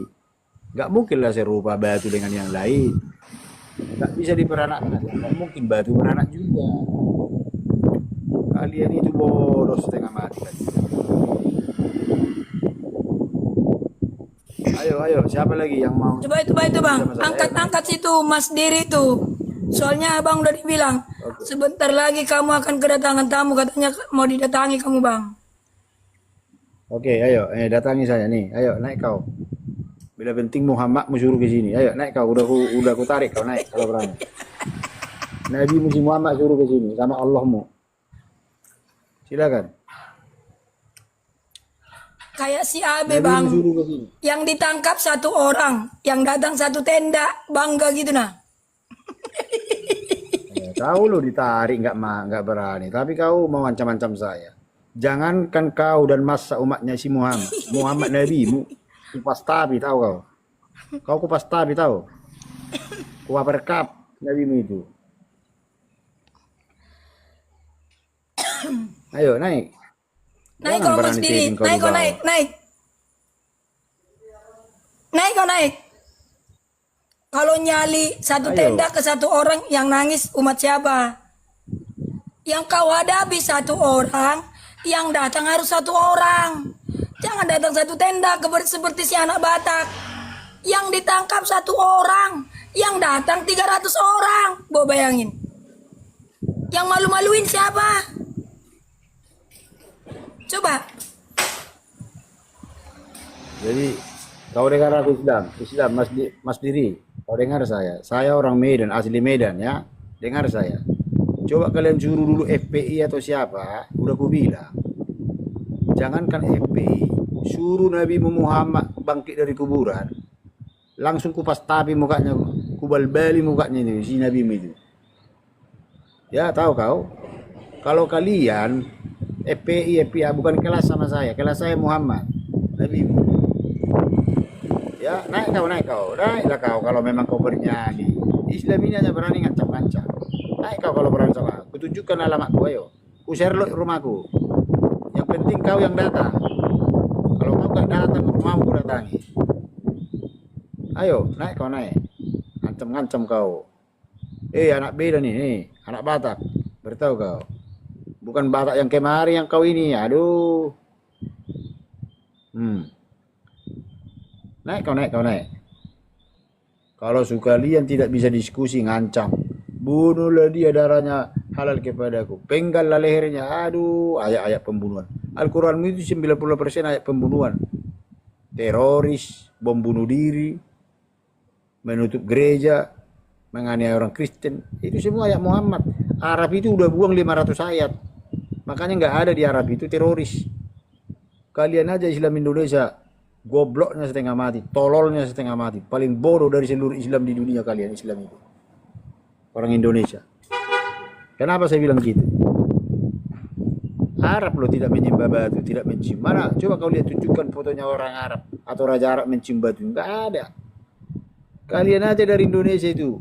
D: Gak mungkinlah serupa batu dengan yang lain. Gak bisa diperanakkan. Gak mungkin batu beranak juga. Kalian itu bodoh setengah mati. Ayo, siapa lagi yang mau?
C: Coba itu bang, angkat situ Mas Diri tuh. Soalnya abang udah dibilang, sebentar lagi kamu akan kedatangan tamu, katanya mau didatangi kamu bang.
D: Oke, ayo, datangi saya nih. Ayo, naik kau. Bila penting Muhammad suruh ke sini. Ayo, naik kau. Udah aku tarik kau naik kalau berani. Nabi Muhammad suruh ke sini sama Allahmu. Silakan.
C: Kayak si Abe bang, yang ditangkap satu orang, yang datang satu tenda, bangga gitu nah.
D: Kau lo ditarik nggak berani, tapi kau mau ancam-ancam saya. Jangankan kau dan masa umatnya si Muhammad Nabimu, kupas tabi tahu kau. Kau kupas tabi tahu. Kuah berkap Nabimu itu. Ayo naik.
C: Naik kau Mas Diri, naik kau naik. Naik kau naik. Kalau nyali satu tenda ke satu orang yang nangis umat siapa? Yang kau hadapi satu orang, yang datang harus satu orang. Jangan datang satu tenda seperti si anak Batak. Yang ditangkap satu orang, yang datang 300 orang. Bo bayangin. Yang malu-maluin siapa? Coba.
D: Jadi kau dengar aku Islam Mas Diri. Kau dengar saya orang Medan, asli Medan ya. Dengar saya. Coba kalian suruh dulu FPI atau siapa, udah ku bilang. Jangankan FPI, suruh Nabi Muhammad bangkit dari kuburan. Langsung kupas tapi mukanya, kubal-bali mukanya ini, si Nabi itu. Ya, tahu kau. Kalau kalian FPI, FPA bukan kelas sama saya. Kelas saya Muhammad. Habib. Ya, naiklah kau kalau memang kau bernyanyi. Islam ini hanya berani ngancam-ngancam. Naik kau kalau berani sama aku. Tunjukkan alamatku, ayo. Ku share lo rumahku. Yang penting kau yang datang. Kalau kau gak datang, rumahmu ku datangi. Ayo, naik kau naik. Ngancam-ngancam kau. Anak beda nih, anak Batak. Beritahu kau. Bukan Batak yang kemarin yang kau ini. Aduh. Naik kau naik. Kalau sekalian tidak bisa diskusi, ngancam. Bunuhlah dia, darahnya halal kepadaku. Penggallah lehernya. Aduh, ayat-ayat pembunuhan. Al-Quran itu 90% ayat pembunuhan. Teroris, bom bunuh diri, menutup gereja, menganiaya orang Kristen. Itu semua ayat Muhammad. Arab itu udah buang 500 ayat. Makanya nggak ada di Arab itu teroris. Kalian aja Islam Indonesia, gobloknya setengah mati, tololnya setengah mati. Paling bodoh dari seluruh Islam di dunia kalian, Islam itu. Orang Indonesia. Kenapa saya bilang gitu? Arab loh tidak menyembah batu, tidak mencium. Mana? Coba kau lihat, tunjukkan fotonya orang Arab atau raja Arab mencium batu. Nggak ada. Kalian aja dari Indonesia itu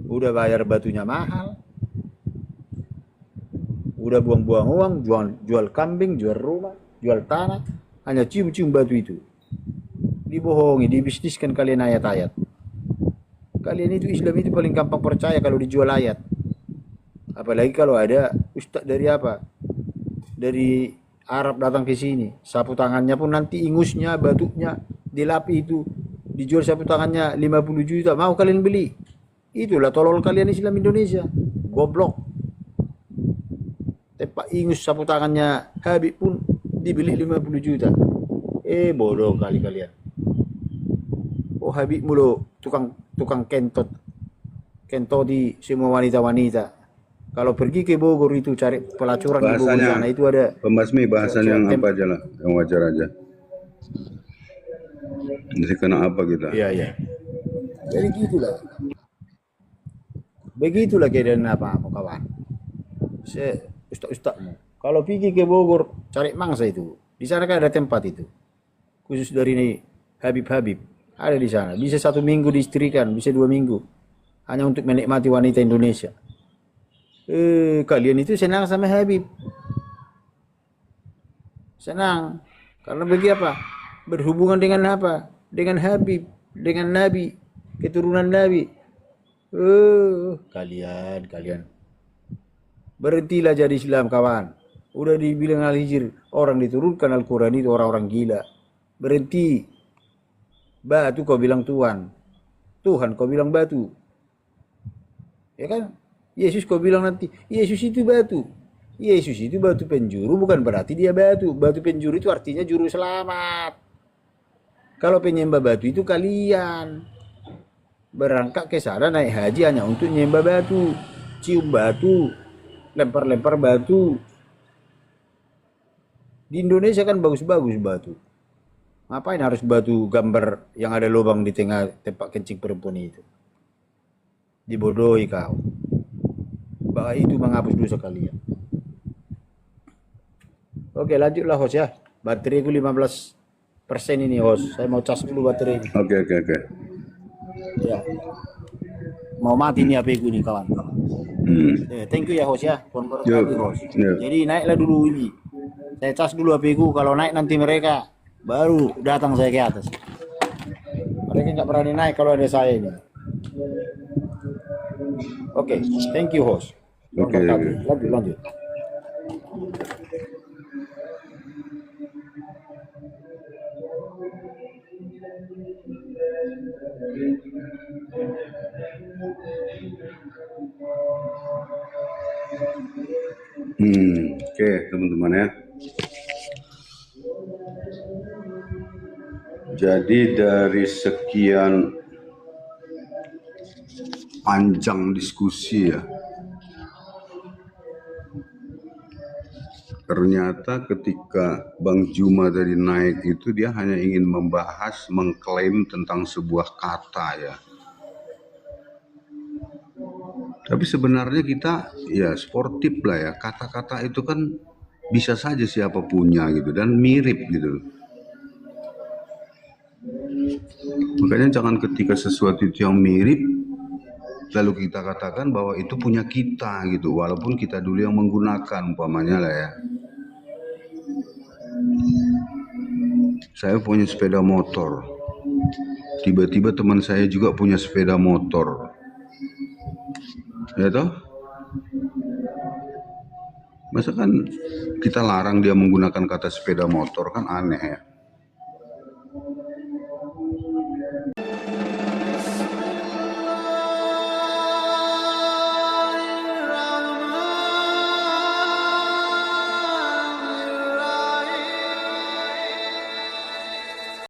D: udah bayar batunya mahal. Udah buang-buang uang, jual kambing, jual rumah, jual tanah, hanya cium-cium batu itu. Dibohongi, dibisniskan kalian ayat-ayat. Kalian itu Islam itu paling gampang percaya kalau dijual ayat. Apalagi kalau ada ustaz dari apa? Dari Arab datang ke sini. Sapu tangannya pun nanti ingusnya, batuknya dilapi itu. Dijual sapu tangannya 50 juta. Mau kalian beli? Itulah tolol kalian Islam Indonesia. Goblok. Tepak ingus sapu tangannya Habib pun dibeli 50 juta. Bodoh kali kalian. Oh, Habib mulu tukang kentoti semua wanita-wanita. Kalau pergi ke Bogor itu cari pelacuran di Bogor sana itu ada.
B: Pembasmi bahasan yang apa aja lah, yang wajar aja. Jadi kena apa kita?
D: Iya. Jadi gitulah. Begitulah keadaan apa kawan. Ustaz-ustazmu. Kalau pergi ke Bogor cari mangsa itu. Di sana kan ada tempat itu. Khusus dari ini Habib ada di sana. Bisa 1 minggu diistrikan, bisa 2 minggu. Hanya untuk menikmati wanita Indonesia. Kalian itu senang sama Habib. Senang. Karena bagi apa? Berhubungan dengan apa? Dengan Habib, dengan Nabi, keturunan Nabi. Kalian. Berhentilah jadi Islam kawan. Udah dibilang Al-Hijr, orang diturunkan Al-Quran itu orang-orang gila. Berhenti. Batu kau bilang Tuhan. Tuhan kau bilang batu. Ya kan? Yesus kau bilang nanti, Yesus itu batu. Yesus itu batu penjuru, bukan berarti dia batu. Batu penjuru itu artinya juru selamat. Kalau penyembah batu itu kalian. Berangkat ke sana naik haji hanya untuk nyembah batu. Cium batu. Lempar-lempar batu. Di Indonesia kan bagus-bagus batu. Ngapain harus batu gambar yang ada lubang di tengah tempat kencing perempuan itu? Dibodohi kau. Bahwa itu menghapus dosa kalian. Oke, lanjutlah host ya. Bateraiku 15% ini host. Saya mau cas dulu baterai ini.
B: Oke.
D: Ya. Mau mati nih HP ku nih kawan. Thank you ya host ya. Host. Jadi naiklah dulu ini. Saya cas dulu HP ku. Kalau naik nanti mereka baru datang saya ke atas. Mereka nggak berani naik kalau ada saya ini. Oke, thank you host.
B: Oke.
D: Lanjut.
B: Oke, teman-teman ya. Jadi dari sekian panjang diskusi ya, ternyata ketika Bang Juma tadi naik itu dia hanya ingin membahas, mengklaim tentang sebuah kata ya. Tapi sebenarnya kita ya sportif lah ya. Kata-kata itu kan bisa saja siapa punya gitu dan mirip gitu. Makanya jangan ketika sesuatu itu yang mirip lalu kita katakan bahwa itu punya kita gitu, walaupun kita dulu yang menggunakan umpamanya lah ya. Saya punya sepeda motor, tiba-tiba teman saya juga punya sepeda motor, ya toh? Masa kan kita larang dia menggunakan kata sepeda motor, kan aneh ya.